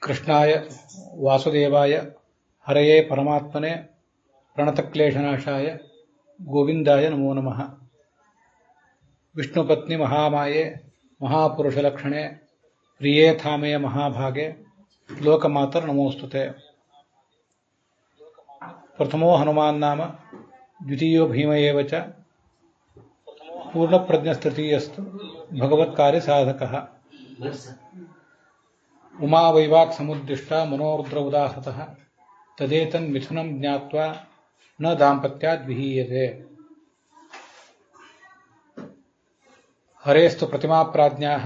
ಕೃಷ್ಣಾಯ ವಾಸುದೇವಾಯ ಹರಯೇ ಪರಮಾತ್ಮನೇ ಪ್ರಣತಕ್ಲೇಶನಾಶಾಯ ಗೋವಿಂದಾಯ ನಮೋ ನಮಃ. ವಿಷ್ಣುಪತ್ನಿ ಮಹಾಮಾಯೆ ಮಹಾಪುರುಷಲಕ್ಷಣೆ ಪ್ರಿಯೇ ಥಾಮೆಯ ಮಹಾಭಾಗೆ ಲೋಕಮಾತರ್ ನಮೋಸ್ತುತೆ. ಪ್ರಥಮೋ ಹನುಮಾನ್ ನಾಮ ದ್ವಿತೀಯೋ ಭೀಮ ಏವ ಚ ಪೂರ್ಣಪ್ರಜ್ಞಸ್ತೃತೀಯಸ್ತು ಭಗವತ್ಕಾರ್ಯ ಸಾಧಕಃ. ಉಮಾವೈವಾಕ್ ಸಮುದ್ದಿಷ್ಟ ಮನೋರುದ್ರ ಉದಾಹೃತಃ ತದೇತನ್ ಮಿಥುನಂ ಜ್ಞಾತ್ವಾ ನ ದಾಂಪತ್ಯಾದ್ ವಿಹೀಯತೆ. ಹರೇಸ್ತು ಪ್ರತಿಮಾ ಪ್ರಾಜ್ಞಾಃ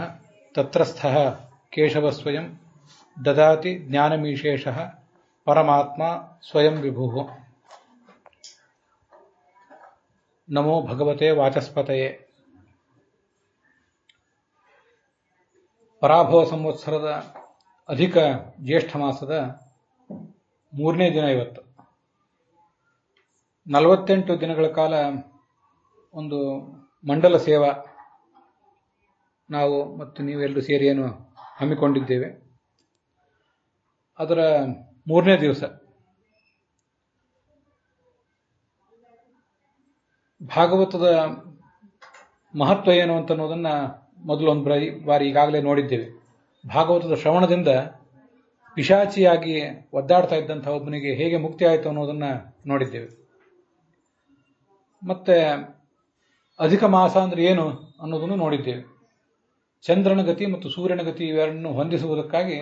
ತತ್ರಸ್ಥಃ ಕೇಶವಸ್ವಯಂ ದದಾತಿ ಜ್ಞಾನಮೀಶೇಷಃ ಪರಮಾತ್ಮ ಸ್ವಯಂ ವಿಭುಃ. ನಮೋ ಭಗವತೆ ವಾಚಸ್ಪತಯೇ. ಪರಾಭವ ಸಂವತ್ಸರದ ಅಧಿಕ ಜ್ಯೇಷ್ಠ ಮಾಸದ 3ನೇ ದಿನ ಇವತ್ತು. 48 ದಿನಗಳ ಕಾಲ ಒಂದು ಮಂಡಲ ಸೇವಾ ನಾವು ಮತ್ತು ನೀವೆಲ್ಲರೂ ಸೇರಿ ಏನು ಹಮ್ಮಿಕೊಂಡಿದ್ದೇವೆ. ಅದರ 3ನೇ ದಿವಸ ಭಾಗವತದ ಮಹತ್ವ ಏನು ಅಂತ ಅನ್ನೋದನ್ನು ಮೊದಲೊಂದು ಬಾರಿ ಈಗಾಗಲೇ ನೋಡಿದ್ದೇವೆ. ಭಾಗವತದ ಶ್ರವಣದಿಂದ ಪಿಶಾಚಿಯಾಗಿ ಒದ್ದಾಡ್ತಾ ಇದ್ದಂಥ ಒಬ್ಬನಿಗೆ ಹೇಗೆ ಮುಕ್ತಿ ಆಯಿತು ಅನ್ನೋದನ್ನು ನೋಡಿದ್ದೇವೆ. ಮತ್ತೆ ಅಧಿಕ ಮಾಸ ಅಂದರೆ ಏನು ಅನ್ನೋದನ್ನು ನೋಡಿದ್ದೇವೆ. ಚಂದ್ರನ ಗತಿ ಮತ್ತು ಸೂರ್ಯನ ಗತಿ ಇವೆರಡನ್ನು ಹೊಂದಿಸುವುದಕ್ಕಾಗಿ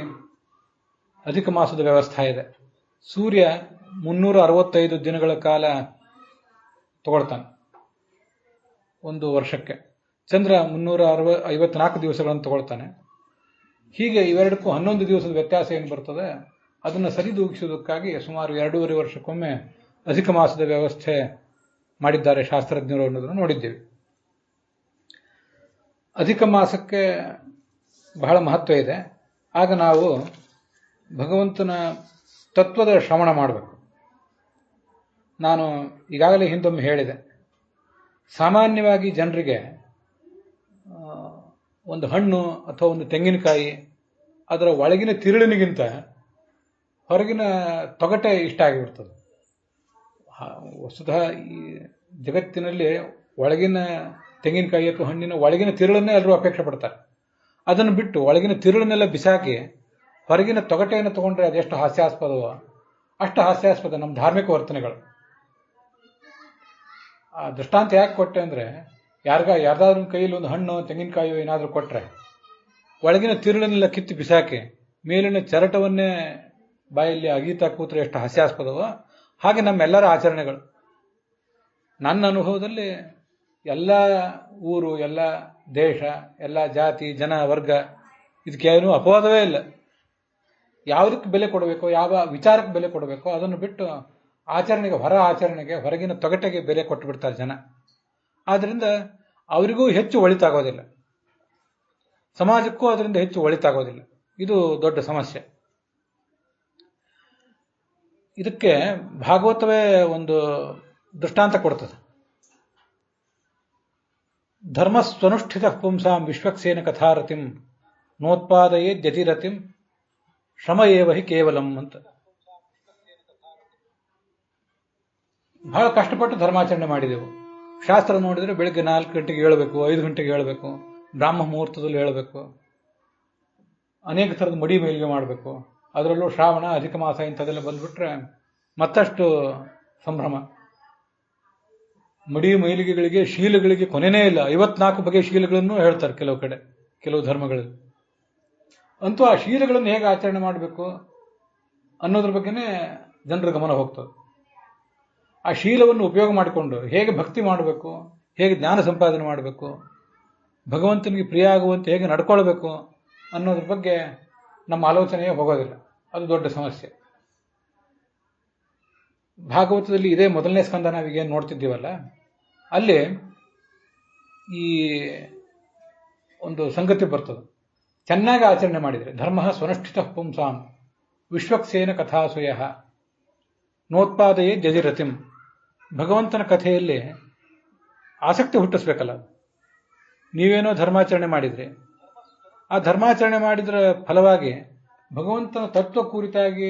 ಅಧಿಕ ಮಾಸದ ವ್ಯವಸ್ಥೆ ಇದೆ. ಸೂರ್ಯ 365 ದಿನಗಳ ಕಾಲ ತಗೊಳ್ತಾನೆ ಒಂದು ವರ್ಷಕ್ಕೆ. ಚಂದ್ರ 354 ದಿವಸಗಳನ್ನು ತಗೊಳ್ತಾನೆ. ಹೀಗೆ ಇವೆರಡಕ್ಕೂ 11 ದಿವಸದ ವ್ಯತ್ಯಾಸ ಏನು ಬರ್ತದೆ ಅದನ್ನು ಸರಿದೂಗಿಸುವುದಕ್ಕಾಗಿ ಸುಮಾರು 2.5 ವರ್ಷಕ್ಕೊಮ್ಮೆ ಅಧಿಕ ಮಾಸದ ವ್ಯವಸ್ಥೆ ಮಾಡಿದ್ದಾರೆ ಶಾಸ್ತ್ರಜ್ಞರು ಅನ್ನೋದನ್ನು ನೋಡಿದ್ದೇವೆ. ಅಧಿಕ ಮಾಸಕ್ಕೆ ಬಹಳ ಮಹತ್ವ ಇದೆ. ಆಗ ನಾವು ಭಗವಂತನ ತತ್ವದ ಶ್ರವಣ ಮಾಡಬೇಕು. ನಾನು ಈಗಾಗಲೇ ಹಿಂದೊಮ್ಮೆ ಹೇಳಿದೆ, ಸಾಮಾನ್ಯವಾಗಿ ಜನರಿಗೆ ಒಂದು ಹಣ್ಣು ಅಥವಾ ಒಂದು ತೆಂಗಿನಕಾಯಿ ಅದರ ಒಳಗಿನ ತಿರುಳಿನಿಗಿಂತ ಹೊರಗಿನ ತೊಗಟೆ ಇಷ್ಟ ಆಗಿಬಿಡ್ತದೆ. ವಸ್ತುತಃ ಈ ಜಗತ್ತಿನಲ್ಲಿ ಒಳಗಿನ ತೆಂಗಿನಕಾಯಿ ಅಥವಾ ಹಣ್ಣಿನ ಒಳಗಿನ ತಿರುಳನ್ನೇ ಎಲ್ಲರೂ ಅಪೇಕ್ಷೆ ಪಡ್ತಾರೆ. ಅದನ್ನು ಬಿಟ್ಟು ಒಳಗಿನ ತಿರುಳನ್ನೆಲ್ಲ ಬಿಸಾಕಿ ಹೊರಗಿನ ತೊಗಟೆಯನ್ನು ತಗೊಂಡ್ರೆ ಅದೆಷ್ಟು ಹಾಸ್ಯಾಸ್ಪದವೋ ಅಷ್ಟು ಹಾಸ್ಯಾಸ್ಪದ ನಮ್ಮ ಧಾರ್ಮಿಕ ವರ್ತನೆಗಳು. ಆ ದೃಷ್ಟಾಂತ ಯಾಕೆ ಕೊಟ್ಟೆ ಅಂದರೆ, ಯಾರ್ದಾದ್ರೂ ಕೈಯಲ್ಲಿ ಒಂದು ಹಣ್ಣು ತೆಂಗಿನಕಾಯಿ ಏನಾದರೂ ಕೊಟ್ಟರೆ ಒಳಗಿನ ತಿರುಳನ್ನೆಲ್ಲ ಕಿತ್ತು ಬಿಸಾಕಿ ಮೇಲಿನ ಚರಟವನ್ನೇ ಬಾಯಲ್ಲಿ ಅಗೀತಾ ಕೂತ್ರೆ ಎಷ್ಟು ಹಾಸ್ಯಾಸ್ಪದವೋ ಹಾಗೆ ನಮ್ಮೆಲ್ಲರ ಆಚರಣೆಗಳು. ನನ್ನ ಅನುಭವದಲ್ಲಿ ಎಲ್ಲ ಊರು, ಎಲ್ಲ ದೇಶ, ಎಲ್ಲ ಜಾತಿ, ಜನ, ವರ್ಗ ಇದಕ್ಕೇನೂ ಅಪವಾದವೇ ಇಲ್ಲ. ಯಾವುದಕ್ಕೆ ಬೆಲೆ ಕೊಡಬೇಕು, ಯಾವ ವಿಚಾರಕ್ಕೆ ಬೆಲೆ ಕೊಡಬೇಕು ಅದನ್ನು ಬಿಟ್ಟು ಆಚರಣೆಗೆ, ಹೊರಗಿನ ತೊಗಟೆಗೆ ಬೆಲೆ ಕೊಟ್ಟು ಬಿಡ್ತಾರೆ ಜನ. ಆದ್ದರಿಂದ ಅವರಿಗೂ ಹೆಚ್ಚು ಒಳಿತಾಗೋದಿಲ್ಲ, ಸಮಾಜಕ್ಕೂ ಅದರಿಂದ ಹೆಚ್ಚು ಒಳಿತಾಗೋದಿಲ್ಲ. ಇದು ದೊಡ್ಡ ಸಮಸ್ಯೆ. ಇದಕ್ಕೆ ಭಾಗವತವೇ ಒಂದು ದೃಷ್ಟಾಂತ ಕೊಡ್ತದೆ. ಧರ್ಮಸ್ವನುಷ್ಠಿತ ಪುಂಸಾಂ ವಿಶ್ವಕ್ಸೇನ ಕಥಾರತಿಂ ನೋತ್ಪಾದಯೇ ಜತಿರತಿಂ ಶ್ರಮ ಏವ ಹಿ ಕೇವಲಂ ಅಂತ. ಬಹಳ ಕಷ್ಟಪಟ್ಟು ಧರ್ಮಾಚರಣೆ ಮಾಡಿದೆವು. ಶಾಸ್ತ್ರ ನೋಡಿದರೆ ಬೆಳಗ್ಗೆ 4 ಗಂಟೆಗೆ ಏಳಬೇಕು, 5 ಗಂಟೆಗೆ ಏಳಬೇಕು, ಬ್ರಾಹ್ಮ ಮುಹೂರ್ತದಲ್ಲಿ ಏಳಬೇಕು, ಅನೇಕ ಥರದ ಮಡಿ ಮೇಲಿಗೆ ಮಾಡಬೇಕು. ಅದರಲ್ಲೂ ಶ್ರಾವಣ, ಅಧಿಕ ಮಾಸ ಇಂಥದ್ದೆಲ್ಲ ಬಂದ್ಬಿಟ್ರೆ ಮತ್ತಷ್ಟು ಸಂಭ್ರಮ. ಮಡಿ ಮೈಲಿಗೆಗಳಿಗೆ, ಶೀಲಗಳಿಗೆ ಕೊನೆಯೇ ಇಲ್ಲ. 54 ಬಗೆಯ ಶೀಲಗಳನ್ನು ಹೇಳ್ತಾರೆ ಕೆಲವು ಕಡೆ, ಕೆಲವು ಧರ್ಮಗಳಲ್ಲಿ. ಅಂತೂ ಆ ಶೀಲಗಳನ್ನು ಹೇಗೆ ಆಚರಣೆ ಮಾಡಬೇಕು ಅನ್ನೋದ್ರ ಬಗ್ಗೆನೇ ಜನರ ಗಮನ ಹೋಗ್ತದೆ. ಆ ಶೀಲವನ್ನು ಉಪಯೋಗ ಮಾಡಿಕೊಂಡು ಹೇಗೆ ಭಕ್ತಿ ಮಾಡಬೇಕು, ಹೇಗೆ ಜ್ಞಾನ ಸಂಪಾದನೆ ಮಾಡಬೇಕು, ಭಗವಂತನಿಗೆ ಪ್ರಿಯ ಆಗುವಂತೆ ಹೇಗೆ ನಡ್ಕೊಳ್ಬೇಕು ಅನ್ನೋದ್ರ ಬಗ್ಗೆ ನಮ್ಮ ಆಲೋಚನೆಯೇ ಹೋಗೋದಿಲ್ಲ. ಅದು ದೊಡ್ಡ ಸಮಸ್ಯೆ. ಭಾಗವತದಲ್ಲಿ ಇದೇ 1ನೇ ಸ್ಕಂದ ನಾವೀಗೇನು ನೋಡ್ತಿದ್ದೀವಲ್ಲ, ಅಲ್ಲಿ ಈ ಒಂದು ಸಂಗತಿ ಬರ್ತದೆ. ಚೆನ್ನಾಗಿ ಆಚರಣೆ ಮಾಡಿದರೆ ಧರ್ಮ ಸ್ವನುಷ್ಠಿತ ಪುಂಸಾಂ ವಿಶ್ವಕ್ಸೇನ ಕಥಾಸುಯ ನೋತ್ಪಾದಯೇ ಜಜಿರತಿಂ. ಭಗವಂತನ ಕಥೆಯಲ್ಲಿ ಆಸಕ್ತಿ ಹುಟ್ಟಿಸ್ಬೇಕಲ್ಲ. ನೀವೇನೋ ಧರ್ಮಾಚರಣೆ ಮಾಡಿದ್ರಿ, ಆ ಧರ್ಮಾಚರಣೆ ಮಾಡಿದ್ರ ಫಲವಾಗಿ ಭಗವಂತನ ತತ್ವ ಕುರಿತಾಗಿ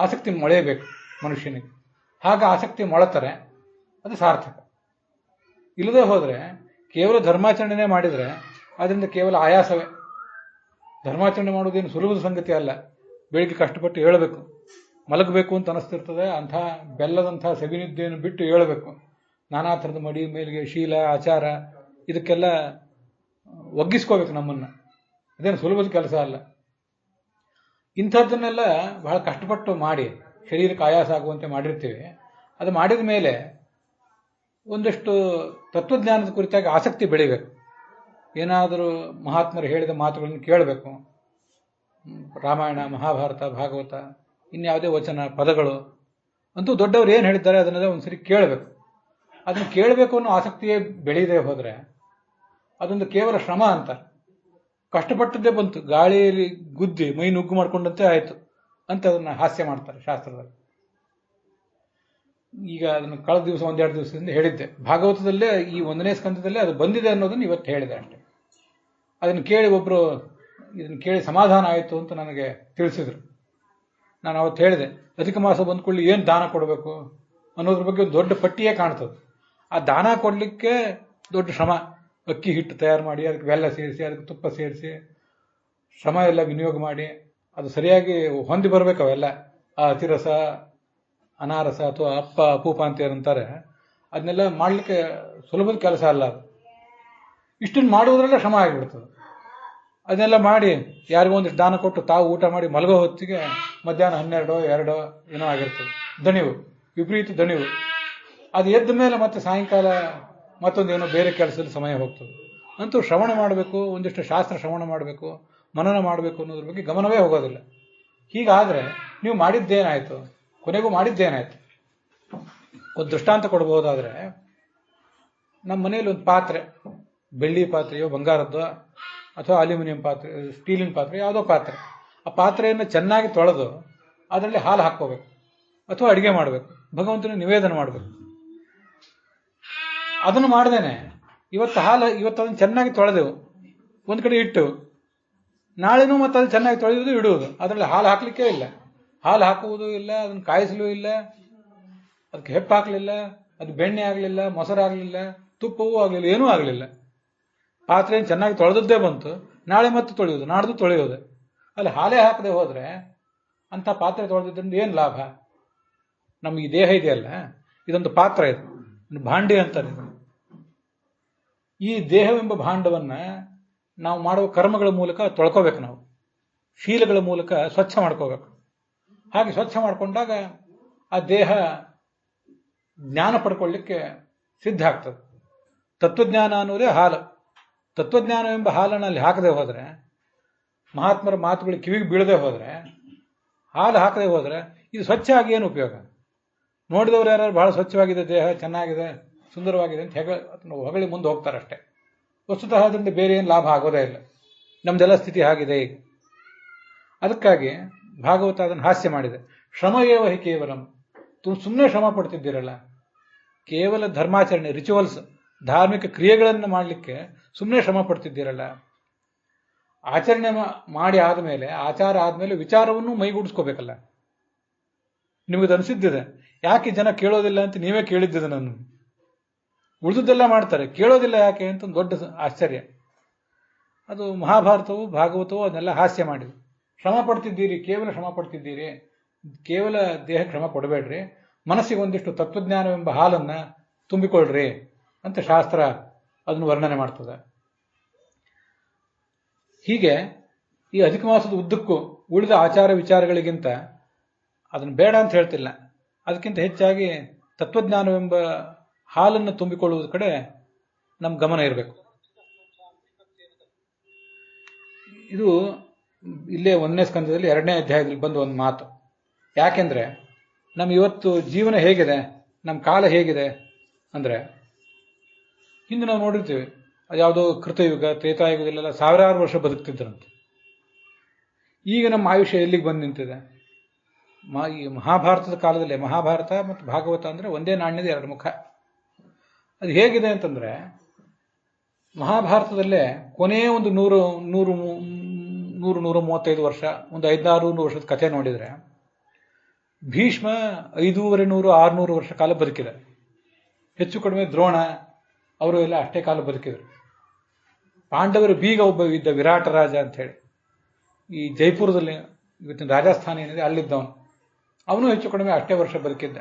ಆಸಕ್ತಿ ಮೊಳೆಯಬೇಕು ಮನುಷ್ಯನಿಗೆ. ಹಾಗೆ ಆಸಕ್ತಿ ಮೊಳತಾರೆ, ಅದು ಸಾರ್ಥಕ. ಇಲ್ಲದೆ ಹೋದರೆ ಕೇವಲ ಧರ್ಮಾಚರಣೆ ಮಾಡಿದರೆ ಅದರಿಂದ ಕೇವಲ ಆಯಾಸವೇ. ಧರ್ಮಾಚರಣೆ ಮಾಡುವುದೇನು ಸುಲಭದ ಸಂಗತಿ ಅಲ್ಲ. ಬೆಳಿಗ್ಗೆ ಕಷ್ಟಪಟ್ಟು ಹೇಳಬೇಕು, ಮಲಗಬೇಕು ಅಂತ ಅನಿಸ್ತಿರ್ತದೆ, ಅಂಥ ಬೆಲ್ಲದಂಥ ಸವಿನಿದ್ದೆಯನ್ನು ಬಿಟ್ಟು ಹೇಳಬೇಕು. ನಾನಾ ಥರದ ಮಡಿ ಮೇಲಿಗೆ ಶೀಲ ಆಚಾರ ಇದಕ್ಕೆಲ್ಲ ಒಗ್ಗಿಸ್ಕೋಬೇಕು ನಮ್ಮನ್ನು. ಅದೇನು ಸುಲಭದ ಕೆಲಸ ಅಲ್ಲ. ಇಂಥದ್ದನ್ನೆಲ್ಲ ಬಹಳ ಕಷ್ಟಪಟ್ಟು ಮಾಡಿ ಶರೀರಕ್ಕೆ ಆಯಾಸ ಆಗುವಂತೆ ಮಾಡಿರ್ತೀವಿ. ಅದು ಮಾಡಿದ ಮೇಲೆ ಒಂದಷ್ಟು ತತ್ವಜ್ಞಾನದ ಕುರಿತಾಗಿ ಆಸಕ್ತಿ ಬೆಳಿಬೇಕು. ಏನಾದರೂ ಮಹಾತ್ಮರು ಹೇಳಿದ ಮಾತುಗಳನ್ನು ಕೇಳಬೇಕು. ರಾಮಾಯಣ, ಮಹಾಭಾರತ, ಭಾಗವತ, ಇನ್ಯಾವುದೇ ವಚನ, ಪದಗಳು ಅಂತೂ ದೊಡ್ಡವರು ಏನು ಹೇಳಿದ್ದಾರೆ ಅದನ್ನೆಲ್ಲ ಒಂದ್ಸರಿ ಕೇಳಬೇಕು. ಅದನ್ನು ಕೇಳಬೇಕು ಅನ್ನೋ ಆಸಕ್ತಿಯೇ ಬೆಳೆಯದೆ ಹೋದರೆ ಅದೊಂದು ಕೇವಲ ಶ್ರಮ ಅಂತ. ಕಷ್ಟಪಟ್ಟದ್ದೇ ಬಂತು, ಗಾಳಿಯಲ್ಲಿ ಗುದ್ದಿ ಮೈ ನುಗ್ಗು ಮಾಡ್ಕೊಂಡಂತೆ ಆಯಿತು ಅಂತ ಅದನ್ನು ಹಾಸ್ಯ ಮಾಡ್ತಾರೆ ಶಾಸ್ತ್ರದಲ್ಲಿ. ಈಗ ಅದನ್ನು ಕಳೆದ ದಿವಸ ಒಂದೆರಡು ದಿವಸದಿಂದ ಹೇಳಿದ್ದೆ. ಭಾಗವತದಲ್ಲೇ ಈ 1ನೇ ಸ್ಕಂದದಲ್ಲೇ ಅದು ಬಂದಿದೆ ಅನ್ನೋದನ್ನು ಇವತ್ತು ಹೇಳಿದೆ ಅಷ್ಟೆ. ಅದನ್ನು ಕೇಳಿ ಒಬ್ಬರು ಇದನ್ನು ಕೇಳಿ ಸಮಾಧಾನ ಆಯಿತು ಅಂತ ನನಗೆ ತಿಳಿಸಿದರು. ನಾನು ಅವತ್ತು ಹೇಳಿದೆ, ಅಧಿಕ ಮಾಸ ಬಂದ್ಕೊಳ್ಳಿ ಏನು ದಾನ ಕೊಡಬೇಕು ಅನ್ನೋದ್ರ ಬಗ್ಗೆ ಒಂದು ದೊಡ್ಡ ಪಟ್ಟಿಯೇ ಕಾಣ್ತದೆ. ಆ ದಾನ ಕೊಡಲಿಕ್ಕೆ ದೊಡ್ಡ ಶ್ರಮ. ಅಕ್ಕಿ ಹಿಟ್ಟು ತಯಾರು ಮಾಡಿ, ಅದಕ್ಕೆ ಬೆಲ್ಲ ಸೇರಿಸಿ, ಅದಕ್ಕೆ ತುಪ್ಪ ಸೇರಿಸಿ, ಶ್ರಮ ಎಲ್ಲ ವಿನಿಯೋಗ ಮಾಡಿ ಅದು ಸರಿಯಾಗಿ ಹೊಂದಿ ಬರಬೇಕು. ಅವೆಲ್ಲ ಆ ಅತಿರಸ, ಅನಾರಸ ಅಥವಾ ಅಪ್ಪ ಅಪೂಪ ಅಂತ ಏನಂತಾರೆ, ಅದನ್ನೆಲ್ಲ ಮಾಡಲಿಕ್ಕೆ ಸುಲಭದ ಕೆಲಸ ಅಲ್ಲ. ಅದು ಇಷ್ಟನ್ನು ಮಾಡುವುದ್ರಲ್ಲೇ ಶ್ರಮ ಆಗಿಬಿಡ್ತದೆ. ಅದನ್ನೆಲ್ಲ ಮಾಡಿ ಯಾರಿಗೋ ಒಂದಿಷ್ಟು ದಾನ ಕೊಟ್ಟು ತಾವು ಊಟ ಮಾಡಿ ಮಲಗೋ ಹೊತ್ತಿಗೆ ಮಧ್ಯಾಹ್ನ 12 ಏನೋ ಆಗಿರ್ತದೆ. ದಣಿವು, ವಿಪರೀತ ದಣಿವು. ಅದು ಎದ್ದ ಮೇಲೆ ಮತ್ತೆ ಸಾಯಂಕಾಲ ಮತ್ತೊಂದೇನೋ ಬೇರೆ ಕೆಲಸದಲ್ಲಿ ಸಮಯ ಹೋಗ್ತದೆ. ಅಂತೂ ಶ್ರವಣ ಮಾಡಬೇಕು, ಒಂದಿಷ್ಟು ಶಾಸ್ತ್ರ ಶ್ರವಣ ಮಾಡಬೇಕು, ಮನನ ಮಾಡಬೇಕು ಅನ್ನೋದ್ರ ಬಗ್ಗೆ ಗಮನವೇ ಹೋಗೋದಿಲ್ಲ. ಹೀಗಾದರೆ ನೀವು ಮಾಡಿದ್ದೇನಾಯಿತು? ಕೊನೆಗೂ ಮಾಡಿದ್ದೇನಾಯಿತು? ಒಂದು ದೃಷ್ಟಾಂತ ಕೊಡಬಹುದಾದರೆ, ನಮ್ಮ ಮನೆಯಲ್ಲಿ ಒಂದು ಪಾತ್ರೆ, ಬೆಳ್ಳಿ ಪಾತ್ರೆಯೋ ಬಂಗಾರದ್ದೋ ಅಥವಾ ಅಲ್ಯೂಮಿನಿಯಂ ಪಾತ್ರೆ, ಸ್ಟೀಲಿನ ಪಾತ್ರೆ, ಯಾವುದೋ ಪಾತ್ರೆ, ಆ ಪಾತ್ರೆಯನ್ನು ಚೆನ್ನಾಗಿ ತೊಳೆದು ಅದರಲ್ಲಿ ಹಾಲು ಹಾಕ್ಕೋಬೇಕು ಅಥವಾ ಅಡುಗೆ ಮಾಡಬೇಕು, ಭಗವಂತನಿಗೆ ನಿವೇದನ ಮಾಡಬೇಕು. ಅದನ್ನು ಮಾಡ್ದೇನೆ ಇವತ್ತು ಅದನ್ನು ಚೆನ್ನಾಗಿ ತೊಳೆದೆವು, ಒಂದು ಕಡೆ ಇಟ್ಟು, ನಾಳೆನೂ ಮತ್ತೆ ಅದು ಚೆನ್ನಾಗಿ ತೊಳೆಯುವುದು ಇಡುವುದು, ಅದರಲ್ಲಿ ಹಾಲು ಹಾಕಲಿಕ್ಕೆ ಇಲ್ಲ, ಹಾಲು ಹಾಕುವುದೂ ಇಲ್ಲ, ಅದನ್ನು ಕಾಯಿಸಲೂ ಇಲ್ಲ, ಅದಕ್ಕೆ ಹೆಪ್ಪು ಹಾಕಲಿಲ್ಲ, ಅದು ಬೆಣ್ಣೆ ಆಗಲಿಲ್ಲ, ಮೊಸರಾಗಲಿಲ್ಲ, ತುಪ್ಪವೂ ಆಗಲಿಲ್ಲ, ಏನೂ ಆಗಲಿಲ್ಲ. ಪಾತ್ರೆಯನ್ನು ಚೆನ್ನಾಗಿ ತೊಳೆದದ್ದೇ ಬಂತು, ನಾಳೆ ಮತ್ತೆ ತೊಳೆಯೋದು, ನಾಡ್ದು ತೊಳೆಯೋದು. ಅಲ್ಲಿ ಹಾಲೇ ಹಾಕದೆ ಹೋದರೆ ಅಂಥ ಪಾತ್ರೆ ತೊಳೆದಿದ್ದರಿಂದ ಏನು ಲಾಭ? ನಮ್ಮ ಈ ದೇಹ ಇದೆಯಲ್ಲ, ಇದೊಂದು ಪಾತ್ರ, ಇದು ಭಾಂಡಿ ಅಂತಾರೆ. ಈ ದೇಹವೆಂಬ ಭಾಂಡವನ್ನು ನಾವು ಮಾಡುವ ಕರ್ಮಗಳ ಮೂಲಕ ತೊಳ್ಕೋಬೇಕು. ನಾವು ಶೀಲಗಳ ಮೂಲಕ ಸ್ವಚ್ಛ ಮಾಡ್ಕೋಬೇಕು. ಹಾಗೆ ಸ್ವಚ್ಛ ಮಾಡಿಕೊಂಡಾಗ ಆ ದೇಹ ಜ್ಞಾನ ಪಡ್ಕೊಳ್ಳಿಕ್ಕೆ ಸಿದ್ಧ ಆಗ್ತದೆ. ತತ್ವಜ್ಞಾನ ಅನ್ನೋದೇ ಹಾಲು. ತತ್ವಜ್ಞಾನವೆಂಬ ಹಾಲನ್ನು ಅಲ್ಲಿ ಹಾಕದೆ ಹೋದರೆ, ಮಹಾತ್ಮರ ಮಾತುಗಳು ಕಿವಿಗೆ ಬೀಳದೆ ಹೋದರೆ, ಹಾಲು ಹಾಕದೆ ಹೋದರೆ ಇದು ಸ್ವಚ್ಛ ಆಗಿ ಏನು ಉಪಯೋಗ? ನೋಡಿದವರು ಯಾರು ಬಹಳ ಸ್ವಚ್ಛವಾಗಿದೆ, ದೇಹ ಚೆನ್ನಾಗಿದೆ, ಸುಂದರವಾಗಿದೆ ಅಂತ ಹೊಗಳಿ ಮುಂದೆ ಹೋಗ್ತಾರಷ್ಟೇ. ವಸ್ತುತಃ ಅದರಿಂದ ಬೇರೆ ಏನು ಲಾಭ ಆಗೋದೇ ಇಲ್ಲ. ನಮ್ದೆಲ್ಲ ಸ್ಥಿತಿ ಆಗಿದೆ ಈಗ. ಅದಕ್ಕಾಗಿ ಭಾಗವತ ಅದನ್ನು ಹಾಸ್ಯ ಮಾಡಿದೆ. ಶ್ರಮ ಏವ ಹಿ ಕೇವಲಂ. ಸುಮ್ಮನೆ ಶ್ರಮ ಪಡ್ತಿದ್ದೀರಲ್ಲ, ಕೇವಲ ಧರ್ಮಾಚರಣೆ, ರಿಚುವಲ್ಸ್, ಧಾರ್ಮಿಕ ಕ್ರಿಯೆಗಳನ್ನು ಮಾಡಲಿಕ್ಕೆ ಸುಮ್ಮನೆ ಶ್ರಮ ಪಡ್ತಿದ್ದೀರಲ್ಲ. ಆಚರಣೆ ಮಾಡಿ ಆದಮೇಲೆ, ಆಚಾರ ಆದಮೇಲೆ ವಿಚಾರವನ್ನು ಮೈಗೂಡಿಸ್ಕೋಬೇಕಲ್ಲ. ನಿಮಗದು ಅನಿಸಿದ್ದಿದೆ, ಯಾಕೆ ಜನ ಕೇಳೋದಿಲ್ಲ ಅಂತ ನೀವೇ ಕೇಳಿದ್ದಿದೆ. ನಾನು ಉಳಿದದ್ದೆಲ್ಲ ಮಾಡ್ತಾರೆ, ಕೇಳೋದಿಲ್ಲ ಯಾಕೆ ಅಂತ ಒಂದು ದೊಡ್ಡ ಆಶ್ಚರ್ಯ. ಅದು ಮಹಾಭಾರತವು ಭಾಗವತವು ಅದನ್ನೆಲ್ಲ ಹಾಸ್ಯ ಮಾಡಿದೆ. ಶ್ರಮ ಪಡ್ತಿದ್ದೀರಿ, ಕೇವಲ ಶ್ರಮ ಪಡ್ತಿದ್ದೀರಿ, ಕೇವಲ ದೇಹಕ್ಕೆ ಶ್ರಮ ಕೊಡಬೇಡ್ರಿ, ಮನಸ್ಸಿಗೆ ಒಂದಿಷ್ಟು ತತ್ವಜ್ಞಾನವೆಂಬ ಹಾಲನ್ನು ತುಂಬಿಕೊಳ್ಳ್ರಿ ಅಂತ ಶಾಸ್ತ್ರ ಅದನ್ನು ವರ್ಣನೆ ಮಾಡ್ತದೆ. ಹೀಗೆ ಈ ಅಧಿಕ ಮಾಸದ ಉದ್ದಕ್ಕೂ ಉಳಿದ ಆಚಾರ ವಿಚಾರಗಳಿಗಿಂತ, ಅದನ್ನು ಬೇಡ ಅಂತ ಹೇಳ್ತಿಲ್ಲ, ಅದಕ್ಕಿಂತ ಹೆಚ್ಚಾಗಿ ತತ್ವಜ್ಞಾನವೆಂಬ ಹಾಲನ್ನು ತುಂಬಿಕೊಳ್ಳುವುದ ಕಡೆ ನಮ್ಮ ಗಮನ ಇರಬೇಕು. ಇದು ಇಲ್ಲೇ 1ನೇ ಸ್ಕಂದದಲ್ಲಿ 2ನೇ ಅಧ್ಯಾಯದಲ್ಲಿ ಬಂದ ಒಂದು ಮಾತು. ಯಾಕೆಂದ್ರೆ ನಮ್ಮ ಇವತ್ತು ಜೀವನ ಹೇಗಿದೆ, ನಮ್ಮ ಕಾಲ ಹೇಗಿದೆ ಅಂದರೆ, ಹಿಂದೆ ನಾವು ನೋಡಿರ್ತೀವಿ, ಅದ್ಯಾವುದೋ ಕೃತಯುಗ, ತ್ರೇತಾಯುಗದಲ್ಲೆಲ್ಲ ಸಾವಿರಾರು ವರ್ಷ ಬದುಕ್ತಿದ್ರಂತೆ. ಈಗ ನಮ್ಮ ಆಯುಷ್ಯ ಎಲ್ಲಿಗೆ ಬಂದು ನಿಂತಿದೆ? ಈ ಮಹಾಭಾರತದ ಕಾಲದಲ್ಲಿ, ಮಹಾಭಾರತ ಮತ್ತು ಭಾಗವತ ಅಂದರೆ ಒಂದೇ ನಾಣ್ಯದ 2 ಮುಖ. ಅದು ಹೇಗಿದೆ ಅಂತಂದ್ರೆ, ಮಹಾಭಾರತದಲ್ಲೇ ಕೊನೆಯ ಒಂದು 100-135 ವರ್ಷ, ಒಂದು 500-600 ವರ್ಷದ ಕಥೆ ನೋಡಿದರೆ ಭೀಷ್ಮ 550-600 ವರ್ಷ ಕಾಲ ಬದುಕಿದ್ದಾರೆ. ಹೆಚ್ಚು ಕಡಿಮೆ ದ್ರೋಣ ಅವರು ಎಲ್ಲ ಅಷ್ಟೇ ಕಾಲ ಬದುಕಿದರು. ಪಾಂಡವರ ಬೀಗ ಒಬ್ಬ ಇದ್ದ, ವಿರಾಟ ರಾಜ ಅಂತ ಹೇಳಿ, ಈ ಜೈಪುರದಲ್ಲಿ ಇವತ್ತಿನ ರಾಜಸ್ಥಾನ ಏನಿದೆ ಅಲ್ಲಿದ್ದವನು. ಅವನು ಹೆಚ್ಚು ಕಡಿಮೆ ಅಷ್ಟೇ ವರ್ಷ ಬದುಕಿದ್ದ.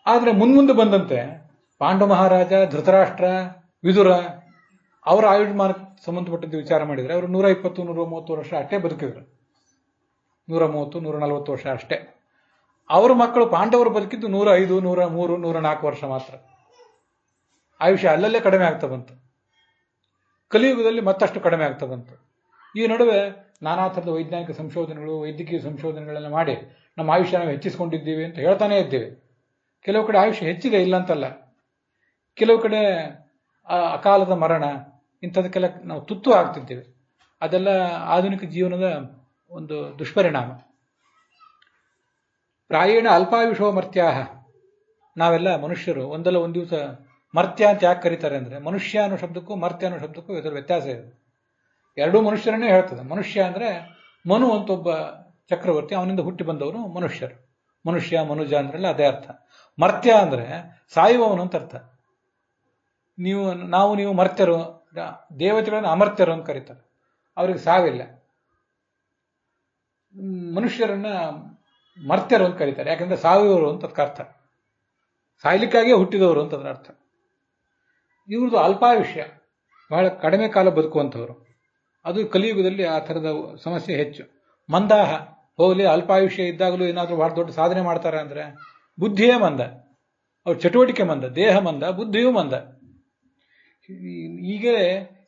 ಆದರೆ ಮುಂದೆ ಬಂದಂತೆ ಪಾಂಡು ಮಹಾರಾಜ, ಧೃತರಾಷ್ಟ್ರ, ವಿದುರ ಅವರ ಆಯುಷ್ಮಾನಕ್ಕೆ ಸಂಬಂಧಪಟ್ಟದ್ದು ವಿಚಾರ ಮಾಡಿದರೆ ಅವರು 120-130 ವರ್ಷ ಅಷ್ಟೇ ಬದುಕಿದ್ರು. 130-140 ವರ್ಷ ಅಷ್ಟೇ. ಅವರ ಮಕ್ಕಳು ಪಾಂಡವರು ಬದುಕಿದ್ದು 105, 103, 104 ವರ್ಷ ಮಾತ್ರ. ಆಯುಷ್ಯ ಅಲ್ಲಲ್ಲೇ ಕಡಿಮೆ ಆಗ್ತಾ ಬಂತು. ಕಲಿಯುಗದಲ್ಲಿ ಮತ್ತಷ್ಟು ಕಡಿಮೆ ಆಗ್ತಾ ಬಂತು. ಈ ನಡುವೆ ನಾನಾ ಥರದ ವೈಜ್ಞಾನಿಕ ಸಂಶೋಧನೆಗಳು, ವೈದ್ಯಕೀಯ ಸಂಶೋಧನೆಗಳೆಲ್ಲ ಮಾಡಿ ನಮ್ಮ ಆಯುಷ್ಯ ನಾವು ಹೆಚ್ಚಿಸ್ಕೊಂಡಿದ್ದೀವಿ ಅಂತ ಹೇಳ್ತಾನೇ ಇದ್ದೇವೆ. ಕೆಲವು ಕಡೆ ಆಯುಷ್ಯ ಹೆಚ್ಚಿದೆ, ಇಲ್ಲ ಅಂತಲ್ಲ. ಕೆಲವು ಕಡೆ ಅಕಾಲದ ಮರಣ, ಇಂಥದಕ್ಕೆಲ್ಲ ನಾವು ತುತ್ತು ಆಗ್ತಿದ್ದೇವೆ. ಅದೆಲ್ಲ ಆಧುನಿಕ ಜೀವನದ ಒಂದು ದುಷ್ಪರಿಣಾಮ. ಪ್ರಾಯೇಣ ಅಲ್ಪಾಯುಷೋ ಮರ್ತ್ಯಾಹ. ನಾವೆಲ್ಲ ಮನುಷ್ಯರು ಒಂದಲ್ಲ ಒಂದು ದಿವಸ ಮರ್ತ್ಯ ಅಂತ ಯಾಕೆ ಕರೀತಾರೆ ಅಂದರೆ, ಮನುಷ್ಯ ಅನ್ನೋ ಶಬ್ದಕ್ಕೂ ಮರ್ತ್ಯ ಅನ್ನೋ ಶಬ್ದಕ್ಕೂ ಇದರ ವ್ಯತ್ಯಾಸ ಇದೆ. ಎರಡೂ ಮನುಷ್ಯರನ್ನೇ ಹೇಳ್ತದೆ. ಮನುಷ್ಯ ಅಂದರೆ ಮನು ಅಂತ ಒಬ್ಬ ಚಕ್ರವರ್ತಿ, ಅವನಿಂದ ಹುಟ್ಟಿ ಬಂದವರು ಮನುಷ್ಯರು. ಮನುಷ್ಯ, ಮನುಜ ಅಂದ್ರಲ್ಲ ಅದೇ ಅರ್ಥ. ಮರ್ತ್ಯ ಅಂದರೆ ಸಾಯುವವನು ಅಂತ ಅರ್ಥ. ನೀವು ಮರ್ತ್ಯರು, ದೇವತೆಗಳನ್ನು ಅಮರ್ತ್ಯರು ಅಂತ ಕರೀತಾರೆ. ಅವ್ರಿಗೆ ಸಾವಿಲ್ಲ. ಮನುಷ್ಯರನ್ನ ಮರ್ತ್ಯರು ಅಂತ ಕರೀತಾರೆ, ಯಾಕಂದ್ರೆ ಸಾಯುವವರು ಅಂತ ಅದಕ್ಕೆ ಅರ್ಥ. ಸಾಯ್ಲಿಕ್ಕಾಗಿಯೇ ಹುಟ್ಟಿದವರು ಅಂತ ಅದರ ಅರ್ಥ. ಇವ್ರದ್ದು ಅಲ್ಪಾಯುಷ್ಯ, ಬಹಳ ಕಡಿಮೆ ಕಾಲ ಬದುಕುವಂಥವ್ರು. ಅದು ಕಲಿಯುಗದಲ್ಲಿ ಆ ಥರದ ಸಮಸ್ಯೆ ಹೆಚ್ಚು. ಮಂದಾಹ, ಹೋಗಲಿ ಅಲ್ಪಾಯುಷ್ಯ ಇದ್ದಾಗಲೂ ಏನಾದರೂ ಬಹಳ ದೊಡ್ಡ ಸಾಧನೆ ಮಾಡ್ತಾರೆ ಅಂದರೆ ಬುದ್ಧಿಯೇ ಮಂದ, ಅವ್ರ ಚಟುವಟಿಕೆ ಮಂದ, ದೇಹ ಮಂದ, ಬುದ್ಧಿಯೂ ಮಂದ. ಈಗೇ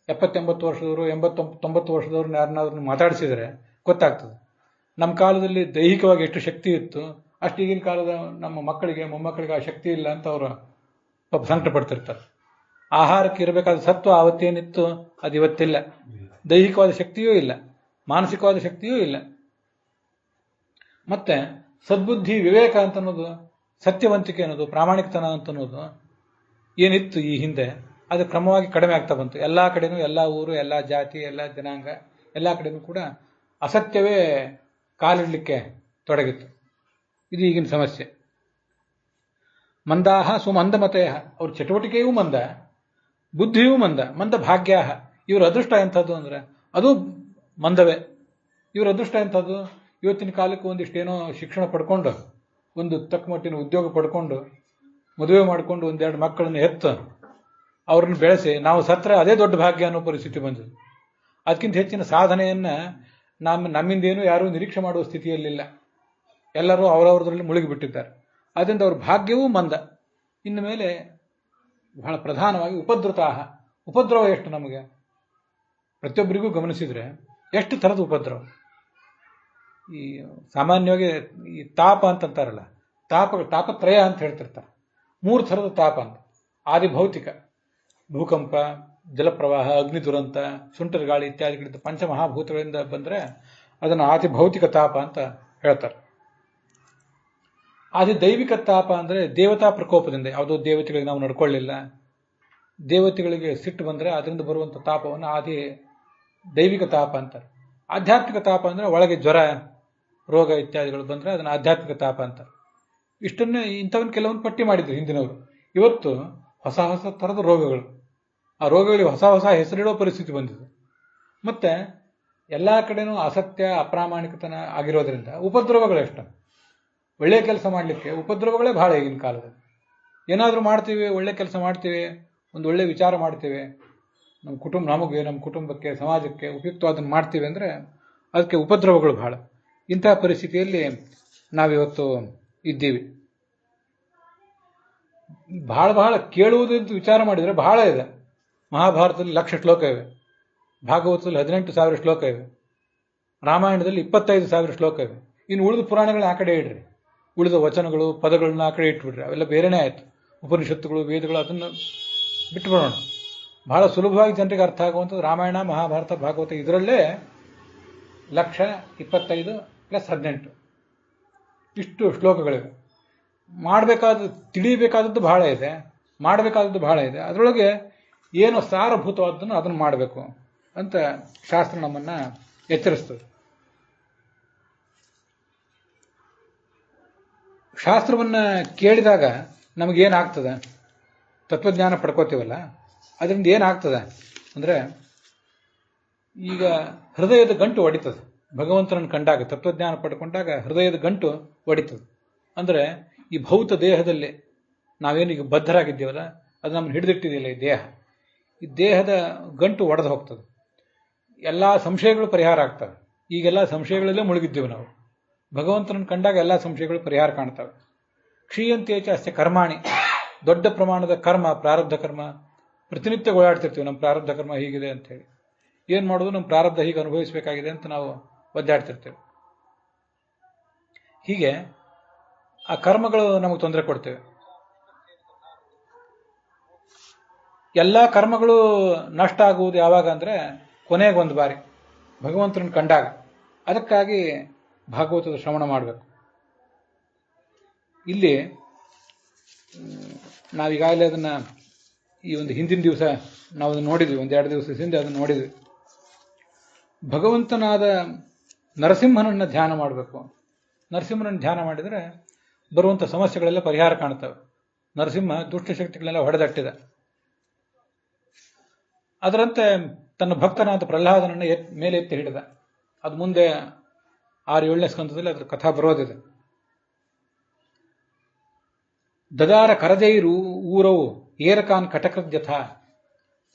70-80 ವರ್ಷದವರು, 80-90 ವರ್ಷದವ್ರನ್ನ ಯಾರನ್ನಾದ್ರೂ ಮಾತಾಡಿಸಿದರೆ ಗೊತ್ತಾಗ್ತದೆ. ನಮ್ಮ ಕಾಲದಲ್ಲಿ ದೈಹಿಕವಾಗಿ ಎಷ್ಟು ಶಕ್ತಿ ಇತ್ತು, ಅಷ್ಟು ಈಗಿನ ಕಾಲದ ನಮ್ಮ ಮಕ್ಕಳಿಗೆ, ಮೊಮ್ಮಕ್ಕಳಿಗೆ ಆ ಶಕ್ತಿ ಇಲ್ಲ ಅಂತ ಅವರು ಪಾಪ ಸಂಕಟ ಪಡ್ತಿರ್ತಾರೆ. ಆಹಾರಕ್ಕೆ ಇರಬೇಕಾದ ಸತ್ವ ಆವತ್ತೇನಿತ್ತು ಅದು ಇವತ್ತಿಲ್ಲ. ದೈಹಿಕವಾದ ಶಕ್ತಿಯೂ ಇಲ್ಲ, ಮಾನಸಿಕವಾದ ಶಕ್ತಿಯೂ ಇಲ್ಲ. ಮತ್ತೆ ಸದ್ಬುದ್ಧಿ, ವಿವೇಕ ಅಂತ ಅನ್ನೋದು, ಸತ್ಯವಂತಿಕೆ ಅನ್ನೋದು, ಪ್ರಾಮಾಣಿಕತನ ಅಂತ ಅನ್ನೋದು ಏನಿತ್ತು ಈ ಹಿಂದೆ, ಅದು ಕ್ರಮವಾಗಿ ಕಡಿಮೆ ಆಗ್ತಾ ಬಂತು. ಎಲ್ಲ ಕಡೆನೂ, ಎಲ್ಲ ಊರು, ಎಲ್ಲ ಜಾತಿ, ಎಲ್ಲ ಜನಾಂಗ, ಎಲ್ಲ ಕಡೆನೂ ಕೂಡ ಅಸತ್ಯವೇ ಕಾಲಿಡಲಿಕ್ಕೆ ತೊಡಗಿತ್ತು. ಇದು ಈಗಿನ ಸಮಸ್ಯೆ. ಮಂದಾಹ ಸುಮಂದಮತೆಯ, ಅವ್ರ ಚಟುವಟಿಕೆಯೂ ಮಂದ, ಬುದ್ಧಿಯೂ ಮಂದ. ಮಂದ ಭಾಗ್ಯಾಹ, ಇವ್ರ ಅದೃಷ್ಟ ಎಂಥದ್ದು ಅಂದರೆ ಅದು ಮಂದವೇ. ಇವ್ರ ಅದೃಷ್ಟ ಎಂಥದ್ದು, ಇವತ್ತಿನ ಕಾಲಕ್ಕೆ ಒಂದಿಷ್ಟೇನೋ ಶಿಕ್ಷಣ ಪಡ್ಕೊಂಡು, ಒಂದು ತಕ್ಕ ಮಟ್ಟಿನ ಉದ್ಯೋಗ ಪಡ್ಕೊಂಡು, ಮದುವೆ ಮಾಡಿಕೊಂಡು, 1-2 ಮಕ್ಕಳನ್ನು ಹೆತ್ತು ಅವ್ರನ್ನ ಬೆಳೆಸಿ ನಾವು ಸತ್ರ ಅದೇ ದೊಡ್ಡ ಭಾಗ್ಯ ಅನ್ನೋ ಪರಿಸ್ಥಿತಿ ಬಂದಿದೆ. ಅದಕ್ಕಿಂತ ಹೆಚ್ಚಿನ ಸಾಧನೆಯನ್ನು ನಮ್ಮಿಂದೇನು ಯಾರೂ ನಿರೀಕ್ಷೆ ಮಾಡುವ ಸ್ಥಿತಿಯಲ್ಲಿಲ್ಲ. ಎಲ್ಲರೂ ಅವರವರದ್ರಲ್ಲಿ ಮುಳುಗಿಬಿಟ್ಟಿದ್ದಾರೆ. ಆದ್ದರಿಂದ ಅವ್ರ ಭಾಗ್ಯವೂ ಮಂದ. ಇನ್ನು ಮೇಲೆ ಬಹಳ ಪ್ರಧಾನವಾಗಿ ಉಪದ್ರುತಾಹ, ಉಪದ್ರವ ಎಷ್ಟು ನಮಗೆ ಪ್ರತಿಯೊಬ್ಬರಿಗೂ ಗಮನಿಸಿದರೆ ಎಷ್ಟು ಥರದ ಉಪದ್ರವ. ಈ ಸಾಮಾನ್ಯವಾಗಿ ಈ ತಾಪ ಅಂತಂತಾರಲ್ಲ, ತಾಪತ್ರಯ ಅಂತ ಹೇಳ್ತಿರ್ತಾರೆ. 3 ಥರದ ತಾಪ ಅಂತ. ಆದಿಭೌತಿಕ, ಭೂಕಂಪ, ಜಲಪ್ರವಾಹ, ಅಗ್ನಿ ದುರಂತ, ಸುಂಟರ ಗಾಳಿ ಇತ್ಯಾದಿಗಳಿಂದ, ಪಂಚಮಹಾಭೂತಗಳಿಂದ ಬಂದರೆ ಅದನ್ನು ಆದಿ ಭೌತಿಕ ತಾಪ ಅಂತ ಹೇಳ್ತಾರೆ. ಆದಿ ದೈವಿಕ ತಾಪ ಅಂದರೆ ದೇವತಾ ಪ್ರಕೋಪದಿಂದ, ಯಾವುದೋ ದೇವತೆಗಳಿಗೆ ನಾವು ನಡ್ಕೊಳ್ಳಿಲ್ಲ, ದೇವತೆಗಳಿಗೆ ಸಿಟ್ಟು ಬಂದರೆ ಅದರಿಂದ ಬರುವಂಥ ತಾಪವನ್ನು ಆದಿ ದೈವಿಕ ತಾಪ ಅಂತಾರೆ. ಆಧ್ಯಾತ್ಮಿಕ ತಾಪ ಅಂದರೆ ಒಳಗೆ ಜ್ವರ, ರೋಗ ಇತ್ಯಾದಿಗಳು ಬಂದರೆ ಅದನ್ನು ಆಧ್ಯಾತ್ಮಿಕ ತಾಪ ಅಂತಾರೆ. ಇಷ್ಟನ್ನೇ ಇಂಥವನ್ನ ಕೆಲವೊಂದು ಪಟ್ಟಿ ಮಾಡಿದ್ರು ಹಿಂದಿನವರು. ಇವತ್ತು ಹೊಸ ಹೊಸ ಥರದ ರೋಗಗಳು, ಆ ರೋಗಗಳಿಗೆ ಹೊಸ ಹೊಸ ಹೆಸರಿಡೋ ಪರಿಸ್ಥಿತಿ ಬಂದಿದೆ. ಮತ್ತೆ ಎಲ್ಲ ಕಡೆನೂ ಅಸತ್ಯ, ಅಪ್ರಾಮಾಣಿಕತನ ಆಗಿರೋದ್ರಿಂದ ಉಪದ್ರವಗಳೆಷ್ಟು. ಒಳ್ಳೆಯ ಕೆಲಸ ಮಾಡಲಿಕ್ಕೆ ಉಪದ್ರವಗಳೇ ಬಹಳ ಈಗಿನ ಕಾಲದಲ್ಲಿ. ಏನಾದರೂ ಮಾಡ್ತೀವಿ, ಒಳ್ಳೆ ಕೆಲಸ ಮಾಡ್ತೀವಿ, ಒಂದು ಒಳ್ಳೆ ವಿಚಾರ ಮಾಡ್ತೀವಿ, ನಮಗೆ, ನಮ್ಮ ಕುಟುಂಬಕ್ಕೆ, ಸಮಾಜಕ್ಕೆ ಉಪಯುಕ್ತವಾದನ್ನು ಮಾಡ್ತೀವಿ ಅಂದರೆ ಅದಕ್ಕೆ ಉಪದ್ರವಗಳು ಬಹಳ. ಇಂತಹ ಪರಿಸ್ಥಿತಿಯಲ್ಲಿ ನಾವಿವತ್ತು ಇದ್ದೀವಿ. ಬಹಳ ಕೇಳುವುದಂತ ವಿಚಾರ ಮಾಡಿದರೆ ಬಹಳ ಇದೆ. ಮಹಾಭಾರತದಲ್ಲಿ 1,00,000 ಶ್ಲೋಕ ಇವೆ, ಭಾಗವತದಲ್ಲಿ 18,000 ಶ್ಲೋಕ ಇವೆ, ರಾಮಾಯಣದಲ್ಲಿ 25,000 ಶ್ಲೋಕ ಇವೆ. ಇನ್ನು ಉಳಿದ ಪುರಾಣಗಳನ್ನ ಆ ಕಡೆ ಇಡ್ರಿ, ಉಳಿದ ವಚನಗಳು, ಪದಗಳನ್ನ ಆ ಕಡೆ ಇಟ್ಬಿಡ್ರಿ, ಅವೆಲ್ಲ ಬೇರೆನೇ ಆಯಿತು. ಉಪನಿಷತ್ತುಗಳು, ವೇದಗಳು, ಅದನ್ನು ಬಿಟ್ಟುಬಿಡೋಣ. ಬಹಳ ಸುಲಭವಾಗಿ ಜನರಿಗೆ ಅರ್ಥ ಆಗುವಂಥದ್ದು ರಾಮಾಯಣ, ಮಹಾಭಾರತ, ಭಾಗವತ. ಇದರಲ್ಲೇ 1,25 + 18 ಇಷ್ಟು ಶ್ಲೋಕಗಳಿವೆ. ತಿಳಿಯಬೇಕಾದದ್ದು ಬಹಳ ಇದೆ, ಮಾಡಬೇಕಾದದ್ದು ಬಹಳ ಇದೆ. ಅದರೊಳಗೆ ಏನು ಸಾರಭೂತವಾದನ್ನು ಅದನ್ನು ಮಾಡಬೇಕು. ಅಂತ ಶಾಸ್ತ್ರ ನಮ್ಮನ್ನ ಎಚ್ಚರಿಸ್ತದೆ. ಶಾಸ್ತ್ರವನ್ನ ಕೇಳಿದಾಗ ನಮಗೇನಾಗ್ತದೆ, ತತ್ವಜ್ಞಾನ ಪಡ್ಕೋತೀವಲ್ಲ, ಅದರಿಂದ ಏನಾಗ್ತದೆ ಅಂದರೆ, ಈಗ ಹೃದಯದ ಗಂಟು ಒಡಿತದೆ. ಭಗವಂತನನ್ನು ಕಂಡಾಗ, ತತ್ವಜ್ಞಾನ ಪಡ್ಕೊಂಡಾಗ ಹೃದಯದ ಗಂಟು ಒಡಿತದೆ. ಅಂದರೆ ಈ ಭೌತ ದೇಹದಲ್ಲಿ ನಾವೇನೀಗ ಬದ್ಧರಾಗಿದ್ದೀವಲ್ಲ, ಅದು ನಮ್ಮನ್ನು ಹಿಡಿದಿಟ್ಟಿದೆಯಲ್ಲ ಈ ದೇಹ, ಈ ದೇಹದ ಗಂಟು ಒಡೆದು ಹೋಗ್ತದೆ. ಎಲ್ಲ ಸಂಶಯಗಳು ಪರಿಹಾರ ಆಗ್ತವೆ. ಈಗೆಲ್ಲ ಸಂಶಯಗಳಲ್ಲೇ ಮುಳುಗಿದ್ದೀವಿ ನಾವು. ಭಗವಂತನನ್ನು ಕಂಡಾಗ ಎಲ್ಲ ಸಂಶಯಗಳು ಪರಿಹಾರ ಕಾಣ್ತವೆ. ಕ್ಷೀಯಂತೇಚ ಅಷ್ಟೇ ಕರ್ಮಾಣಿ, ದೊಡ್ಡ ಪ್ರಮಾಣದ ಕರ್ಮ, ಪ್ರಾರಬ್ಧ ಕರ್ಮ, ಪ್ರತಿನಿತ್ಯ ಓಡಾಡ್ತಿರ್ತೀವಿ ನಮ್ಮ ಪ್ರಾರಬ್ಧ ಕರ್ಮ ಹೀಗಿದೆ ಅಂತ ಹೇಳಿ. ಏನು ಮಾಡೋದು, ನಮ್ಮ ಪ್ರಾರಬ್ಧ ಹೀಗೆ ಅನುಭವಿಸಬೇಕಾಗಿದೆ ಅಂತ ನಾವು ಒದ್ದಾಡ್ತಿರ್ತೇವೆ. ಹೀಗೆ ಆ ಕರ್ಮಗಳು ನಮಗೆ ತೊಂದರೆ ಕೊಡ್ತೇವೆ. ಎಲ್ಲ ಕರ್ಮಗಳು ನಷ್ಟ ಆಗುವುದು ಯಾವಾಗ ಅಂದರೆ ಕೊನೆಗೊಂದು ಬಾರಿ ಭಗವಂತನನ್ನು ಕಂಡಾಗ. ಅದಕ್ಕಾಗಿ ಭಾಗವತದ ಶ್ರವಣ ಮಾಡಬೇಕು. ಇಲ್ಲಿ ನಾವೀಗಾಗಲೇ ಅದನ್ನ ಈ ಒಂದು ಹಿಂದಿನ ದಿವಸ ನಾವು ಅದನ್ನು ನೋಡಿದ್ವಿ, ಒಂದೆರಡು ದಿವಸದ ಹಿಂದೆ ಅದನ್ನು ನೋಡಿದ್ವಿ. ಭಗವಂತನಾದ ನರಸಿಂಹನನ್ನು ಧ್ಯಾನ ಮಾಡಬೇಕು. ನರಸಿಂಹನನ್ನು ಧ್ಯಾನ ಮಾಡಿದರೆ ಬರುವಂಥ ಸಮಸ್ಯೆಗಳೆಲ್ಲ ಪರಿಹಾರ ಕಾಣ್ತವೆ. ನರಸಿಂಹ ದುಷ್ಟಶಕ್ತಿಗಳೆಲ್ಲ ಹೊಡೆದಟ್ಟಿದ. ಅದರಂತೆ ತನ್ನ ಭಕ್ತನಾದ ಪ್ರಹ್ಲಾದನನ್ನು ಮೇಲೆ ಎತ್ತಿ ಹಿಡಿದ. ಅದು ಮುಂದೆ 6-7ನೇ ಸ್ಕಂದದಲ್ಲಿ ಅದರ ಕಥಾ ಬರೋದಿದೆ. ದದಾರ ಕರದೈರು ಊರವು ಏರಕಾನ್ ಕಟಕೃದ್ಯಥ.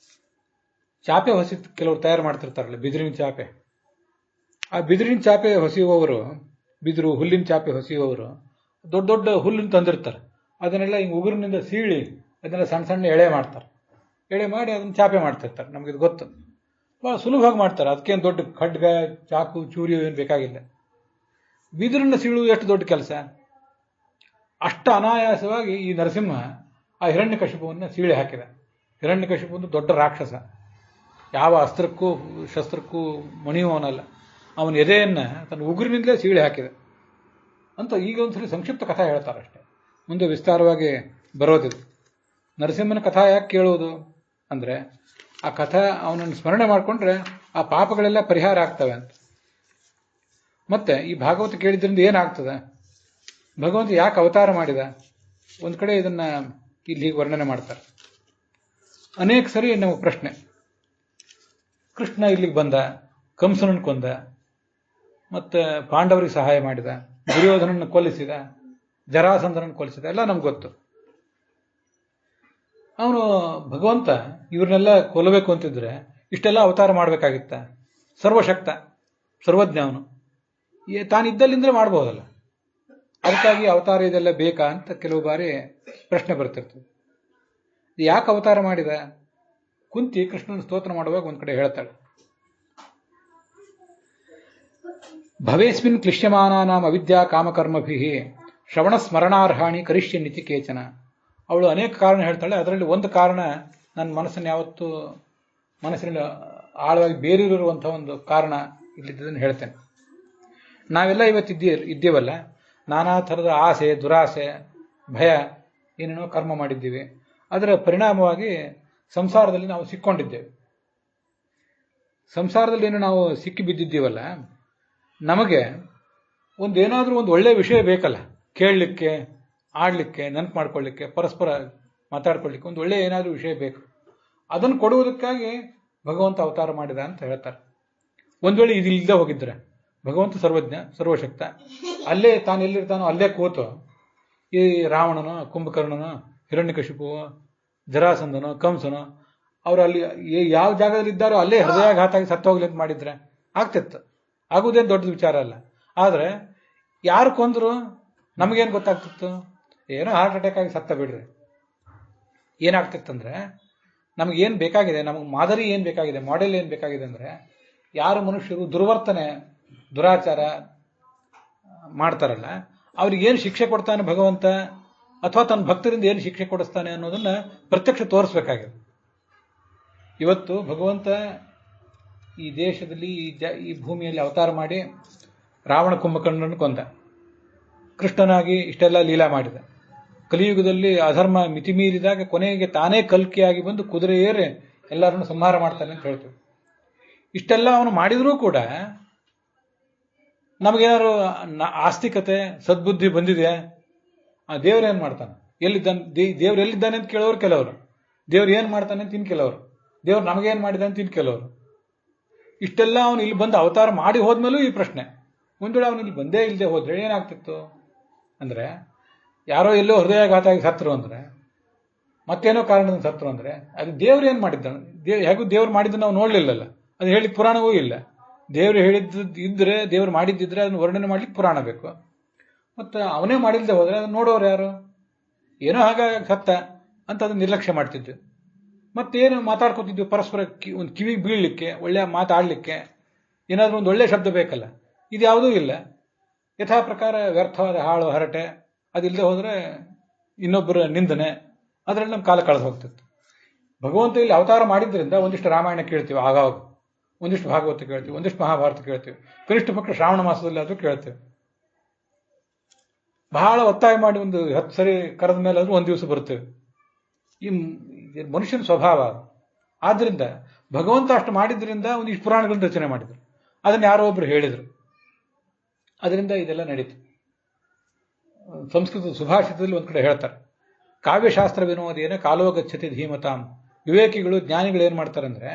ಚಾಪೆ ಹೊಸಿ ಕೆಲವರು ತಯಾರು ಮಾಡ್ತಿರ್ತಾರಲ್ಲ, ಬಿದಿರಿನ ಚಾಪೆ. ಆ ಬಿದಿರಿನ ಚಾಪೆ ಹೊಸೆಯುವವರು, ಬಿದಿರು ಹುಲ್ಲಿನ ಚಾಪೆ ಹೊಸೆಯುವವರು ದೊಡ್ಡ ದೊಡ್ಡ ಹುಲ್ಲನ್ನು ತಂದಿರ್ತಾರೆ. ಅದನ್ನೆಲ್ಲ ಹಿಂಗೆ ಉಗುರಿನಿಂದ ಸೀಳಿ ಅದನ್ನೆಲ್ಲ ಸಣ್ಣ ಸಣ್ಣ ಎಳೆ ಮಾಡ್ತಾರೆ. ಎಳೆ ಮಾಡಿ ಅದನ್ನು ಚಾಪೆ ಮಾಡ್ತಿರ್ತಾರೆ. ನಮಗಿದು ಗೊತ್ತು, ಭಾಳ ಸುಲಭವಾಗಿ ಮಾಡ್ತಾರೆ. ಅದಕ್ಕೇನು ದೊಡ್ಡ ಖಡ್ಗ, ಚಾಕು, ಚೂರಿ ಏನು ಬೇಕಾಗಿಲ್ಲ. ಬಿದಿರನ್ನು ಸೀಳುವುದು ಎಷ್ಟು ದೊಡ್ಡ ಕೆಲಸ. ಅಷ್ಟು ಅನಾಯಾಸವಾಗಿ ಈ ನರಸಿಂಹ ಆ ಹಿರಣ್ಯಕಶಿಪುವನ್ನು ಸೀಳಿ ಹಾಕಿದ. ಹಿರಣ್ಯಕಶಿಪು ಒಂದು ದೊಡ್ಡ ರಾಕ್ಷಸ, ಯಾವ ಅಸ್ತ್ರಕ್ಕೂ ಶಸ್ತ್ರಕ್ಕೂ ಮಣಿಯುವವನಲ್ಲ. ಅವನ ಎದೆಯನ್ನು ತನ್ನ ಉಗುರಿನಿಂದಲೇ ಸೀಳಿ ಹಾಕಿದ ಅಂತ ಈಗ ಒಂದ್ಸರಿ ಸಂಕ್ಷಿಪ್ತ ಕಥಾ ಹೇಳ್ತಾರೆ ಅಷ್ಟೇ. ಮುಂದೆ ವಿಸ್ತಾರವಾಗಿ ಬರೋದಿಲ್ಲ. ನರಸಿಂಹನ ಕಥಾ ಯಾಕೆ ಕೇಳುವುದು ಅಂದರೆ, ಆ ಕಥಾ ಅವನನ್ನು ಸ್ಮರಣೆ ಮಾಡಿಕೊಂಡ್ರೆ ಆ ಪಾಪಗಳೆಲ್ಲ ಪರಿಹಾರ ಆಗ್ತವೆ ಅಂತ. ಮತ್ತೆ ಈ ಭಾಗವತ ಕೇಳಿದ್ರಿಂದ ಏನಾಗ್ತದೆ, ಭಗವಂತ ಯಾಕೆ ಅವತಾರ ಮಾಡಿದ, ಒಂದು ಕಡೆ ಇದನ್ನ ಇಲ್ಲಿ ಹೀಗೆ ವರ್ಣನೆ ಮಾಡ್ತಾರೆ. ಅನೇಕ ಸರಿ ನಮ್ಮ ಪ್ರಶ್ನೆ, ಕೃಷ್ಣ ಇಲ್ಲಿಗೆ ಬಂದ, ಕಂಸನನ್ನು ಕೊಂದ, ಮತ್ತೆ ಪಾಂಡವರಿಗೆ ಸಹಾಯ ಮಾಡಿದ, ದುರ್ಯೋಧನನ್ನು ಕೊಲ್ಲಿಸಿದ, ಜರಾಸಂಧನನ್ನು ಕೊಲ್ಲಿಸಿದ, ಎಲ್ಲ ನಮ್ಗೆ ಗೊತ್ತು. ಅವನು ಭಗವಂತ ಇವ್ರನ್ನೆಲ್ಲ ಕೊಲ್ಲಬೇಕು ಅಂತಿದ್ರೆ ಇಷ್ಟೆಲ್ಲ ಅವತಾರ ಮಾಡಬೇಕಾಗಿತ್ತ? ಸರ್ವಶಕ್ತ, ಸರ್ವಜ್ಞ ಅವನು, ತಾನಿದ್ದಲ್ಲಿಂದ್ರೆ ಮಾಡ್ಬೋದಲ್ಲ. ಅದಕ್ಕಾಗಿ ಅವತಾರ ಇದೆಲ್ಲ ಬೇಕಾ ಅಂತ ಕೆಲವು ಬಾರಿ ಪ್ರಶ್ನೆ ಬರ್ತಿರ್ತದೆ. ಯಾಕೆ ಅವತಾರ ಮಾಡಿದ? ಕುಂತಿ ಕೃಷ್ಣನ ಸ್ತೋತ್ರ ಮಾಡುವಾಗ ಒಂದ್ ಕಡೆ ಹೇಳ್ತಾಳೆ, ಭವೇಸ್ಮಿನ್ ಕ್ಲಿಶ್ಯಮಾನಾನಾಂ ಅವಿದ್ಯಾ ಕಾಮಕರ್ಮಭಿ ಶ್ರವಣ ಸ್ಮರಣಾರ್ಹಾಣಿ ಕರಿಷ್ಯನ್ನಿತಿ ಕೇಚನ. ಅವಳು ಅನೇಕ ಕಾರಣ ಹೇಳ್ತಾಳೆ. ಅದರಲ್ಲಿ ಒಂದು ಕಾರಣ ನನ್ನ ಮನಸ್ಸನ್ನು ಯಾವತ್ತೂ ಮನಸ್ಸಿನಲ್ಲಿ ಆಳವಾಗಿ ಬೇರೂರಿರುವಂತಹ ಒಂದು ಕಾರಣ ಇಲ್ಲಿದ್ದದನ್ನು ಹೇಳ್ತೇನೆ. ನಾವೆಲ್ಲ ಇದ್ದೇವಲ್ಲ, ನಾನಾ ಥರದ ಆಸೆ, ದುರಾಸೆ, ಭಯ, ಏನೇನೋ ಕರ್ಮ ಮಾಡಿದ್ದೀವಿ. ಅದರ ಪರಿಣಾಮವಾಗಿ ಸಂಸಾರದಲ್ಲಿ ನಾವು ಸಿಕ್ಕೊಂಡಿದ್ದೇವೆ. ಸಂಸಾರದಲ್ಲಿ ಏನು ನಾವು ಸಿಕ್ಕಿ ಬಿದ್ದಿದ್ದೀವಲ್ಲ, ನಮಗೆ ಏನಾದರೂ ಒಂದು ಒಳ್ಳೆಯ ವಿಷಯ ಬೇಕಲ್ಲ, ಕೇಳಲಿಕ್ಕೆ, ಆಡಲಿಕ್ಕೆ, ನೆನಪು ಮಾಡ್ಕೊಳ್ಳಿಕ್ಕೆ, ಪರಸ್ಪರ ಮಾತಾಡ್ಕೊಳ್ಳಿಕ್ಕೆ ಒಂದು ಒಳ್ಳೆಯ ಏನಾದರೂ ವಿಷಯ ಬೇಕು. ಅದನ್ನು ಕೊಡುವುದಕ್ಕಾಗಿ ಭಗವಂತ ಅವತಾರ ಮಾಡಿದ ಅಂತ ಹೇಳ್ತಾರೆ. ಒಂದು ವೇಳೆ ಇದಿಲ್ಲದೆ ಹೋಗಿದ್ರೆ, ಭಗವಂತ ಸರ್ವಜ್ಞ, ಸರ್ವಶಕ್ತ, ಅಲ್ಲೇ ತಾನು ಎಲ್ಲಿರ್ತಾನೋ ಅಲ್ಲೇ ಕೂತು ಈ ರಾವಣನೋ, ಕುಂಭಕರ್ಣನೋ, ಹಿರಣ್ಯಕಶಿಪು, ಜರಾಸಂಧನೋ, ಕಂಸನೋ ಅವರು ಅಲ್ಲಿ ಯಾವ ಜಾಗದಲ್ಲಿ ಇದ್ದಾರೋ ಅಲ್ಲೇ ಹೃದಯಾಘಾತ ಆಗಿ ಸತ್ತು ಹೋಗ್ಲಿ ಅಂತ ಮಾಡಿದ್ರೆ ಆಗ್ತಿತ್ತು. ಆಗುವುದೇನು ದೊಡ್ಡ ವಿಚಾರ ಅಲ್ಲ. ಆದರೆ ಯಾರು ಕೊಂದ್ರು ನಮಗೇನು ಗೊತ್ತಾಗ್ತಿತ್ತು? ಏನೋ ಹಾರ್ಟ್ ಅಟ್ಯಾಕ್ ಆಗಿ ಸತ್ತ ಬಿಡ್ರಿ. ಏನಾಗ್ತಿತ್ತಂದ್ರೆ, ನಮಗೇನು ಬೇಕಾಗಿದೆ, ನಮಗೆ ಮಾದರಿ ಏನು ಬೇಕಾಗಿದೆ, ಮಾಡೆಲ್ ಏನು ಬೇಕಾಗಿದೆ ಅಂದರೆ, ಯಾರು ಮನುಷ್ಯರು ದುರ್ವರ್ತನೆ, ದುರಾಚಾರ ಮಾಡ್ತಾರಲ್ಲ, ಅವ್ರಿಗೇನು ಶಿಕ್ಷೆ ಕೊಡ್ತಾನೆ ಭಗವಂತ, ಅಥವಾ ತನ್ನ ಭಕ್ತರಿಂದ ಏನು ಶಿಕ್ಷೆ ಕೊಡಿಸ್ತಾನೆ ಅನ್ನೋದನ್ನ ಪ್ರತ್ಯಕ್ಷ ತೋರಿಸ್ಬೇಕಾಗಿದೆ. ಇವತ್ತು ಭಗವಂತ ಈ ದೇಶದಲ್ಲಿ, ಈ ಭೂಮಿಯಲ್ಲಿ ಅವತಾರ ಮಾಡಿ ರಾವಣ ಕುಂಭಕರ್ಣನನ್ನು ಕೊಂದ, ಕೃಷ್ಣನಾಗಿ ಇಷ್ಟೆಲ್ಲ ಲೀಲಾ ಮಾಡಿದ. ಕಲಿಯುಗದಲ್ಲಿ ಅಧರ್ಮ ಮಿತಿಮೀರಿದಾಗ ಕೊನೆಗೆ ತಾನೇ ಕಲ್ಕಿಯಾಗಿ ಬಂದು ಕುದುರೆ ಏರಿ ಎಲ್ಲರನ್ನು ಸಂಹಾರ ಮಾಡ್ತಾನೆ ಅಂತ ಹೇಳ್ತೀವಿ. ಇಷ್ಟೆಲ್ಲ ಅವನು ಮಾಡಿದರೂ ಕೂಡ ನಮಗೇನಾದ್ರು ಆಸ್ತಿಕತೆ ಸದ್ಬುದ್ಧಿ ಬಂದಿದೆ? ಆ ದೇವ್ರೇನ್ ಮಾಡ್ತಾನೆ, ಎಲ್ಲಿದ್ದಾನೆ, ದೇವ್ರು ಎಲ್ಲಿದ್ದಾನೆ ಅಂತ ಕೇಳೋರು ಕೆಲವರು, ದೇವ್ರು ಏನ್ ಮಾಡ್ತಾನೆ ಅಂತ ಇನ್ ಕೆಲವರು, ದೇವ್ರು ನಮಗೇನ್ ಮಾಡಿದ ಅಂತ ಇನ್ ಕೆಲವರು. ಇಷ್ಟೆಲ್ಲ ಅವನು ಇಲ್ಲಿ ಬಂದು ಅವತಾರ ಮಾಡಿ ಹೋದ್ಮೇಲೂ ಈ ಪ್ರಶ್ನೆ. ಒಂದು ವೇಳೆ ಅವನು ಇಲ್ಲಿ ಬಂದೇ ಇಲ್ಲದೆ ಹೋದ್ರೆ ಏನಾಗ್ತಿತ್ತು ಅಂದ್ರೆ, ಯಾರೋ ಎಲ್ಲೋ ಹೃದಯಾಘಾತ ಆಗಿ ಸತ್ರು ಅಂದ್ರೆ, ಮತ್ತೇನೋ ಕಾರಣದಿಂದ ಸತ್ರು ಅಂದ್ರೆ, ಅದು ದೇವ್ರು ಏನ್ ಮಾಡಿದ್ದಾನೆ? ಹೇಗೂ ದೇವ್ರು ಮಾಡಿದ್ದು ನಾವು ನೋಡ್ಲಿಲ್ಲಲ್ಲ, ಅದು ಹೇಳಿ ಪುರಾಣವೂ ಇಲ್ಲ. ದೇವ್ರು ಹೇಳಿದ್ದು ಇದ್ರೆ, ದೇವ್ರು ಮಾಡಿದ್ದಿದ್ರೆ ಅದನ್ನು ವರ್ಣನೆ ಮಾಡ್ಲಿಕ್ಕೆ ಪುರಾಣ ಬೇಕು. ಮತ್ತೆ ಅವನೇ ಮಾಡಿಲ್ಲದೆ ಹೋದ್ರೆ ಅದನ್ನ ನೋಡೋರು ಯಾರು? ಏನೋ ಹಾಗಾಗಿ ಸತ್ತ ಅಂತ ಅದನ್ನ ನಿರ್ಲಕ್ಷ್ಯ ಮಾಡ್ತಿದ್ವಿ. ಮತ್ತೇನು ಮಾತಾಡ್ಕೊತಿದ್ವಿ ಪರಸ್ಪರ, ಒಂದು ಕಿವಿಗೆ ಬೀಳಲಿಕ್ಕೆ, ಒಳ್ಳೆ ಮಾತಾಡ್ಲಿಕ್ಕೆ ಏನಾದ್ರೂ ಒಂದು ಒಳ್ಳೆ ಶಬ್ದ ಬೇಕಲ್ಲ. ಇದು ಯಾವುದೂ ಇಲ್ಲ. ಯಥಾ ಪ್ರಕಾರ ವ್ಯರ್ಥವಾದ ಹಾಳು ಹರಟೆ, ಅದಿಲ್ಲದೆ ಹೋದ್ರೆ ಇನ್ನೊಬ್ಬರ ನಿಂದನೆ, ಅದರಲ್ಲಿ ನಮ್ಮ ಕಾಲ ಕಳೆದು ಹೋಗ್ತಿತ್ತು. ಭಗವಂತ ಇಲ್ಲಿ ಅವತಾರ ಮಾಡಿದ್ರಿಂದ ಒಂದಿಷ್ಟು ರಾಮಾಯಣ ಕೇಳ್ತೀವಿ, ಆಗಾಗ ಒಂದಿಷ್ಟು ಭಾಗವತ ಕೇಳ್ತೀವಿ, ಒಂದಿಷ್ಟು ಮಹಾಭಾರತ ಕೇಳ್ತೀವಿ, ಕನಿಷ್ಠ ಪಕ್ಷ ಶ್ರಾವಣ ಮಾಸದಲ್ಲಿ ಆದ್ರೂ ಕೇಳ್ತೀವಿ. ಬಹಳ ಒತ್ತಾಯ ಮಾಡಿ ಒಂದು 10 ಸರಿ ಕರೆದ ಮೇಲೆ ಆದ್ರೂ ಒಂದ್ ದಿವಸ ಬರ್ತೇವೆ. ಈ ಮನುಷ್ಯನ ಸ್ವಭಾವ. ಆದ್ರಿಂದ ಭಗವಂತ ಅಷ್ಟು ಮಾಡಿದ್ರಿಂದ ಒಂದಿಷ್ಟು ಪುರಾಣಗಳನ್ನು ರಚನೆ ಮಾಡಿದ್ರು, ಅದನ್ನ ಯಾರೋ ಒಬ್ರು ಹೇಳಿದ್ರು, ಅದರಿಂದ ಇದೆಲ್ಲ ನಡೀತು. ಸಂಸ್ಕೃತ ಸುಭಾಷಿತದಲ್ಲಿ ಒಂದ್ ಕಡೆ ಹೇಳ್ತಾರೆ, ಕಾವ್ಯಶಾಸ್ತ್ರ ವಿನೋದೇನ ಕಾಲೋಗಚ್ಚತಿ ಧೀಮತಾಂ. ವಿವೇಕಿಗಳು, ಜ್ಞಾನಿಗಳು ಏನ್ ಮಾಡ್ತಾರೆ ಅಂದ್ರೆ,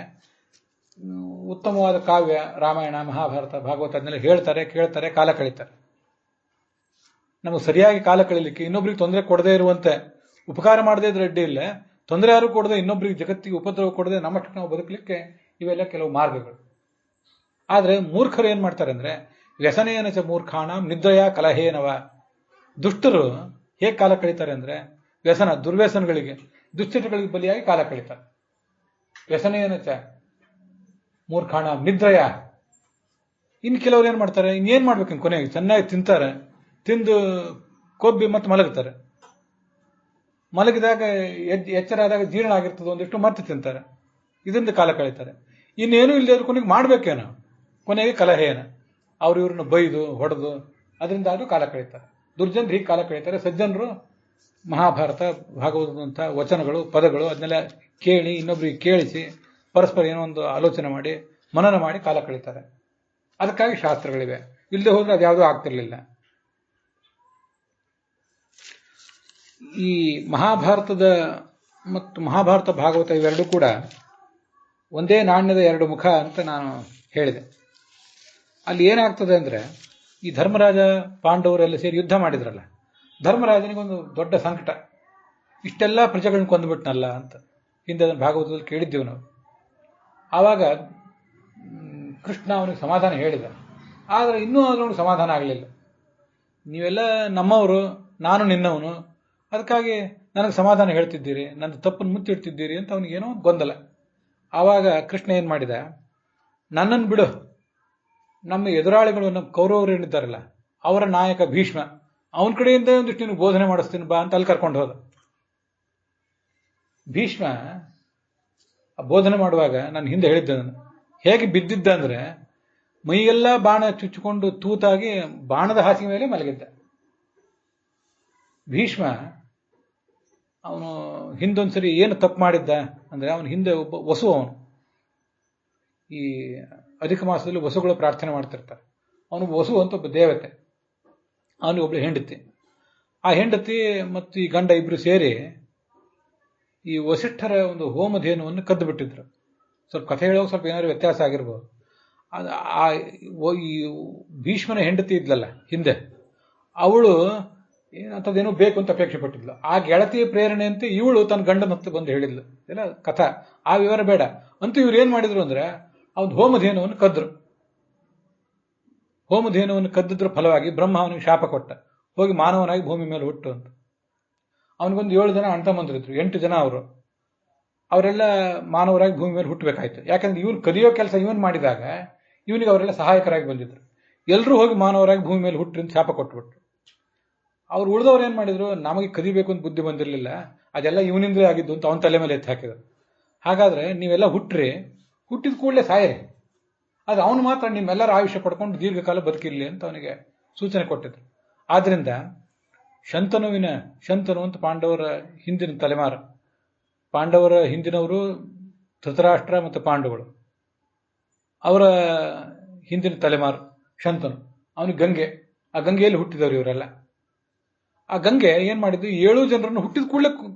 ಉತ್ತಮವಾದ ಕಾವ್ಯ, ರಾಮಾಯಣ, ಮಹಾಭಾರತ, ಭಾಗವತ ಅದನ್ನೆಲ್ಲ ಹೇಳ್ತಾರೆ, ಕೇಳ್ತಾರೆ, ಕಾಲ ಕಳೀತಾರೆ. ನಮಗೆ ಸರಿಯಾಗಿ ಕಾಲ ಕಳೀಲಿಕ್ಕೆ, ಇನ್ನೊಬ್ರಿಗೆ ತೊಂದರೆ ಕೊಡದೇ ಇರುವಂತೆ, ಉಪಕಾರ ಮಾಡದೇ ಇದ್ರೆ ಅಡ್ಡಿ ಇಲ್ಲ, ತೊಂದರೆ ಯಾರು ಕೊಡದೆ, ಇನ್ನೊಬ್ರಿಗೆ ಜಗತ್ತಿಗೆ ಉಪದ್ರವ ಕೊಡದೆ ನಮ್ಮಷ್ಟು ನಾವು ಬದುಕಲಿಕ್ಕೆ ಇವೆಲ್ಲ ಕೆಲವು ಮಾರ್ಗಗಳು. ಆದ್ರೆ ಮೂರ್ಖರು ಏನ್ ಮಾಡ್ತಾರೆ ಅಂದ್ರೆ, ವ್ಯಸನೇನ ಚ ಮೂರ್ಖಾಣಂ ನಿದ್ರಯ ಕಲಹೇನವ. ದುಷ್ಟರು ಹೇಗೆ ಕಾಲ ಕಳೀತಾರೆ ಅಂದ್ರೆ, ವ್ಯಸನ, ದುರ್ವ್ಯಸನಗಳಿಗೆ, ದುಶ್ಚಟಗಳಿಗೆ ಬಲಿಯಾಗಿ ಕಾಲ ಕಳೀತಾರೆ. ವ್ಯಸನೇನ ಚ ಮೂರ್ಖಾಣಂ ನಿದ್ರಯ. ಇನ್ನು ಕೆಲವರು ಏನ್ ಮಾಡ್ತಾರೆ, ಇನ್ನೇನ್ ಮಾಡ್ಬೇಕು, ಕೊನೆಗೆ ಚೆನ್ನಾಗಿ ತಿಂತಾರೆ, ತಿಂದು ಕೊಬ್ಬಿ ಮತ್ತೆ ಮಲಗುತ್ತಾರೆ. ಮಲಗಿದಾಗ ಎಚ್ಚರ ಆದಾಗ ಜೀರ್ಣ ಆಗಿರ್ತದೆ ಒಂದಿಷ್ಟು, ಮತ್ತೆ ತಿಂತಾರೆ, ಇದರಿಂದ ಕಾಲ ಕಳೀತಾರೆ. ಇನ್ನೇನು ಇಲ್ಲದೆ ಕೊನೆಗೆ ಮಾಡ್ಬೇಕೇನೋ, ಕೊನೆಗೆ ಕಲಹೇನ, ಅವ್ರು ಇವ್ರನ್ನ ಬೈದು ಹೊಡೆದು ಅದರಿಂದ ಆದ್ರೂ ಕಾಲ ಕಳೀತಾರೆ. ದುರ್ಜನರು ಹೀಗೆ ಕಾಲ ಕಳೀತಾರೆ. ಸಜ್ಜನರು ಮಹಾಭಾರತ, ಭಾಗವತದಂಥ ವಚನಗಳು, ಪದಗಳು ಅದನ್ನೆಲ್ಲ ಕೇಳಿ, ಇನ್ನೊಬ್ರಿಗೆ ಕೇಳಿಸಿ, ಪರಸ್ಪರ ಏನೋ ಒಂದು ಆಲೋಚನೆ ಮಾಡಿ, ಮನನ ಮಾಡಿ ಕಾಲ ಕಳೀತಾರೆ. ಅದಕ್ಕಾಗಿ ಶಾಸ್ತ್ರಗಳಿವೆ. ಇಲ್ಲದೆ ಹೋದ್ರೆ ಅದ್ಯಾವುದೂ ಆಗ್ತಿರ್ಲಿಲ್ಲ. ಈ ಮಹಾಭಾರತದ ಮತ್ತು ಮಹಾಭಾರತ ಭಾಗವತ ಇವೆರಡೂ ಕೂಡ ಒಂದೇ ನಾಣ್ಯದ ಎರಡು ಮುಖ ಅಂತ ನಾನು ಹೇಳಿದೆ. ಅಲ್ಲಿ ಏನಾಗ್ತದೆ ಅಂದ್ರೆ, ಈ ಧರ್ಮರಾಜ ಪಾಂಡವರೆಲ್ಲ ಸೇರಿ ಯುದ್ಧ ಮಾಡಿದ್ರಲ್ಲ, ಧರ್ಮರಾಜನಿಗೊಂದು ದೊಡ್ಡ ಸಂಕಟ, ಇಷ್ಟೆಲ್ಲ ಪ್ರಜೆಗಳನ್ನ ಕೊಂದುಬಿಟ್ನಲ್ಲ ಅಂತ. ಹಿಂದೆ ಭಾಗವತದಲ್ಲಿ ಕೇಳಿದ್ದೀವಿ ನಾವು. ಆವಾಗ ಕೃಷ್ಣ ಅವನಿಗೆ ಸಮಾಧಾನ ಹೇಳಿದ, ಆದರೆ ಇನ್ನೂ ಅವನಿಗೆ ಸಮಾಧಾನ ಆಗಲಿಲ್ಲ. ನೀವೆಲ್ಲ ನಮ್ಮವರು, ನಾನು ನಿನ್ನವನು, ಅದಕ್ಕಾಗಿ ನನಗೆ ಸಮಾಧಾನ ಹೇಳ್ತಿದ್ದೀರಿ, ನನ್ನ ತಪ್ಪನ್ನು ಮುಚ್ಚಿಡ್ತಿದ್ದೀರಿ ಅಂತ ಅವನಿಗೇನೋ ಗೊಂದಲ. ಆವಾಗ ಕೃಷ್ಣ ಏನ್ ಮಾಡಿದ, ನನ್ನನ್ನು ಬಿಡು, ನಮ್ಮ ಎದುರಾಳಿಗಳು, ನಮ್ಮ ಕೌರವರು ಏನಿದ್ದಾರಲ್ಲ ಅವರ ನಾಯಕ ಭೀಷ್ಮ, ಅವನ ಕಡೆಯಿಂದ ಒಂದಿಷ್ಟು ನೀನು ಬೋಧನೆ ಮಾಡಿಸ್ತೀನಿ ಬಾ ಅಂತ ಅಲ್ಲಿ ಕರ್ಕೊಂಡು ಹೋದ. ಭೀಷ್ಮ ಬೋಧನೆ ಮಾಡುವಾಗ ನಾನು ಹಿಂದೆ ಹೇಳಿದ್ದೆ, ನಾನು ಹೇಗೆ ಬಿದ್ದಿದ್ದ ಅಂದ್ರೆ, ಮೈಯೆಲ್ಲ ಬಾಣ ಚುಚ್ಚಿಕೊಂಡು ತೂತಾಗಿ ಬಾಣದ ಹಾಸಿಗೆ ಮೇಲೆ ಮಲಗಿದ್ದ. ಭೀಷ್ಮ ಅವನು ಹಿಂದೊಂದ್ಸರಿ ಏನು ತಪ್ಪು ಮಾಡಿದ್ದ ಅಂದ್ರೆ, ಅವನ ಹಿಂದೆ ಒಬ್ಬ ವಸು, ಅವನು ಈ ಅಧಿಕ ಮಾಸದಲ್ಲಿ ವಸುಗಳು ಪ್ರಾರ್ಥನೆ ಮಾಡ್ತಿರ್ತಾರೆ, ಅವನು ವಸು ಅಂತ ಒಬ್ಬ ದೇವತೆ, ಅವನಿಗೆ ಒಬ್ಳು ಹೆಂಡತಿ. ಆ ಹೆಂಡತಿ ಮತ್ತು ಈ ಗಂಡ ಇಬ್ರು ಸೇರಿ ಈ ವಸಿಷ್ಠರ ಒಂದು ಹೋಮಧೇನುವನ್ನು ಕದ್ದು ಬಿಟ್ಟಿದ್ರು. ಸ್ವಲ್ಪ ಕಥೆ ಹೇಳೋಕೆ ಸ್ವಲ್ಪ ಏನಾದ್ರು ವ್ಯತ್ಯಾಸ ಆಗಿರ್ಬೋದು. ಈ ಭೀಷ್ಮನ ಹೆಂಡತಿ ಇದ್ಲಲ್ಲ ಹಿಂದೆ, ಅವಳು ಅಂಥದ್ದೇನೋ ಬೇಕು ಅಂತ ಅಪೇಕ್ಷೆ ಪಟ್ಟಿದ್ಲು. ಆ ಗೆಳತಿಯ ಪ್ರೇರಣೆಯಂತೆ ಇವಳು ತನ್ನ ಗಂಡನ ಹತ್ರ ಬಂದು ಹೇಳಿದ್ಲು. ಎಲ್ಲ ಕಥಾ, ಆ ವಿವರ ಬೇಡ. ಅಂತೂ ಇವ್ರು ಏನ್ ಮಾಡಿದ್ರು ಅಂದ್ರೆ, ಅವನು ಹೋಮಧೇನುವನ್ನು ಕದ್ರು. ಹೋಮಧೇನುವನ್ನು ಕದ್ದಿದ್ರ ಫಲವಾಗಿ ಬ್ರಹ್ಮ ಅವನಿಗೆ ಶಾಪ ಕೊಟ್ಟ, ಹೋಗಿ ಮಾನವನಾಗಿ ಭೂಮಿ ಮೇಲೆ ಹುಟ್ಟು ಅಂತ. ಅವನಿಗೊಂದು 7 ಜನ ಅಣ್ಣ ತಮ್ಮಂದಿರಿದ್ರು, 8 ಜನ ಅವರು. ಅವರೆಲ್ಲ ಮಾನವರಾಗಿ ಭೂಮಿ ಮೇಲೆ ಹುಟ್ಟಬೇಕಾಯ್ತು. ಯಾಕಂದ್ರೆ ಇವನು ಕದಿಯೋ ಕೆಲಸ ಇವನ್ ಮಾಡಿದಾಗ ಇವನಿಗೆ ಅವರೆಲ್ಲ ಸಹಾಯಕರಾಗಿ ಬಂದಿದ್ರು. ಎಲ್ಲರೂ ಹೋಗಿ ಮಾನವರಾಗಿ ಭೂಮಿ ಮೇಲೆ ಹುಟ್ಟ್ರಿ ಅಂತ ಶಾಪ ಕೊಟ್ಬಿಟ್ರು. ಅವ್ರು ಉಳಿದವ್ರು ಏನ್ ಮಾಡಿದ್ರು, ನಮಗೆ ಕದಿಬೇಕು ಅಂತ ಬುದ್ಧಿ ಬಂದಿರಲಿಲ್ಲ, ಅದೆಲ್ಲ ಇವನಿಂದಲೇ ಆಗಿದ್ದು ಅಂತ ಅವನ ತಲೆ ಮೇಲೆ ಎತ್ತಿ ಹಾಕಿದ್ರು. ಹಾಗಾದ್ರೆ ನೀವೆಲ್ಲ ಹುಟ್ಟಿದ ಕೂಡಲೇ ಸಾಯರಿ, ಆದ್ರೆ ಅವನು ಮಾತ್ರ ನಿಮ್ಮೆಲ್ಲರ ಆಯುಷ್ಯ ಪಡ್ಕೊಂಡು ದೀರ್ಘಕಾಲ ಬದುಕಿರ್ಲಿ ಅಂತ ಅವನಿಗೆ ಸೂಚನೆ ಕೊಟ್ಟಿದ್ರು. ಆದ್ರಿಂದ ಶಂತನು ಅಂತ ಪಾಂಡವರ ಹಿಂದಿನ ತಲೆಮಾರು, ಪಾಂಡವರ ಹಿಂದಿನವರು ಧೃತರಾಷ್ಟ್ರ ಮತ್ತು ಪಾಂಡವರು. ಅವರ ಹಿಂದಿನ ತಲೆಮಾರು ಶಂತನು, ಅವನಿಗೆ ಗಂಗೆ, ಆ ಗಂಗೆಯಲ್ಲಿ ಹುಟ್ಟಿದವರು ಇವರೆಲ್ಲ. ಆ ಗಂಗೆ ಏನ್ ಮಾಡಿದ್ದು, 7 ಜನರನ್ನು ಹುಟ್ಟಿದ ಕೂಡಲೇ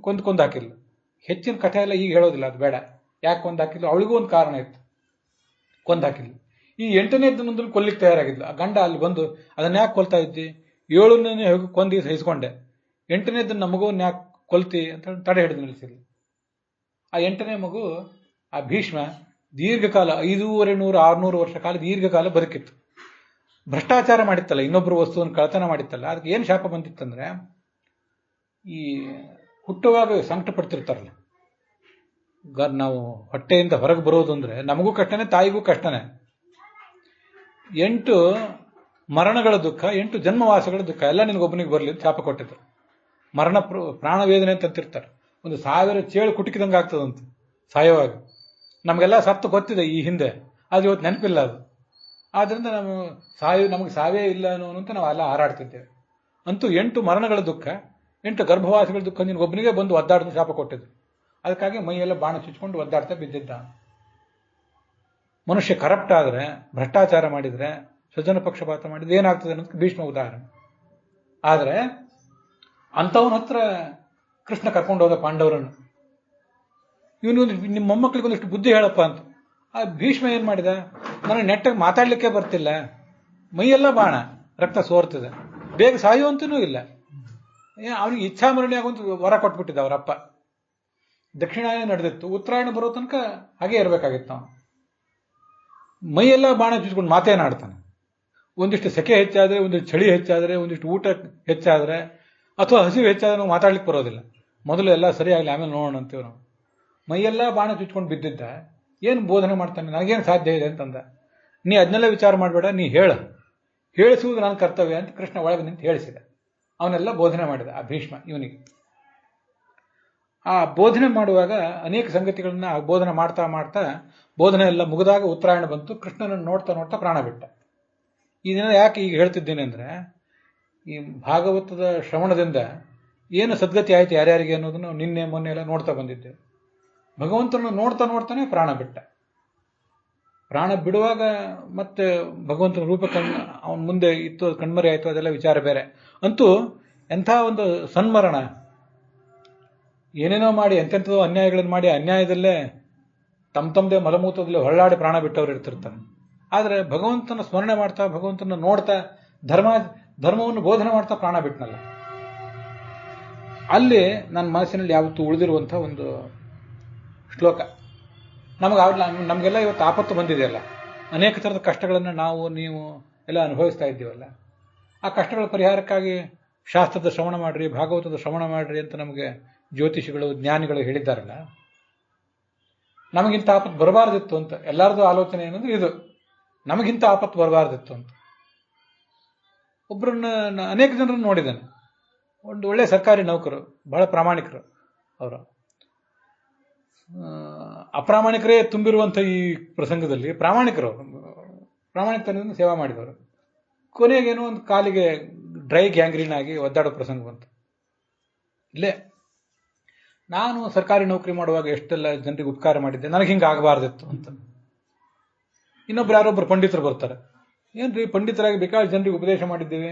ಕೊಂದು ಹಾಕಿದ್ಲು. ಹೆಚ್ಚಿನ ಕಥೆ ಎಲ್ಲ ಈಗ ಹೇಳೋದಿಲ್ಲ, ಅದು ಬೇಡ. ಯಾಕೆ ಕೊಂದು ಹಾಕಿದ್ಲು, ಅವಳಿಗೂ ಒಂದು ಕಾರಣ ಇತ್ತು, ಕೊಂದು ಹಾಕಿದ್ಲು. ಈ 8ನೇ ದಿನದಲ್ಲಿ ಕೊಲ್ಲಿಕ್ಕೆ ತಯಾರಾಗಿದ್ಲು. ಆ ಗಂಡ ಅಲ್ಲಿ ಬಂದು, ಅದನ್ನ ಯಾಕೆ ಕೊಲ್ತಾ ಇದ್ದಿ, 7ನೇ ಕೊಂದು ಸಹಿಸ್ಕೊಂಡೆ, 8ನೇ ದಿನ ಮಗುವನ್ನ ಯಾಕೆ ಕೊಲ್ತಿ ಅಂತ ತಡೆ ಹಿಡಿದು ನಿಲ್ಲಿಸಿದ್ಲು. ಆ 8ನೇ ಮಗು, ಆ ಭೀಷ್ಮ, ದೀರ್ಘಕಾಲ 500-600 ವರ್ಷ ಕಾಲ ದೀರ್ಘಕಾಲ ಬದುಕಿತ್ತು. ಭ್ರಷ್ಟಾಚಾರ ಮಾಡಿತ್ತಲ್ಲ, ಇನ್ನೊಬ್ಬರು ವಸ್ತುವನ್ನು ಕಳತನ ಮಾಡಿತ್ತಲ್ಲ, ಅದಕ್ಕೆ ಏನು ಶಾಪ ಬಂದಿತ್ತಂದ್ರೆ, ಈ ಹುಟ್ಟುವಾಗ ಸಂಕಟ ಪಡ್ತಿರ್ತಾರಲ್ಲ, ನಾವು ಹೊಟ್ಟೆಯಿಂದ ಹೊರಗೆ ಬರೋದು ಅಂದ್ರೆ ನಮಗೂ ಕಷ್ಟನೇ, ತಾಯಿಗೂ ಕಷ್ಟನೇ. 8 ಮರಣಗಳ ದುಃಖ, 8 ಜನ್ಮವಾಸಗಳ ದುಃಖ ಎಲ್ಲ ನಿನಗೊಬ್ಬನಿಗೆ ಬರಲಿ ಅಂತ ಶಾಪ ಕೊಟ್ಟಿದ್ರು. ಮರಣ ಪ್ರಾಣ ವೇದನೆ ಅಂತ ಅಂತಿರ್ತಾರೆ, ಒಂದು 1000 ಚೇಳು ಕುಟುಕಿದಂಗೆ ಆಗ್ತದಂತ ಸಾಯುವಾಗ. ನಮಗೆಲ್ಲ ಸತ್ತು ಗೊತ್ತಿದೆ ಈ ಹಿಂದೆ, ಅದು ಇವತ್ತು ನೆನಪಿಲ್ಲ ಅದು. ಆದ್ರಿಂದ ನಮಗೆ ಸಾವೇ ಇಲ್ಲ ಅನ್ನೋಂತ ನಾವು ಎಲ್ಲ ಹಾರಾಡ್ತಿದ್ದೇವೆ. ಅಂತೂ 8 ಮರಣಗಳ ದುಃಖ, 8 ಗರ್ಭವಾಸಗಳ ದುಃಖ ನಿನಗೊಬ್ಬನಿಗೆ ಬಂದು ಒದ್ದಾಡ್ದು ಶಾಪ ಕೊಟ್ಟಿದ್ರು. ಅದಕ್ಕಾಗಿ ಮೈಯೆಲ್ಲ ಬಾಣ ಚುಚ್ಕೊಂಡು ಒದ್ದಾಡ್ತಾ ಬಿದ್ದಿದ್ದ. ಮನುಷ್ಯ ಕರಪ್ಟ್ ಆದ್ರೆ, ಭ್ರಷ್ಟಾಚಾರ ಮಾಡಿದ್ರೆ, ಸ್ವಜನ ಪಕ್ಷಪಾತ ಮಾಡಿದ್ರೆ ಏನಾಗ್ತದೆ ಅನ್ನೋದಕ್ಕೆ ಭೀಷ್ಮ ಉದಾಹರಣೆ. ಆದ್ರೆ ಅಂಥವನ ಹತ್ರ ಕೃಷ್ಣ ಕರ್ಕೊಂಡು ಹೋದ ಪಾಂಡವರನ್ನು. ಇವನು ನಿಮ್ಮ ಮೊಮ್ಮಕ್ಕಳಿಗೆ ಒಂದಿಷ್ಟು ಬುದ್ಧಿ ಹೇಳಪ್ಪ ಅಂತ. ಆ ಭೀಷ್ಮ ಏನ್ ಮಾಡಿದ, ನನಗೆ ನೆಟ್ಟಾಗಿ ಮಾತಾಡ್ಲಿಕ್ಕೆ ಬರ್ತಿಲ್ಲ, ಮೈಯೆಲ್ಲ ಬಾಣ, ರಕ್ತ ಸೋರ್ತದೆ, ಬೇಗ ಸಾಯುವಂತನೂ ಇಲ್ಲ. ಅವನಿಗೆ ಇಚ್ಛಾಮರಣಿ ಆಗುವಂತ ವರ ಕೊಟ್ಬಿಟ್ಟಿದ್ದ ಅವರಪ್ಪ. ದಕ್ಷಿಣಾಯನ ನಡೆದಿತ್ತು, ಉತ್ತರಾಯಣ ಬರೋ ತನಕ ಹಾಗೆ ಇರಬೇಕಾಗಿತ್ತು. ಅವನು ಮೈಯೆಲ್ಲ ಬಾಣ ಚುಚ್ಕೊಂಡು ಮಾತೇನಾಡ್ತಾನೆ. ಒಂದಿಷ್ಟು ಸೆಕೆ ಹೆಚ್ಚಾದ್ರೆ, ಒಂದಿಷ್ಟು ಚಳಿ ಹೆಚ್ಚಾದ್ರೆ, ಒಂದಿಷ್ಟು ಊಟ ಹೆಚ್ಚಾದ್ರೆ, ಅಥವಾ ಹಸಿವು ಹೆಚ್ಚಾದ್ರೆ ನಾವು ಮಾತಾಡ್ಲಿಕ್ಕೆ ಬರೋದಿಲ್ಲ. ಮೊದಲು ಎಲ್ಲ ಸರಿಯಾಗಲಿ, ಆಮೇಲೆ ನೋಡೋಣ ಅಂತೀವಿ ನಾವು. ಮೈಯೆಲ್ಲ ಬಾಣ ಚುಚ್ಕೊಂಡು ಬಿದ್ದಿದ್ದ, ಏನು ಬೋಧನೆ ಮಾಡ್ತಾನೆ, ನನಗೇನು ಸಾಧ್ಯ ಇದೆ ಅಂತಂದ. ನೀ ಅದನ್ನೆಲ್ಲ ವಿಚಾರ ಮಾಡಬೇಡ, ನೀ ಹೇಳಿಸುವುದು ನನ್ನ ಕರ್ತವ್ಯ ಅಂತ ಕೃಷ್ಣ ಒಳಗೆ ನಿಂತು ಹೇಳಿಸಿದ. ಅವನೆಲ್ಲ ಬೋಧನೆ ಮಾಡಿದ ಆ ಭೀಷ್ಮ ಇವನಿಗೆ. ಆ ಬೋಧನೆ ಮಾಡುವಾಗ ಅನೇಕ ಸಂಗತಿಗಳನ್ನ ಬೋಧನೆ ಮಾಡ್ತಾ ಮಾಡ್ತಾ ಬೋಧನೆ ಎಲ್ಲ ಮುಗಿದಾಗ ಉತ್ತರಾಯಣ ಬಂತು. ಕೃಷ್ಣನನ್ನು ನೋಡ್ತಾ ನೋಡ್ತಾ ಪ್ರಾಣ ಬಿಟ್ಟ. ಈ ದಿನ ಯಾಕೆ ಈಗ ಹೇಳ್ತಿದ್ದೇನೆ ಅಂದ್ರೆ, ಈ ಭಾಗವತದ ಶ್ರವಣದಿಂದ ಏನು ಸದ್ಗತಿ ಆಯ್ತು ಯಾರ್ಯಾರಿಗೆ ಅನ್ನೋದನ್ನು ನಿನ್ನೆ ಮೊನ್ನೆ ಎಲ್ಲ ನೋಡ್ತಾ ಬಂದಿದ್ದೆ. ಭಗವಂತನನ್ನು ನೋಡ್ತಾ ನೋಡ್ತಾನೆ ಪ್ರಾಣ ಬಿಟ್ಟ. ಪ್ರಾಣ ಬಿಡುವಾಗ ಮತ್ತೆ ಭಗವಂತನ ರೂಪ ಅವನ ಮುಂದೆ ಇತ್ತು, ಕಣ್ಮರೆ ಆಯ್ತು, ಅದೆಲ್ಲ ವಿಚಾರ ಬೇರೆ. ಅಂತೂ ಎಂಥ ಒಂದು ಸನ್ಮರಣ. ಏನೇನೋ ಮಾಡಿ ಎಂತೆಂಥದೋ ಅನ್ಯಾಯಗಳನ್ನು ಮಾಡಿ ಅನ್ಯಾಯದಲ್ಲೇ ತಮ್ಮದೇ ಮಲಮೂತ್ರದಲ್ಲಿ ಹೊರಳಾಡಿ ಪ್ರಾಣ ಬಿಟ್ಟವ್ರು ಇರ್ತಿರ್ತಾರೆ. ಆದರೆ ಭಗವಂತನ ಸ್ಮರಣೆ ಮಾಡ್ತಾ, ಭಗವಂತನ ನೋಡ್ತಾ, ಧರ್ಮವನ್ನು ಬೋಧನೆ ಮಾಡ್ತಾ ಪ್ರಾಣ ಬಿಟ್ಟನಲ್ಲ. ಅಲ್ಲಿ ನನ್ನ ಮನಸ್ಸಿನಲ್ಲಿ ಯಾವತ್ತೂ ಉಳಿದಿರುವಂಥ ಒಂದು ಶ್ಲೋಕ. ನಮಗೆಲ್ಲ ಇವತ್ತು ಆಪತ್ತು ಬಂದಿದೆಯಲ್ಲ, ಅನೇಕ ಥರದ ಕಷ್ಟಗಳನ್ನು ನಾವು ನೀವು ಎಲ್ಲ ಅನುಭವಿಸ್ತಾ ಇದ್ದೀವಲ್ಲ. ಆ ಕಷ್ಟಗಳ ಪರಿಹಾರಕ್ಕಾಗಿ ಶಾಸ್ತ್ರದ ಶ್ರವಣ ಮಾಡ್ರಿ, ಭಾಗವತದ ಶ್ರವಣ ಮಾಡ್ರಿ ಅಂತ ನಮಗೆ ಜ್ಯೋತಿಷಿಗಳು ಜ್ಞಾನಿಗಳು ಹೇಳಿದ್ದಾರಲ್ಲ. ನಮಗಿಂತ ಆಪತ್ತು ಬರಬಾರ್ದಿತ್ತು ಅಂತ ಎಲ್ಲರದು ಆಲೋಚನೆ ಏನಂದ್ರೆ ಇದು, ನಮಗಿಂತ ಆಪತ್ತು ಬರಬಾರ್ದಿತ್ತು ಅಂತ. ಒಬ್ಬರನ್ನ ಅನೇಕ ಜನರನ್ನು ನೋಡಿದ್ದಾನೆ. ಒಂದು ಒಳ್ಳೆ ಸರ್ಕಾರಿ ನೌಕರು, ಬಹಳ ಪ್ರಾಮಾಣಿಕರು. ಅವರು ಅಪ್ರಾಮಾಣಿಕರೇ ತುಂಬಿರುವಂಥ ಈ ಪ್ರಸಂಗದಲ್ಲಿ ಪ್ರಾಮಾಣಿಕತನದಿಂದ ಸೇವಾ ಮಾಡಿದವರು. ಕೊನೆಗೇನೋ ಒಂದು ಕಾಲಿಗೆ ಡ್ರೈ ಗ್ಯಾಂಗ್ರೀನ್ ಆಗಿ ಒದ್ದಾಡೋ ಪ್ರಸಂಗ ಬಂತು. ಇಲ್ಲೇ ನಾನು ಸರ್ಕಾರಿ ನೌಕರಿ ಮಾಡುವಾಗ ಎಷ್ಟೆಲ್ಲ ಜನರಿಗೆ ಉಪಕಾರ ಮಾಡಿದ್ದೆ, ನನಗೆ ಹಿಂಗೆ ಆಗಬಾರ್ದಿತ್ತು ಅಂತ. ಇನ್ನೊಬ್ರು ಯಾರೊಬ್ಬರು ಪಂಡಿತರು ಬರ್ತಾರೆ, ಏನ್ರಿ ಪಂಡಿತರಾಗಿ ಬೇಕಾದ ಜನರಿಗೆ ಉಪದೇಶ ಮಾಡಿದ್ದೀವಿ,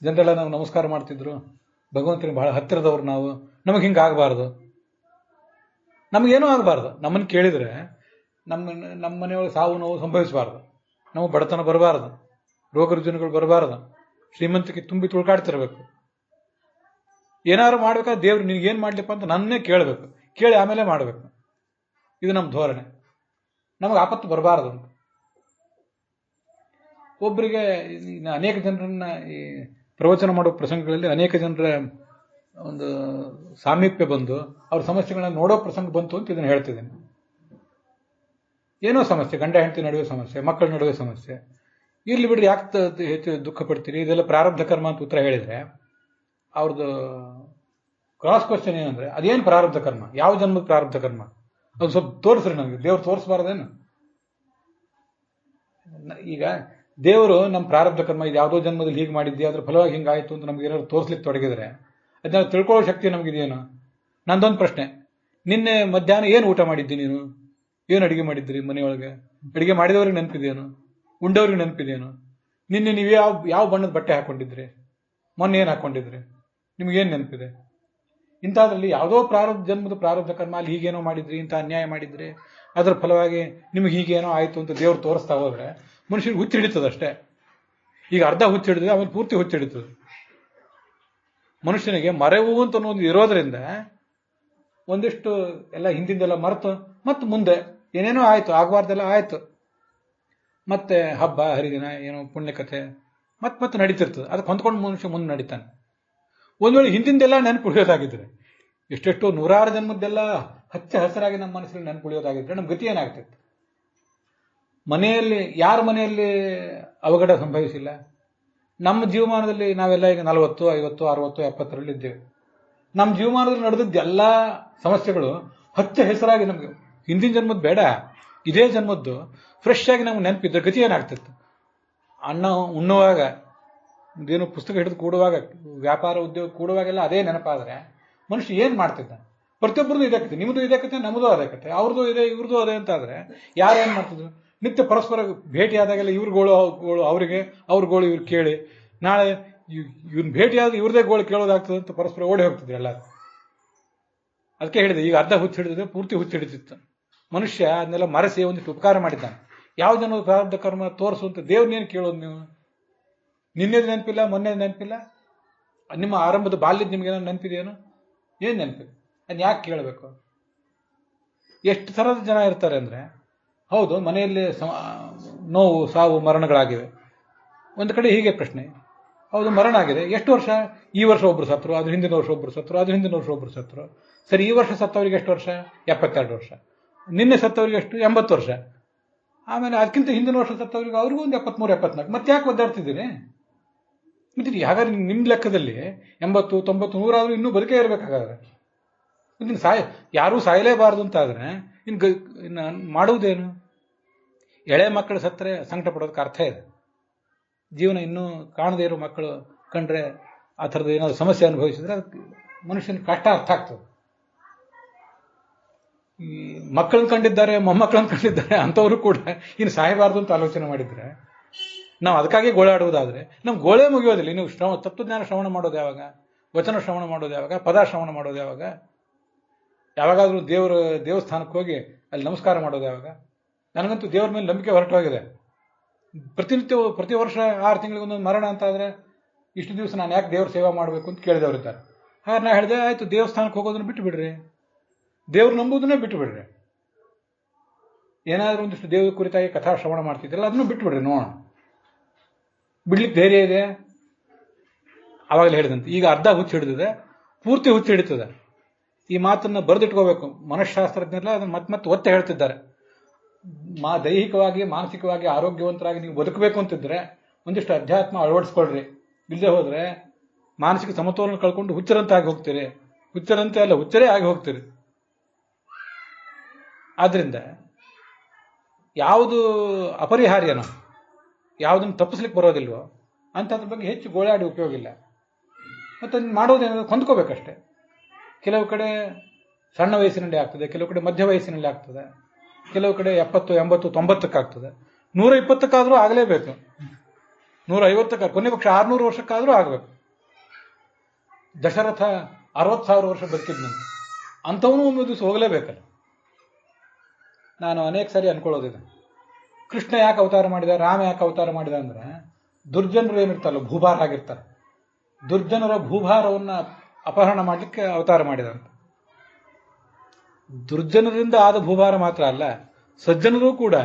ಜನರೆಲ್ಲ ನಾವು ನಮಸ್ಕಾರ ಮಾಡ್ತಿದ್ರು, ಭಗವಂತನಿಗೆ ಬಹಳ ಹತ್ತಿರದವ್ರು ನಾವು, ನಮಗೆ ಹಿಂಗೆ ಆಗಬಾರ್ದು, ನಮಗೇನೂ ಆಗಬಾರ್ದು. ನಮ್ಮನ್ನು ಕೇಳಿದ್ರೆ ನಮ್ಮ ಮನೆಯೊಳಗೆ ಸಾವು ನೋವು ಸಂಭವಿಸಬಾರ್ದು, ನಾವು ಬಡತನ ಬರಬಾರ್ದು, ರೋಗ ರುಜಿನಗಳು ಬರಬಾರ್ದು, ಶ್ರೀಮಂತಿಕೆ ತುಂಬಿ ತುಳ್ಕಾಡ್ತಿರ್ಬೇಕು. ಏನಾದ್ರು ಮಾಡ್ಬೇಕಾದ್ರೆ ದೇವ್ರು ನಿನಗೇನು ಮಾಡ್ಲಿಪ್ಪ ಅಂತ ನನ್ನೇ ಕೇಳಬೇಕು, ಕೇಳಿ ಆಮೇಲೆ ಮಾಡಬೇಕು. ಇದು ನಮ್ಮ ಧೋರಣೆ. ನಮಗೆ ಆಪತ್ತು ಬರಬಾರದು ಅಂತ. ಒಬ್ಬರಿಗೆ ಅನೇಕ ಜನರನ್ನ ಈ ಪ್ರವಚನ ಮಾಡೋ ಪ್ರಸಂಗಗಳಲ್ಲಿ ಅನೇಕ ಜನರ ಒಂದು ಸಾಮೀಪ್ಯ ಬಂದು ಅವ್ರ ಸಮಸ್ಯೆಗಳನ್ನ ನೋಡೋ ಪ್ರಸಂಗ ಬಂತು ಅಂತ ಇದನ್ನು ಹೇಳ್ತಿದ್ದೇನೆ. ಏನೋ ಸಮಸ್ಯೆ, ಗಂಡ ಹೆಂಡತಿ ನಡುವೆ ಸಮಸ್ಯೆ, ಮಕ್ಕಳ ನಡುವೆ ಸಮಸ್ಯೆ, ಇರ್ಲಿ ಬಿಡ್ರಿ, ಯಾಕೆ ಹೆಚ್ಚು ದುಃಖ ಪಡ್ತೀರಿ, ಇದೆಲ್ಲ ಪ್ರಾರಬ್ಧ ಕರ್ಮ ಅಂತ ಉತ್ತರ ಹೇಳಿದ್ರೆ ಅವ್ರದ್ದು ಕ್ರಾಸ್ ಕ್ವಶನ್ ಏನಂದ್ರೆ, ಅದೇನು ಪ್ರಾರಬ್ಧ ಕರ್ಮ, ಯಾವ ಜನ್ಮದ ಪ್ರಾರಬ್ಧ ಕರ್ಮ, ಅದು ಸ್ವಲ್ಪ ತೋರಿಸ್ರಿ ನಮಗೆ, ದೇವ್ರು ತೋರಿಸ್ಬಾರ್ದೇನು? ಈಗ ದೇವರು ನಮ್ಮ ಪ್ರಾರಬ್ಧ ಕರ್ಮ ಇದು ಯಾವುದೋ ಜನ್ಮದಲ್ಲಿ ಹೀಗೆ ಮಾಡಿದ್ದೆ, ಅದ್ರ ಫಲವಾಗಿ ಹಿಂಗಾಯ್ತು ಅಂತ ನಮ್ಗೆ ಏನಾದ್ರು ತೋರಿಸ್ಲಿಕ್ಕೆ ತೊಡಗಿದ್ರೆ ಅದನ್ನ ತಿಳ್ಕೊಳ್ಳೋ ಶಕ್ತಿ ನಮಗಿದೆಯೇನೋ? ನಂದೊಂದು ಪ್ರಶ್ನೆ, ನಿನ್ನೆ ಮಧ್ಯಾಹ್ನ ಏನು ಊಟ ಮಾಡಿದ್ದಿ ನೀನು? ಏನು ಅಡಿಗೆ ಮಾಡಿದ್ರಿ ಮನೆಯೊಳಗೆ? ಅಡಿಗೆ ಮಾಡಿದವ್ರಿಗೆ ನೆನಪಿದೇನು? ಉಂಡವ್ರಿಗೆ ನೆನಪಿದೇನು? ನಿನ್ನೆ ನೀವು ಯಾವ ಬಣ್ಣದ ಬಟ್ಟೆ ಹಾಕೊಂಡಿದ್ರಿ? ಮೊನ್ನೆ ಏನು ಹಾಕೊಂಡಿದ್ರಿ? ನಿಮ್ಗೇನು ನೆನಪಿದೆ? ಇಂಥದ್ರಲ್ಲಿ ಯಾವುದೋ ಜನ್ಮದ ಪ್ರಾರಬ್ಧ ಕರ್ಮ, ಅಲ್ಲಿ ಹೀಗೇನೋ ಮಾಡಿದ್ರಿ, ಇಂಥ ಅನ್ಯಾಯ ಮಾಡಿದ್ರಿ, ಅದರ ಫಲವಾಗಿ ನಿಮ್ಗೆ ಹೀಗೇನೋ ಆಯ್ತು ಅಂತ ದೇವ್ರು ತೋರಿಸ್ತಾ ಹೋದ್ರೆ ಮನುಷ್ಯರಿಗೆ ಹುಚ್ಚು ಹಿಡಿತದಷ್ಟೇ. ಈಗ ಅರ್ಧ ಹುಚ್ಚು ಹಿಡಿದ್ರೆ ಆಮೇಲೆ ಪೂರ್ತಿ ಹುಚ್ಚು ಹಿಡಿತದೆ. ಮನುಷ್ಯನಿಗೆ ಮರೆವು ಅಂತ ಅನ್ನೋದು ಇರೋದ್ರಿಂದ ಒಂದಿಷ್ಟು ಎಲ್ಲ ಹಿಂದಿಂದೆಲ್ಲ ಮರೆತು ಮತ್ತೆ ಮುಂದೆ ಏನೇನೋ ಆಯ್ತು, ಆಗಬಾರ್ದೆಲ್ಲ ಆಯ್ತು, ಮತ್ತೆ ಹಬ್ಬ ಹರಿದಿನ ಏನೋ ಪುಣ್ಯಕಥೆ ಮತ್ತೆ ನಡೀತಿರ್ತದೆ. ಅದಕ್ಕೆ ಹೊಂದ್ಕೊಂಡು ಮನುಷ್ಯ ಮುಂದೆ ನಡೀತಾನೆ. ಒಂದ್ ವೇಳೆ ಹಿಂದಿಂದೆಲ್ಲ ನೆನಪು ಉಳಿಯೋದಾಗಿದ್ರೆ, ಎಷ್ಟೆಷ್ಟೋ ನೂರಾರು ಜನ್ಮದ್ದೆಲ್ಲ ಹಚ್ಚ ಹಸಿರಾಗಿ ನಮ್ಮ ಮನಸ್ಸಲ್ಲಿ ನೆನಪು ಉಳಿಯೋದಾಗಿದ್ರೆ ನಮ್ಮ ಗತಿ ಏನಾಗ್ತಿತ್ತು? ಯಾರ ಮನೆಯಲ್ಲಿ ಅವಘಡ ಸಂಭವಿಸಿಲ್ಲ? ನಮ್ಮ ಜೀವಮಾನದಲ್ಲಿ ನಾವೆಲ್ಲ ಈಗ 40, 50, 60, 70ರಲ್ಲಿ ಇದ್ದೇವೆ. ನಮ್ಮ ಜೀವಮಾನದಲ್ಲಿ ನಡೆದದ್ದು ಎಲ್ಲ ಸಮಸ್ಯೆಗಳು ಹಚ್ಚ ಹೆಸರಾಗಿ ನಮ್ಗೆ ಹಿಂದಿನ ಜನ್ಮದ್ದು ಬೇಡ, ಇದೇ ಜನ್ಮದ್ದು ಫ್ರೆಶ್ ಆಗಿ ನಮ್ಗೆ ನೆನಪಿದ್ರೆ ಗತಿ ಏನಾಗ್ತಿತ್ತು? ಅನ್ನ ಉಣ್ಣುವಾಗ, ಏನು ಪುಸ್ತಕ ಹಿಡಿದು ಕೂಡುವಾಗ, ವ್ಯಾಪಾರ ಉದ್ಯೋಗ ಕೂಡುವಾಗೆಲ್ಲ ಅದೇ ನೆನಪಾದ್ರೆ ಮನುಷ್ಯ ಏನ್ ಮಾಡ್ತಿದ್ದ? ಪ್ರತಿಯೊಬ್ಬರದು ಇದೇ ಕತೆ, ನಿಮ್ಮದು ಇದೇ ಕತೆ, ನಮ್ಮದು ಅದೇ ಕತೆ, ಅವ್ರದ್ದು ಇದೆ ಇವ್ರದ್ದು ಅದೇ ಅಂತ ಆದ್ರೆ ಯಾರೇನ್ ಮಾಡ್ತಿದ್ರು? ನಿತ್ಯ ಪರಸ್ಪರ ಭೇಟಿ ಆದಾಗೆಲ್ಲ ಇವ್ರ ಗೋಳು ಅವರಿಗೆ, ಅವ್ರ ಗೋಳು ಇವ್ರು ಕೇಳಿ, ನಾಳೆ ಇವ್ನ ಭೇಟಿ ಆದ್ರೆ ಇವ್ರದೇ ಗೋಳು ಕೇಳೋದಾಗ್ತದೆ ಅಂತ ಪರಸ್ಪರ ಓಡಿ ಹೋಗ್ತಿದ್ರು ಎಲ್ಲ. ಅದಕ್ಕೆ ಹೇಳಿದೆ, ಈಗ ಅರ್ಧ ಹುಚ್ಚು ಹಿಡಿದ್ರೆ ಪೂರ್ತಿ ಹುಚ್ಚು ಹಿಡಿತಿತ್ತು. ಮನುಷ್ಯ ಅದನ್ನೆಲ್ಲ ಮರೆಸಿ ಒಂದಿಷ್ಟು ಉಪಕಾರ ಮಾಡಿದ್ದಾನೆ. ಯಾವ ಜನರು ಪ್ರಾರಬ್ಧ ಕರ್ಮ ತೋರಿಸುವಂತ ದೇವ್ರನ್ನೇನು ಕೇಳೋದು ನೀವು? ನಿನ್ನೆದು ನೆನಪಿಲ್ಲ, ಮೊನ್ನೆ ನೆನಪಿಲ್ಲ, ನಿಮ್ಮ ಆರಂಭದ ಬಾಲ್ಯದ ನಿಮ್ಗೇನೋ ನೆನಪಿದೆಯೇನು? ಏನ್ ನೆನಪಿದೆ? ಅದನ್ನ ಯಾಕೆ ಕೇಳಬೇಕು? ಎಷ್ಟು ಥರದ ಜನ ಇರ್ತಾರೆ ಅಂದ್ರೆ, ಹೌದು ಮನೆಯಲ್ಲಿ ನೋವು ಸಾವು ಮರಣಗಳಾಗಿವೆ. ಒಂದು ಕಡೆ ಹೀಗೆ ಪ್ರಶ್ನೆ, ಹೌದು ಮರಣ ಆಗಿದೆ, ಎಷ್ಟು ವರ್ಷ? ಈ ವರ್ಷ ಒಬ್ರು ಸತ್ರು, ಅದ್ರ ಹಿಂದಿನ ವರ್ಷ ಒಬ್ರು ಸತ್ರು, ಅದ್ರ ಹಿಂದಿನ ವರ್ಷ ಒಬ್ರು ಸತ್ರು. ಸರಿ, ಈ ವರ್ಷ ಸತ್ತವರಿಗೆ ಎಷ್ಟು ವರ್ಷ? 72 ವರ್ಷ. ನಿನ್ನೆ ಸತ್ತವರಿಗೆ ಎಷ್ಟು? 80 ವರ್ಷ. ಆಮೇಲೆ ಅದಕ್ಕಿಂತ ಹಿಂದಿನ ವರ್ಷ ಸತ್ತವರಿಗೆ ಅವ್ರಿಗೂ ಒಂದು 73, 74. ಮತ್ತೆ ಯಾಕೆ ಒದ್ದಾಡ್ತಿದ್ದೀರಿ? ಹಾಗಾದ್ರೆ ನಿಮ್ ಲೆಕ್ಕದಲ್ಲಿ 80, 90, 100 ಆದ್ರೂ ಇನ್ನೂ ಬದುಕೇ ಇರ್ಬೇಕಾಗಾದ್ರೆ ಯಾರೂ ಸಾಯಲೇಬಾರದು ಅಂತ ಆದ್ರೆ ಇನ್ನು ಮಾಡುವುದೇನು? ಎಳೆ ಮಕ್ಕಳು ಸತ್ತರೆ ಸಂಕಟ ಪಡೋದಕ್ಕೆ ಅರ್ಥ ಇದೆ. ಜೀವನ ಇನ್ನೂ ಕಾಣದೇ ಇರೋ ಮಕ್ಕಳು ಕಂಡ್ರೆ, ಆ ಥರದ ಏನಾದ್ರು ಸಮಸ್ಯೆ ಅನುಭವಿಸಿದ್ರೆ ಅದಕ್ಕೆ ಮನುಷ್ಯನ ಕಷ್ಟ ಅರ್ಥ ಆಗ್ತದೆ. ಈ ಮಕ್ಕಳನ್ನ ಕಂಡಿದ್ದಾರೆ, ಮೊಮ್ಮಕ್ಕಳನ್ನ ಕಂಡಿದ್ದಾರೆ, ಅಂಥವರು ಕೂಡ ಇನ್ನು ಸಾಯಬಾರ್ದು ಅಂತ ಆಲೋಚನೆ ಮಾಡಿದ್ರೆ, ನಾವು ಅದಕ್ಕಾಗಿ ಗೋಳಾಡುವುದಾದ್ರೆ ನಮ್ಗೆ ಗೋಳೆ ಮುಗಿಯೋದಿಲ್ಲ. ನೀವು ತತ್ವಜ್ಞಾನ ಶ್ರವಣ ಮಾಡೋದು ಯಾವಾಗ? ವಚನ ಶ್ರವಣ ಮಾಡೋದು ಯಾವಾಗ? ಪದ ಶ್ರವಣ ಮಾಡೋದು ಯಾವಾಗ? ಯಾವಾಗಾದ್ರೂ ದೇವಸ್ಥಾನಕ್ಕೆ ಹೋಗಿ ಅಲ್ಲಿ ನಮಸ್ಕಾರ ಮಾಡೋದು ಯಾವಾಗ? ನನಗಂತೂ ದೇವ್ರ ಮೇಲೆ ನಂಬಿಕೆ ಹೊರಟು ಹೋಗಿದೆ. ಪ್ರತಿ ವರ್ಷ 6 ತಿಂಗಳಿಗೊಂದೊಂದು ಮರಣ ಅಂತ ಆದ್ರೆ ಇಷ್ಟು ದಿವಸ ನಾನು ಯಾಕೆ ದೇವ್ರ ಸೇವಾ ಮಾಡಬೇಕು ಅಂತ ಕೇಳಿದವರಿದ್ದಾರೆ. ಹಾಗಾದ್ರೆ ನಾ ಹೇಳಿದೆ, ಆಯ್ತು ದೇವಸ್ಥಾನಕ್ಕೆ ಹೋಗೋದನ್ನ ಬಿಟ್ಟು ಬಿಡ್ರಿ, ದೇವ್ರು ನಂಬುದನ್ನೇ ಬಿಟ್ಟು ಬಿಡ್ರಿ. ಏನಾದ್ರೂ ಒಂದಿಷ್ಟು ದೇವ್ರ ಕುರಿತಾಗಿ ಕಥಾ ಶ್ರವಣ ಮಾಡ್ತಿದ್ರಲ್ಲ ಅದನ್ನು ಬಿಟ್ಟು ಬಿಡ್ರಿ, ನೋಡೋಣ. ಬಿಡ್ಲಿಕ್ಕೆ ಧೈರ್ಯ ಇದೆ? ಅವಾಗಲೇ ಹೇಳಿದಂತೆ, ಈಗ ಅರ್ಧ ಹುಚ್ಚು ಹಿಡಿದಿದೆ, ಪೂರ್ತಿ ಹುಚ್ಚು ಹಿಡಿತದೆ. ಈ ಮಾತನ್ನ ಬರೆದಿಟ್ಕೋಬೇಕು. ಮನಃಶಾಸ್ತ್ರಜ್ಞರೆಲ್ಲ ಅದನ್ನು ಮತ್ತೆ ಒತ್ತೆ ಹೇಳ್ತಿದ್ದಾರೆ. ದೈಹಿಕವಾಗಿ ಮಾನಸಿಕವಾಗಿ ಆರೋಗ್ಯವಂತರಾಗಿ ನೀವು ಬದುಕಬೇಕು ಅಂತಿದ್ರೆ ಒಂದಿಷ್ಟು ಅಧ್ಯಾತ್ಮ ಅಳವಡಿಸ್ಕೊಳ್ರಿ. ಇಲ್ಲದೆ ಹೋದ್ರೆ ಮಾನಸಿಕ ಸಮತೋಲನ ಕಳ್ಕೊಂಡು ಹುಚ್ಚರಂತೆ ಆಗಿ ಹೋಗ್ತೀರಿ. ಹುಚ್ಚರಂತೆ ಅಲ್ಲ, ಹುಚ್ಚರೇ ಆಗಿ ಹೋಗ್ತೀರಿ. ಆದ್ರಿಂದ ಯಾವುದು ಅಪರಿಹಾರ್ಯನೋ, ಯಾವುದನ್ನು ತಪ್ಪಿಸ್ಲಿಕ್ಕೆ ಬರೋದಿಲ್ವೋ ಅಂಥದ್ರ ಬಗ್ಗೆ ಹೆಚ್ಚು ಗೋಳಾಡಿ ಉಪಯೋಗ ಇಲ್ಲ. ಮತ್ತೆ ಮಾಡೋದೇನಾದ್ರು ಹೊಂದ್ಕೋಬೇಕಷ್ಟೆ. ಕೆಲವು ಕಡೆ ಸಣ್ಣ ವಯಸ್ಸಿನಲ್ಲಿ ಆಗ್ತದೆ, ಕೆಲವು ಕಡೆ ಮಧ್ಯ ವಯಸ್ಸಿನಲ್ಲಿ ಆಗ್ತದೆ, ಕೆಲವು ಕಡೆ 70, 80, 90ಕ್ಕೆ ಆಗ್ತದೆ. 120ಕ್ಕಾದ್ರೂ ಆಗಲೇಬೇಕು, 150ಕ್ಕೆ, ಕೊನೆ ಪಕ್ಷ 600 ವರ್ಷಕ್ಕಾದ್ರೂ ಆಗಬೇಕು. ದಶರಥ 60,000 ವರ್ಷ ಬದುಕಿದ್ನಂತೆ, ಅಂಥವನು ಒಂದು ದಿವಸ ಹೋಗಲೇಬೇಕಲ್ಲ. ನಾನು ಅನೇಕ ಸಾರಿ ಅನ್ಕೊಳ್ಳೋದಿದೆ, ಕೃಷ್ಣ ಯಾಕೆ ಅವತಾರ ಮಾಡಿದ, ರಾಮ ಯಾಕೆ ಅವತಾರ ಮಾಡಿದ ಅಂದ್ರೆ, ದುರ್ಜನರು ಏನಿರ್ತಾರಲ್ಲ, ಭೂಭಾರ ಆಗಿರ್ತಾರೆ, ದುರ್ಜನರ ಭೂಭಾರವನ್ನ ಅಪಹರಣ ಮಾಡಲಿಕ್ಕೆ ಅವತಾರ ಮಾಡಿದಂತ. ದುರ್ಜನರಿಂದ ಆದ ಭೂಭಾರ ಮಾತ್ರ ಅಲ್ಲ, ಸಜ್ಜನರು ಕೂಡ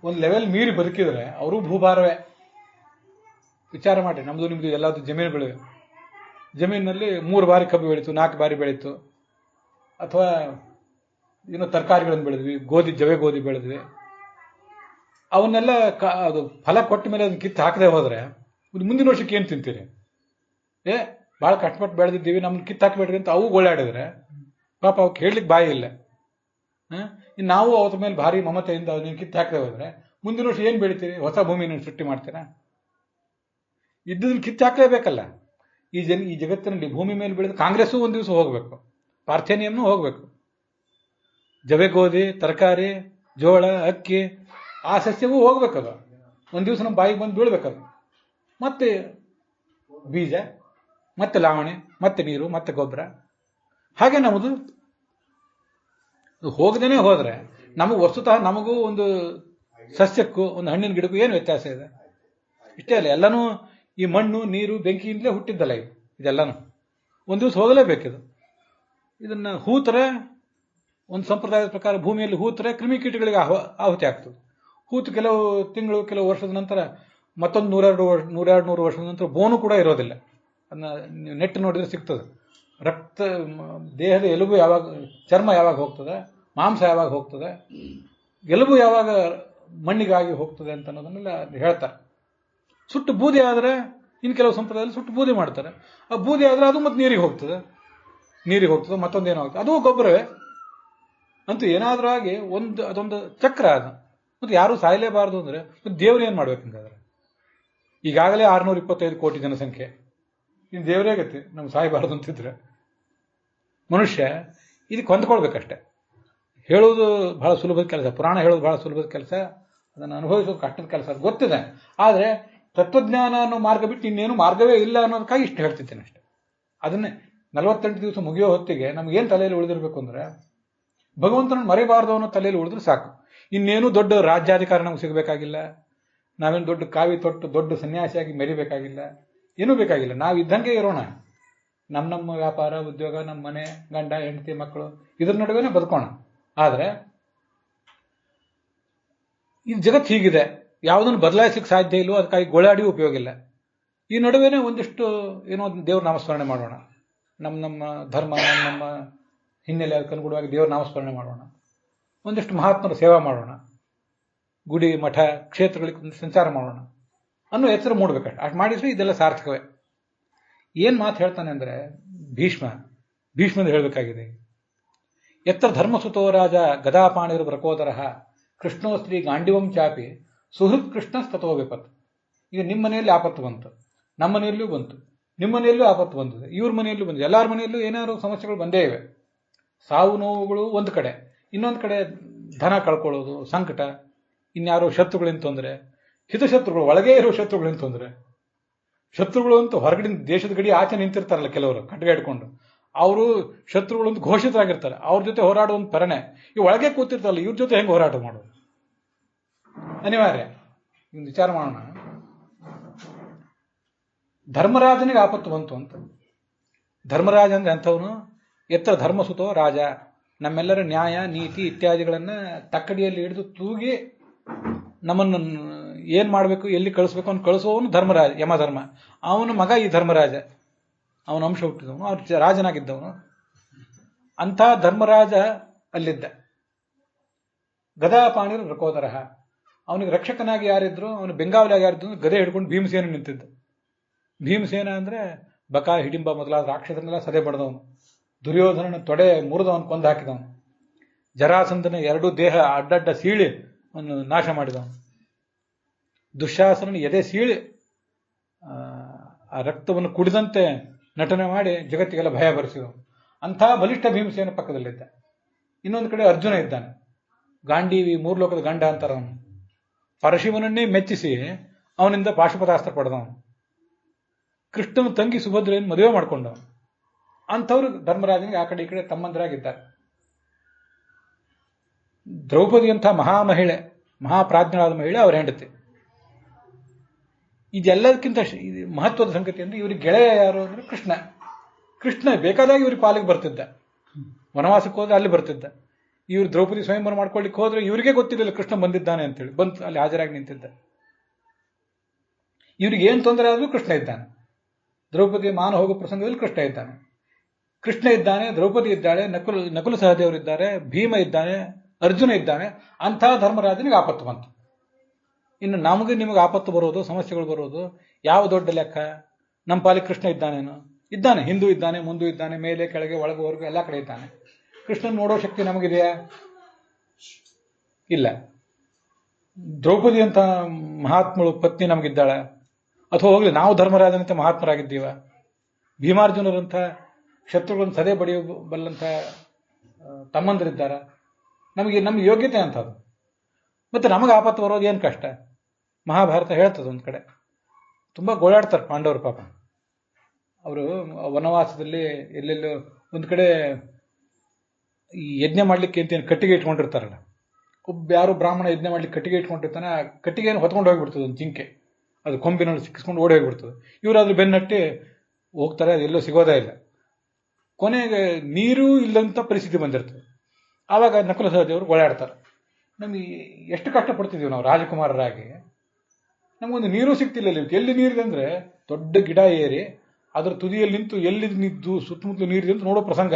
ಒಂದು ಲೆವೆಲ್ ಮೀರಿ ಬದುಕಿದ್ರೆ ಅವರು ಭೂಭಾರವೇ. ವಿಚಾರ ಮಾಡಿ, ನಮ್ದು ನಿಮ್ದು ಎಲ್ಲಾದ್ರೂ ಜಮೀನುಗಳಿವೆ, ಜಮೀನಿನಲ್ಲಿ 3 ಬಾರಿ ಕಬ್ಬು ಬೆಳೀತು, 4 ಬಾರಿ ಬೆಳೀತು, ಅಥವಾ ಏನೋ ತರಕಾರಿಗಳನ್ನು ಬೆಳೆದ್ವಿ, ಜವೆ ಗೋಧಿ ಬೆಳೆದ್ವಿ. ಅವನ್ನೆಲ್ಲ ಅದು ಫಲ ಕೊಟ್ಟ ಮೇಲೆ ಅದನ್ನ ಕಿತ್ತು ಹಾಕದೆ ಹೋದ್ರೆ ಮುಂದಿನ ವರ್ಷಕ್ಕೆ ಏನ್ ತಿಂತೀರಿ? ಭಾಳ ಕಷ್ಟಪಟ್ಟು ಬೆಳೆದಿದ್ದೀವಿ, ನಮ್ಗೆ ಕಿತ್ತು ಹಾಕ್ಬೇಡ್ರಿ ಅಂತ ಅವು ಗೋಳಾಡಿದ್ರೆ ಪಾಪ ಅವಕ್ಕೆ ಹೇಳಲಿಕ್ಕೆ ಬಾಯಿ ಇಲ್ಲ. ಇನ್ನು ನಾವು ಅವತ್ತ ಮೇಲೆ ಭಾರಿ ಮಮತೆಯಿಂದ ಅದನ್ನ ಕಿತ್ತು ಹಾಕದೆ ಹೋದ್ರೆ ಮುಂದಿನ ವರ್ಷ ಏನ್ ಬೆಳಿತೀರಿ? ಹೊಸ ಭೂಮಿನ ಸೃಷ್ಟಿ ಮಾಡ್ತೀರಾ? ಇದ್ದದನ್ನ ಕಿತ್ತು ಹಾಕಲೇಬೇಕಲ್ಲ. ಈ ಜಗತ್ತಿನಲ್ಲಿ ಭೂಮಿ ಮೇಲೆ ಬೆಳೆದ ಕಾಂಗ್ರೆಸ್ಸು ಒಂದ್ ದಿವಸ ಹೋಗ್ಬೇಕು, ಪಾರ್ಥೇನಿಯಂನು ಹೋಗ್ಬೇಕು. ಜವೆಗೋಧಿ, ತರಕಾರಿ, ಜೋಳ, ಅಕ್ಕಿ, ಆ ಸಸ್ಯವೂ ಹೋಗ್ಬೇಕದು. ಒಂದು ದಿವಸ ನಮ್ಮ ಬಾಯಿಗೆ ಬಂದು ಬೀಳ್ಬೇಕದು. ಮತ್ತೆ ಬೀಜ, ಮತ್ತೆ ಲಾವಣೆ, ಮತ್ತೆ ನೀರು, ಮತ್ತೆ ಗೊಬ್ಬರ. ಹಾಗೆ ನಮ್ಮದು ಹೋಗದೇನೆ ಹೋದ್ರೆ ನಮಗೆ ವಸ್ತುತಃ ನಮಗೂ ಒಂದು ಸಸ್ಯಕ್ಕೂ ಒಂದು ಹಣ್ಣಿನ ಗಿಡಕ್ಕೂ ಏನು ವ್ಯತ್ಯಾಸ ಇದೆ? ಇಷ್ಟೇ ಅಲ್ಲ, ಎಲ್ಲನೂ ಈ ಮಣ್ಣು, ನೀರು, ಬೆಂಕಿಯಿಂದಲೇ ಹುಟ್ಟಿದ್ದಲ್ಲ ಇದೆಲ್ಲನೂ. ಒಂದು ದಿವಸ ಹೋಗಲೇಬೇಕಿದು. ಇದನ್ನ ಹೂತರೆ, ಒಂದು ಸಂಪ್ರದಾಯದ ಪ್ರಕಾರ ಭೂಮಿಯಲ್ಲಿ ಹೂತರೆ ಕ್ರಿಮಿಕೀಟಗಳಿಗೆ ಆಹುತಿ ಆಗ್ತದೆ. ಹೂತು ಕೆಲವು ತಿಂಗಳು, ಕೆಲವು ವರ್ಷದ ನಂತರ ಮತ್ತೊಂದು 100-200 ವರ್ಷದ ನಂತರ ಬೋನು ಕೂಡ ಇರೋದಿಲ್ಲ. ಅದನ್ನ ನೀವು ನೆಟ್ಟು ನೋಡಿದ್ರೆ ಸಿಗ್ತದೆ. ರಕ್ತ, ದೇಹದ ಎಲುಬು ಯಾವಾಗ, ಚರ್ಮ ಯಾವಾಗ ಹೋಗ್ತದೆ, ಮಾಂಸ ಯಾವಾಗ ಹೋಗ್ತದೆ, ಎಲುಬು ಯಾವಾಗ ಮಣ್ಣಿಗಾಗಿ ಹೋಗ್ತದೆ ಅಂತ ಅನ್ನೋದನ್ನೆಲ್ಲ ಹೇಳ್ತಾರೆ. ಸುಟ್ಟು ಬೂದಿ ಆದರೆ, ಇನ್ನು ಕೆಲವು ಸಂಪ್ರದಾಯದಲ್ಲಿ ಸುಟ್ಟು ಬೂದಿ ಮಾಡ್ತಾರೆ. ಆ ಬೂದಿ ಆದರೆ ಅದು ಮತ್ತೆ ನೀರಿಗೆ ಹೋಗ್ತದೆ, ಮತ್ತೊಂದೇನೋ ಆಗ್ತದೆ, ಅದು ಗೊಬ್ಬರವೇ. ಅಂತೂ ಏನಾದ್ರೂ ಆಗಿ ಅದೊಂದು ಚಕ್ರ ಅದು. ಮತ್ತೆ ಯಾರೂ ಸಾಯಲೇಬಾರದು ಅಂದ್ರೆ ದೇವ್ರು ಏನ್ ಮಾಡ್ಬೇಕಂಗಾದ್ರೆ? ಈಗಾಗಲೇ 625 ಕೋಟಿ ಜನಸಂಖ್ಯೆ, ಇನ್ನು ದೇವರೇ ಗತಿ ನಮ್ಗೆ ಸಾಯಬಾರದು ಅಂತಿದ್ರೆ ಮನುಷ್ಯ ಇದಕ್ಕೆ ಹೊಂದ್ಕೊಳ್ಬೇಕಷ್ಟೆ. ಹೇಳುವುದು ಬಹಳ ಸುಲಭದ ಕೆಲಸ, ಪುರಾಣ ಹೇಳೋದು ಬಹಳ ಸುಲಭದ ಕೆಲಸ, ಅದನ್ನು ಅನುಭವಿಸೋದು ಕಷ್ಟದ ಕೆಲಸ, ಅದು ಗೊತ್ತಿದೆ. ಆದರೆ ತತ್ವಜ್ಞಾನ ಅನ್ನೋ ಮಾರ್ಗ ಬಿಟ್ಟು ಇನ್ನೇನು ಮಾರ್ಗವೇ ಇಲ್ಲ ಅನ್ನೋದಕ್ಕಾಗಿ ಇಷ್ಟು ಹೇಳ್ತಿದ್ದೇನೆ ಅಷ್ಟೆ. ಅದನ್ನೇ 48 ದಿವಸ ಮುಗಿಯೋ ಹೊತ್ತಿಗೆ ನಮ್ಗೇನು ತಲೆಯಲ್ಲಿ ಉಳಿದಿರ್ಬೇಕು ಅಂದ್ರೆ ಭಗವಂತನ ಮರೆಯಬಾರದು ಅನ್ನೋ ತಲೆಯಲ್ಲಿ ಉಳಿದ್ರೆ ಸಾಕು. ಇನ್ನೇನು ದೊಡ್ಡ ರಾಜ್ಯಾಧಿಕಾರ ನಮ್ಗೆ ಸಿಗಬೇಕಾಗಿಲ್ಲ, ನಾವೇನು ದೊಡ್ಡ ಕಾವಿ ತೊಟ್ಟು ದೊಡ್ಡ ಸನ್ಯಾಸಿಯಾಗಿ ಮೆರಿಬೇಕಾಗಿಲ್ಲ, ಏನೂ ಬೇಕಾಗಿಲ್ಲ. ನಾವು ಇದ್ದಂಗೆ ಇರೋಣ. ನಮ್ಮ ವ್ಯಾಪಾರ, ಉದ್ಯೋಗ, ನಮ್ಮ ಮನೆ, ಗಂಡ, ಹೆಂಡತಿ, ಮಕ್ಕಳು, ಇದ್ರ ನಡುವೆನೇ ಬದುಕೋಣ. ಆದರೆ ಈ ಜಗತ್ತು ಹೀಗಿದೆ, ಯಾವುದನ್ನು ಬದಲಾಯಿಸಲಿಕ್ಕೆ ಸಾಧ್ಯ ಇಲ್ಲವೋ, ಅದಕ್ಕಾಗಿ ಗೋಳಾಡಿಯೂ ಉಪಯೋಗ ಇಲ್ಲ. ಈ ನಡುವೆನೇ ಒಂದಿಷ್ಟು ಏನೋ ದೇವ್ರ ನಾಮಸ್ಮರಣೆ ಮಾಡೋಣ. ನಮ್ಮ ಧರ್ಮ, ನಮ್ಮ ಹಿನ್ನೆಲೆ ಅದಕ್ಕನುಗುಣವಾಗಿ ದೇವ್ರ ನಾಮಸ್ಮರಣೆ ಮಾಡೋಣ. ಒಂದಿಷ್ಟು ಮಹಾತ್ಮರ ಸೇವಾ ಮಾಡೋಣ. ಗುಡಿ, ಮಠ, ಕ್ಷೇತ್ರಗಳಿಗೆ ಸಂಚಾರ ಮಾಡೋಣ ಅನ್ನೋ ಎಚ್ಚರ ಮೂಡಬೇಕಷ್ಟೆ. ಅಷ್ಟು ಮಾಡಿದ್ರೆ ಇದೆಲ್ಲ ಸಾರ್ಥಕವೇ. ಏನ್ ಮಾತು ಹೇಳ್ತಾನೆ ಅಂದ್ರೆ ಭೀಷ್ಮಂದು ಹೇಳಬೇಕಾಗಿದೆ. ಎತ್ತರ ಧರ್ಮಸುತೋ ರಾಜ ಗದಾಪಾಣಿರು ಬ್ರಕೋದರ ಕೃಷ್ಣೋಸ್ತ್ರೀ ಗಾಂಡಿವಂ ಚಾಪಿ ಸುಹೃತ್ ಕೃಷ್ಣಸ್ತೋ ವಿಪತ್ತು. ಈಗ ನಿಮ್ಮ ಮನೆಯಲ್ಲಿ ಆಪತ್ತು ಬಂತು, ನಮ್ಮ ಮನೆಯಲ್ಲೂ ಬಂತು, ನಿಮ್ಮ ಮನೆಯಲ್ಲೂ ಆಪತ್ತು ಬಂದಿದೆ, ಇವ್ರ ಮನೆಯಲ್ಲೂ ಬಂದಿದೆ, ಎಲ್ಲರ ಮನೆಯಲ್ಲೂ ಏನಾದ್ರು ಸಮಸ್ಯೆಗಳು ಬಂದೇ ಇವೆ. ಸಾವು ನೋವುಗಳು ಒಂದು ಕಡೆ, ಇನ್ನೊಂದು ಕಡೆ ಧನ ಕಳ್ಕೊಳ್ಳೋದು, ಸಂಕಟ, ಇನ್ಯಾರೋ ಶತ್ರುಗಳಿಂದ ತೊಂದರೆ, ಹಿತಶತ್ರುಗಳು, ಒಳಗೇ ಇರೋ ಶತ್ರುಗಳಿಂದ ತೊಂದರೆ. ಶತ್ರುಗಳು ಅಂತ ಹೊರಗಡೆ ದೇಶದ ಗಡಿ ಆಚೆ ನಿಂತಿರ್ತಾರಲ್ಲ ಕೆಲವರು ಖಡ್ಗ ಹಿಡ್ಕೊಂಡು, ಅವರು ಶತ್ರುಗಳು ಅಂತ ಘೋಷಿತರಾಗಿರ್ತಾರೆ. ಅವ್ರ ಜೊತೆ ಹೋರಾಡೋ ಒಂದು ಪರಣೆ. ಈ ಒಳಗೆ ಕೂತಿರ್ತಾರಲ್ಲ, ಇವ್ರ ಜೊತೆ ಹೆಂಗೆ ಹೋರಾಟ ಮಾಡೋದು? ಅನಿವಾರ್ಯ. ಒಂದು ವಿಚಾರ ಮಾಡೋಣ. ಧರ್ಮರಾಜನಿಗೆ ಆಪತ್ತು ಬಂತು ಅಂತ. ಧರ್ಮರಾಜ ಅಂದ್ರೆ ಅಂಥವನು ಎತ್ತರ ಧರ್ಮಸುತೋ ರಾಜ, ನಮ್ಮೆಲ್ಲರ ನ್ಯಾಯ, ನೀತಿ ಇತ್ಯಾದಿಗಳನ್ನ ತಕ್ಕಡಿಯಲ್ಲಿ ಹಿಡಿದು ತೂಗಿ ನಮ್ಮನ್ನು ಏನ್ ಮಾಡಬೇಕು, ಎಲ್ಲಿ ಕಳಿಸ್ಬೇಕು ಅಂತ ಕಳಿಸುವವನು ಧರ್ಮರಾಜ, ಯಮಧರ್ಮ. ಅವನ ಮಗ ಈ ಧರ್ಮರಾಜ, ಅವನ ಅಂಶ ಹುಟ್ಟಿದವನು, ಅವ್ರ ರಾಜನಾಗಿದ್ದವನು. ಅಂಥ ಧರ್ಮರಾಜ ಅಲ್ಲಿದ್ದ. ಗದಾಪಾಣಿರು ರಕೋದರ, ಅವನಿಗೆ ರಕ್ಷಕನಾಗಿ ಯಾರಿದ್ರು, ಅವನು ಬೆಂಗಾವಲಾಗಿ ಯಾರಿದ್ರು, ಗದೆ ಹಿಡ್ಕೊಂಡು ಭೀಮಸೇನ ನಿಂತಿದ್ದ. ಭೀಮಸೇನ ಅಂದ್ರೆ ಬಕ, ಹಿಡಿಂಬ ಮೊದಲಾದ ರಾಕ್ಷಸರನ್ನೆಲ್ಲ ಸದೆ ಬಡ್ದವನು. ದುರ್ಯೋಧನನ ತೊಡೆ ಮುರಿದವನು, ಕೊಂದು ಹಾಕಿದವನು. ಜರಾಸಂಧನ 2 ದೇಹ ಅಡ್ಡಡ್ಡ ಸೀಳಿ ಅವನು ನಾಶ ಮಾಡಿದವನು. ದುಶ್ಯಾಸನ ಎದೆ ಸೀಳಿ ಆ ರಕ್ತವನ್ನು ಕುಡಿದಂತೆ ನಟನೆ ಮಾಡಿ ಜಗತ್ತಿಗೆಲ್ಲ ಭಯ ಬರೆಸಿದವನು. ಅಂಥ ಬಲಿಷ್ಠ ಭೀಮಸೇನ ಪಕ್ಕದಲ್ಲಿದ್ದ. ಇನ್ನೊಂದು ಕಡೆ ಅರ್ಜುನ ಇದ್ದಾನೆ, ಗಾಂಡೀವಿ, 3 ಲೋಕದ ಗಂಡ ಅಂತಾರ ಅವನು. ಪರಶಿವನನ್ನೇ ಮೆಚ್ಚಿಸಿ ಅವನಿಂದ ಪಾಶುಪತಾಸ್ತ್ರ ಪಡೆದವನು. ಕೃಷ್ಣನ ತಂಗಿ ಸುಭದ್ರೆಯನ್ನು ಮದುವೆ ಮಾಡಿಕೊಂಡವನು. ಅಂಥವ್ರು ಧರ್ಮರಾಜನಿಗೆ ಆ ಕಡೆ ಈ ಕಡೆ ತಮ್ಮಂದರಾಗಿದ್ದಾರೆ. ದ್ರೌಪದಿ ಅಂತ ಮಹಾಮಹಿಳೆ, ಮಹಾಪ್ರಾಜ್ಞಳಾದ ಮಹಿಳೆ, ಅವರ ಹೆಂಡತಿ. ಇದೆಲ್ಲದಕ್ಕಿಂತ ಮಹತ್ವದ ಸಂಗತಿ ಅಂದ್ರೆ ಇವ್ರಿಗೆ ಗೆಳೆಯ ಯಾರು ಅಂದ್ರೆ ಕೃಷ್ಣ. ಕೃಷ್ಣ ಬೇಕಾದಾಗ ಇವ್ರಿಗೆ ಪಾಲಿಗೆ ಬರ್ತಿದ್ದ. ವನವಾಸಕ್ಕೆ ಹೋದ್ರೆ ಅಲ್ಲಿ ಬರ್ತಿದ್ದ. ಇವ್ರು ದ್ರೌಪದಿ ಸ್ವಯಂವರ ಮಾಡ್ಕೊಳ್ಳಿಕ್ಕೆ ಹೋದ್ರೆ ಇವರಿಗೆ ಗೊತ್ತಿರಲಿಲ್ಲ ಕೃಷ್ಣ ಬಂದಿದ್ದಾನೆ ಅಂತೇಳಿ, ಬಂತು ಅಲ್ಲಿ ಹಾಜರಾಗಿ ನಿಂತಿದ್ದ. ಇವ್ರಿಗೆ ಏನ್ ತೊಂದರೆ ಆದ್ರೂ ಕೃಷ್ಣ ಇದ್ದಾನೆ. ದ್ರೌಪದಿ ಮಾನ ಹೋಗೋ ಪ್ರಸಂಗದಲ್ಲಿ ಕೃಷ್ಣ ಇದ್ದಾನೆ. ಕೃಷ್ಣ ಇದ್ದಾನೆ, ದ್ರೌಪದಿ ಇದ್ದಾಳೆ, ನಕುಲ ಸಹದೇವರಿದ್ದಾರೆ, ಭೀಮ ಇದ್ದಾನೆ, ಅರ್ಜುನ ಇದ್ದಾನೆ. ಅಂಥ ಧರ್ಮರಾಜನಿಗೆ ಆಪತ್ತು ಬಂತು. ಇನ್ನು ನಮಗೆ ನಿಮಗೆ ಆಪತ್ತು ಬರೋದು, ಸಮಸ್ಯೆಗಳು ಬರೋದು ಯಾವ ದೊಡ್ಡ ಲೆಕ್ಕ? ನಮ್ಮ ಪಾಲಿಗೆ ಕೃಷ್ಣ ಇದ್ದಾನೇನು? ಇದ್ದಾನೆ. ಹಿಂದೂ ಇದ್ದಾನೆ, ಮುಂದೂ ಇದ್ದಾನೆ, ಮೇಲೆ ಕೆಳಗೆ ಒಳಗೆ ಹೊರಗೆ ಎಲ್ಲ ಕಡೆ ಇದ್ದಾನೆ. ಕೃಷ್ಣನ್ ನೋಡೋ ಶಕ್ತಿ ನಮಗಿದೆಯಾ? ಇಲ್ಲ. ದ್ರೌಪದಿ ಅಂತ ಮಹಾತ್ಮಳು ಪತ್ನಿ ನಮಗಿದ್ದಾಳ? ಅಥವಾ ಹೋಗ್ಲಿ ನಾವು ಧರ್ಮರಾಜನಂತೆ ಮಹಾತ್ಮರಾಗಿದ್ದೀವ? ಭೀಮಾರ್ಜುನರಂಥ ಶತ್ರುಗಳನ್ನು ಸದೆ ಬಡಿಯಬಲ್ಲಂಥ ತಮ್ಮಂದರಿದ್ದಾರ? ನಮ್ಮ ಯೋಗ್ಯತೆ ಅಂತದ್ದು. ಮತ್ತೆ ನಮಗೆ ಆಪತ್ತು ಬರೋದು ಏನು ಕಷ್ಟ? ಮಹಾಭಾರತ ಹೇಳ್ತದೆ ಒಂದು ಕಡೆ. ತುಂಬ ಗೋಳಾಡ್ತಾರೆ ಪಾಂಡವರು ಪಾಪ. ಅವರು ವನವಾಸದಲ್ಲಿ ಎಲ್ಲೆಲ್ಲೋ ಒಂದು ಕಡೆ ಈ ಯಜ್ಞ ಮಾಡ್ಲಿಕ್ಕೆ ಅಂತ ಕಟ್ಟಿಗೆ ಇಟ್ಕೊಂಡಿರ್ತಾರಲ್ಲ, ಯಾರು ಬ್ರಾಹ್ಮಣ ಯಜ್ಞ ಮಾಡ್ಲಿಕ್ಕೆ ಕಟ್ಟಿಗೆ ಇಟ್ಕೊಂಡಿರ್ತಾನೆ, ಆ ಕಟ್ಟಿಗೆಯನ್ನು ಹೊತ್ಕೊಂಡು ಹೋಗಿಬಿಡ್ತದೆ ಒಂದು ಜಿಂಕೆ, ಅದು ಕೊಂಬಿನಲ್ಲಿ ಸಿಕ್ಕಿಸ್ಕೊಂಡು ಓಡಿ ಹೋಗಿಬಿಡ್ತದೆ. ಇವರಾದ್ರೂ ಬೆನ್ನಟ್ಟಿ ಹೋಗ್ತಾರೆ, ಅದೆಲ್ಲೋ ಸಿಗೋದೇ ಇಲ್ಲ. ಕೊನೆಗೆ ನೀರು ಇಲ್ಲಂತ ಪರಿಸ್ಥಿತಿ ಬಂದಿರ್ತದೆ. ಆವಾಗ ನಕುಲ ಸಹದೇವರು ಗೋಳಾಡ್ತಾರೆ, ನಮಗೆ ಎಷ್ಟು ಕಷ್ಟಪಡ್ತಿದ್ದೀವಿ ನಾವು ರಾಜಕುಮಾರರಾಗಿ, ನಮಗೊಂದು ನೀರು ಸಿಗ್ತಿಲ್ಲ. ಎಲ್ಲಿ ನೀರಿದೆ ಅಂದರೆ ದೊಡ್ಡ ಗಿಡ ಏರಿ ಅದರ ತುದಿಯಲ್ಲಿ ನಿಂತು ಎಲ್ಲಿ ನಿಂತು ಸುತ್ತಮುತ್ತಲು ನೀರಿದೆ ಅಂತ ನೋಡೋ ಪ್ರಸಂಗ.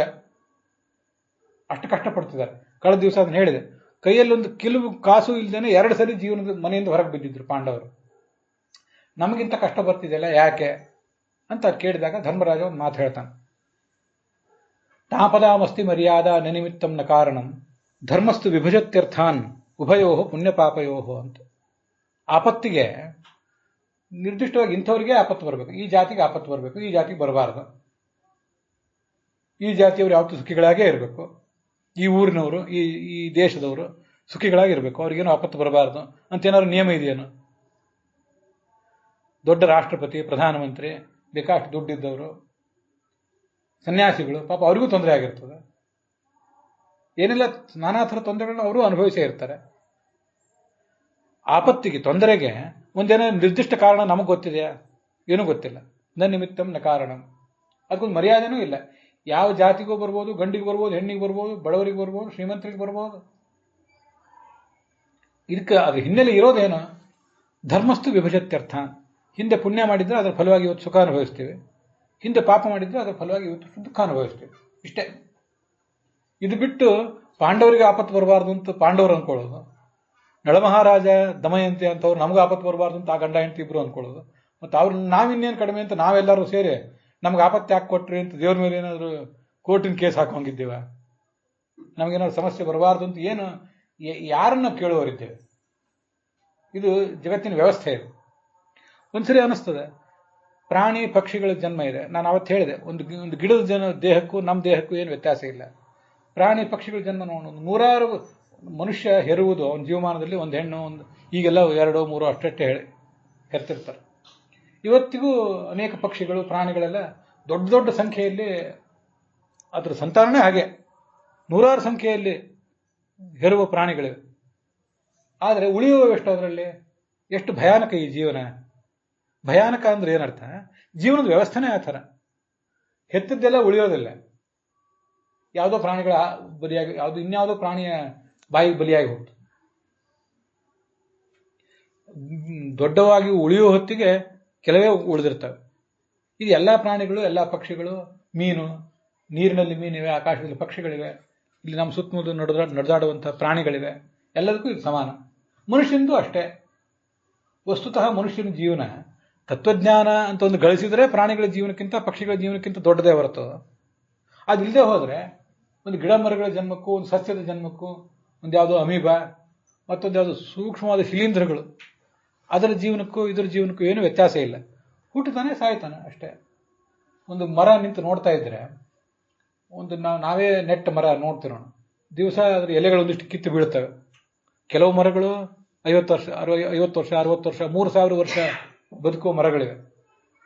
ಅಷ್ಟು ಕಷ್ಟಪಡ್ತಿದ್ದಾರೆ. ಕಳೆದ ದಿವಸ ಅದನ್ನ ಹೇಳಿದೆ, ಕೈಯಲ್ಲಿ ಒಂದು ಕಿಲುಬು ಕಾಸು ಇಲ್ದೇನೆ 2 ಸರಿ ಜೀವನದ ಮನೆಯಿಂದ ಹೊರಗೆ ಬಿದ್ದಿದ್ರು ಪಾಂಡವರು. ನಮಗಿಂತ ಕಷ್ಟ ಬರ್ತಿದೆಯಲ್ಲ ಯಾಕೆ ಅಂತ ಕೇಳಿದಾಗ ಧರ್ಮರಾಜ ಒಂದು ಮಾತು ಹೇಳ್ತಾನೆ, ತಾಪದಾಮಸ್ತಿ ಮರ್ಯಾದಾ ನನಿಮಿತ್ತಂ ನ ಕಾರಣಂ ಧರ್ಮಸ್ತು ವಿಭಜತ್ಯರ್ಥಾನ್ ಉಭಯೋ ಪುಣ್ಯಪಾಪಯೋ ಅಂತ. ಆಪತ್ತಿಗೆ ನಿರ್ದಿಷ್ಟವಾಗಿ ಇಂಥವ್ರಿಗೆ ಆಪತ್ತು ಬರಬೇಕು, ಈ ಜಾತಿಗೆ ಆಪತ್ತು ಬರಬೇಕು, ಈ ಜಾತಿಗೆ ಬರಬಾರದು, ಈ ಜಾತಿಯವರು ಯಾವತ್ತೂ ಸುಖಿಗಳಾಗೇ ಇರಬೇಕು, ಈ ಊರಿನವರು ಈ ದೇಶದವರು ಸುಖಿಗಳಾಗಿರ್ಬೇಕು, ಅವ್ರಿಗೇನು ಆಪತ್ತು ಬರಬಾರದು ಅಂತ ಏನಾದ್ರು ನಿಯಮ ಇದೆಯೇನು? ದೊಡ್ಡ ರಾಷ್ಟ್ರಪತಿ, ಪ್ರಧಾನಮಂತ್ರಿ, ಬೇಕಾಷ್ಟು ದುಡ್ಡಿದ್ದವರು, ಸನ್ಯಾಸಿಗಳು, ಪಾಪ ಅವರಿಗೂ ತೊಂದರೆ ಆಗಿರ್ತದೆ. ಏನೆಲ್ಲ ನಾನಾ ಥರ ತೊಂದರೆಗಳನ್ನು ಅವರು ಅನುಭವಿಸೇ ಇರ್ತಾರೆ. ಆಪತ್ತಿಗೆ, ತೊಂದರೆಗೆ ಒಂದೇನೋ ನಿರ್ದಿಷ್ಟ ಕಾರಣ ನಮಗೆ ಗೊತ್ತಿದೆಯಾ? ಏನೂ ಗೊತ್ತಿಲ್ಲ. ನ ನಿಮಿತ್ತಂ ನ ಕಾರಣಂ. ಅದಕ್ಕೊಂದು ಮರ್ಯಾದೆನೂ ಇಲ್ಲ. ಯಾವ ಜಾತಿಗೂ ಬರ್ಬೋದು, ಗಂಡಿಗೆ ಬರ್ಬೋದು, ಹೆಣ್ಣಿಗೆ ಬರ್ಬೋದು, ಬಡವರಿಗೆ ಬರ್ಬೋದು, ಶ್ರೀಮಂತರಿಗೆ ಬರ್ಬೋದು. ಇದಕ್ಕೆ ಅದ್ರ ಹಿನ್ನೆಲೆ ಇರೋದೇನು? ಧರ್ಮಸ್ತು ವಿಭಜತ್ಯರ್ಥ. ಹಿಂದೆ ಪುಣ್ಯ ಮಾಡಿದ್ರೆ ಅದರ ಫಲವಾಗಿ ಇವತ್ತು ಸುಖ ಅನುಭವಿಸ್ತೀವಿ, ಹಿಂದೆ ಪಾಪ ಮಾಡಿದ್ರೆ ಅದರ ಫಲವಾಗಿ ಇವತ್ತು ದುಃಖ ಅನುಭವಿಸ್ತೀವಿ. ಇಷ್ಟೇ. ಇದು ಬಿಟ್ಟು ಪಾಂಡವರಿಗೆ ಆಪತ್ತು ಬರಬಾರ್ದು ಅಂತ ಪಾಂಡವರು ಅಂದ್ಕೊಳ್ಳೋದು, ನಳಮಹಾರಾಜ ದಮಯಂತಿ ಅಂತವ್ರು ನಮ್ಗೆ ಆಪತ್ತು ಬರಬಾರ್ದು ಅಂತ ಆ ಗಂಡ ಹೆಂಡತಿ ಇಬ್ರು ಅಂದ್ಕೊಳ್ಳೋದು, ಮತ್ತು ಅವ್ರು ನಾವಿನ್ನೇನು ಕಡಿಮೆ ಅಂತ ನಾವೆಲ್ಲರೂ ಸೇರಿ ನಮ್ಗೆ ಆಪತ್ತು ಯಾಕೆ ಕೊಟ್ರಿ ಅಂತ ದೇವ್ರ ಮೇಲೆ ಏನಾದರೂ ಕೋರ್ಟಿನ ಕೇಸ್ ಹಾಕೋಂಗಿದ್ದೀವ? ನಮಗೇನಾದ್ರು ಸಮಸ್ಯೆ ಬರಬಾರ್ದು ಅಂತ ಏನು ಯಾರನ್ನ ಕೇಳುವವರಿದ್ದೇವೆ? ಇದು ಜಗತ್ತಿನ ವ್ಯವಸ್ಥೆ. ಇದು ಒಂದ್ಸರಿ ಅನ್ನಿಸ್ತದೆ, ಪ್ರಾಣಿ ಪಕ್ಷಿಗಳ ಜನ್ಮ ಇದೆ. ನಾನು ಅವತ್ತು ಹೇಳಿದೆ, ಒಂದು ಗಿಡದ ದೇಹಕ್ಕೂ ನಮ್ಮ ದೇಹಕ್ಕೂ ಏನು ವ್ಯತ್ಯಾಸ ಇಲ್ಲ. ಪ್ರಾಣಿ ಪಕ್ಷಿಗಳ ಜನ್ಮ ನೋಡೋಣ, 100 ಮನುಷ್ಯ ಹೆರುವುದು ಅವನ ಜೀವಮಾನದಲ್ಲಿ ಒಂದು ಹೆಣ್ಣು, ಈಗೆಲ್ಲ 2, 3 ಅಷ್ಟೇ ಹೆರ್ತಿರ್ತಾರೆ. ಇವತ್ತಿಗೂ ಅನೇಕ ಪಕ್ಷಿಗಳು, ಪ್ರಾಣಿಗಳೆಲ್ಲ ದೊಡ್ಡ ದೊಡ್ಡ ಸಂಖ್ಯೆಯಲ್ಲಿ ಅದರ ಸಂತಾನನೇ ಹಾಗೆ 100 ಸಂಖ್ಯೆಯಲ್ಲಿ ಹೆರುವ ಪ್ರಾಣಿಗಳಿವೆ. ಆದರೆ ಉಳಿಯುವ ಎಷ್ಟು ಅದರಲ್ಲಿ? ಎಷ್ಟು ಭಯಾನಕ ಈ ಜೀವನ! ಭಯಾನಕ ಅಂದ್ರೆ ಏನರ್ಥ? ಜೀವನದ ವ್ಯವಸ್ಥೆನೇ ಆ ಥರ. ಹೆತ್ತದ್ದೆಲ್ಲ ಉಳಿಯೋದಿಲ್ಲ. ಯಾವುದೋ ಪ್ರಾಣಿಗಳ ಬಲಿಯಾಗಿ, ಇನ್ಯಾವುದೋ ಪ್ರಾಣಿಯ ಬಾಯಿಗೆ ಬಲಿಯಾಗಿ ಹೋಗ್ತದೆ. ದೊಡ್ಡವಾಗಿ ಉಳಿಯುವ ಹೊತ್ತಿಗೆ ಕೆಲವೇ ಉಳಿದಿರ್ತವೆ. ಇದು ಎಲ್ಲ ಪ್ರಾಣಿಗಳು, ಎಲ್ಲ ಪಕ್ಷಿಗಳು, ಮೀನು, ನೀರಿನಲ್ಲಿ ಮೀನಿವೆ, ಆಕಾಶದಲ್ಲಿ ಪಕ್ಷಿಗಳಿವೆ, ಇಲ್ಲಿ ನಮ್ಮ ಸುತ್ತಮುತ್ತ ನಡೆದಾಡುವಂಥ ಪ್ರಾಣಿಗಳಿವೆ. ಎಲ್ಲದಕ್ಕೂ ಇದು ಸಮಾನ. ಮನುಷ್ಯನದು ಅಷ್ಟೇ. ವಸ್ತುತಃ ಮನುಷ್ಯನ ಜೀವನ ತತ್ವಜ್ಞಾನ ಅಂತ ಒಂದು ಗಳಿಸಿದರೆ ಪ್ರಾಣಿಗಳ ಜೀವನಕ್ಕಿಂತ, ಪಕ್ಷಿಗಳ ಜೀವನಕ್ಕಿಂತ ದೊಡ್ಡದೇ ಹೊರತು. ಅದಿಲ್ಲದೆ ಹೋದರೆ ಒಂದು ಗಿಡ ಮರಗಳ ಜನ್ಮಕ್ಕೂ, ಒಂದು ಸಸ್ಯದ ಜನ್ಮಕ್ಕೂ, ಒಂದು ಯಾವುದೋ ಅಮೀಬಾ, ಮತ್ತೊಂದು ಯಾವುದೋ ಸೂಕ್ಷ್ಮವಾದ ಶಿಲೀಂಧ್ರಗಳು, ಅದರ ಜೀವನಕ್ಕೂ ಇದರ ಜೀವನಕ್ಕೂ ಏನು ವ್ಯತ್ಯಾಸ ಇಲ್ಲ. ಹುಟ್ಟುತ್ತಾನೆ, ಸಾಯ್ತಾನೆ ಅಷ್ಟೇ. ಒಂದು ಮರ ನಿಂತು ನೋಡ್ತಾ ಇದ್ರೆ, ಒಂದು ನಾವೇ ನೆಟ್ಟ ಮರ ನೋಡ್ತಿರೋಣ, ದಿವಸ ಅದರ ಎಲೆಗಳು ಒಂದಿಷ್ಟು ಕಿತ್ತು ಬೀಳ್ತವೆ. ಕೆಲವು ಮರಗಳು 50 ವರ್ಷ, 50 ವರ್ಷ, 60 ವರ್ಷ, 3000 ವರ್ಷ ಬದುಕುವ ಮರಗಳಿವೆ.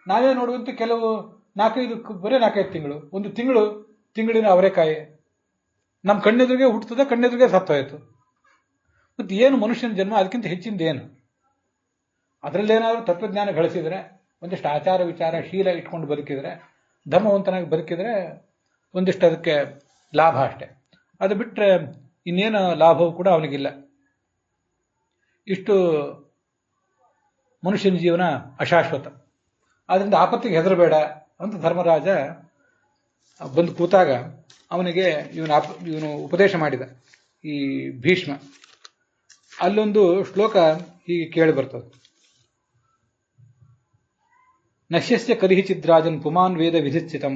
ನಾವೇ ನೋಡುವಂತೆ ಕೆಲವು 4-5 ತಿಂಗಳು, ಒಂದು ತಿಂಗಳಿನ ಅವರೆಕಾಯಿ ನಮ್ಮ ಕಣ್ಣೆದುರಿಗೆ ಹುಟ್ಟುತ್ತದೆ, ಕಣ್ಣೆದುರಿಗೆ ಸತ್ತೋಯ್ತು. ಮತ್ತು ಏನು ಮನುಷ್ಯನ ಜನ್ಮ? ಅದಕ್ಕಿಂತ ಹೆಚ್ಚಿಂದ ಏನು? ಅದರಲ್ಲೇನಾದರೂ ತತ್ವಜ್ಞಾನ ಗಳಿಸಿದರೆ, ಒಂದಿಷ್ಟು ಆಚಾರ ವಿಚಾರ ಶೀಲ ಇಟ್ಕೊಂಡು ಬದುಕಿದರೆ, ಧರ್ಮವಂತನಾಗಿ ಬದುಕಿದರೆ ಒಂದಿಷ್ಟು ಅದಕ್ಕೆ ಲಾಭ ಅಷ್ಟೆ. ಅದು ಬಿಟ್ಟರೆ ಇನ್ನೇನು ಲಾಭವೂ ಕೂಡ ಅವನಿಗಿಲ್ಲ. ಇಷ್ಟು ಮನುಷ್ಯನ ಜೀವನ ಅಶಾಶ್ವತ. ಆದ್ದರಿಂದ ಆಪತ್ತಿಗೆ ಹೆದರಬೇಡ ಅಂತ ಧರ್ಮರಾಜ ಬಂದು ಕೂತಾಗ ಅವನಿಗೆ ಇವನು ಉಪದೇಶ ಮಾಡಿದ, ಈ ಭೀಷ್ಮ. ಅಲ್ಲೊಂದು ಶ್ಲೋಕ ಹೀಗೆ ಕೇಳಿ ಬರ್ತದೆ, ನಶ್ಯಸ್ಯ ಕಲಿಹಿ ಚಿದ್ರಾಜನ್ ಪುಮಾನ್ ವೇದ ವಿಧಿಸ್ಥಿತಂ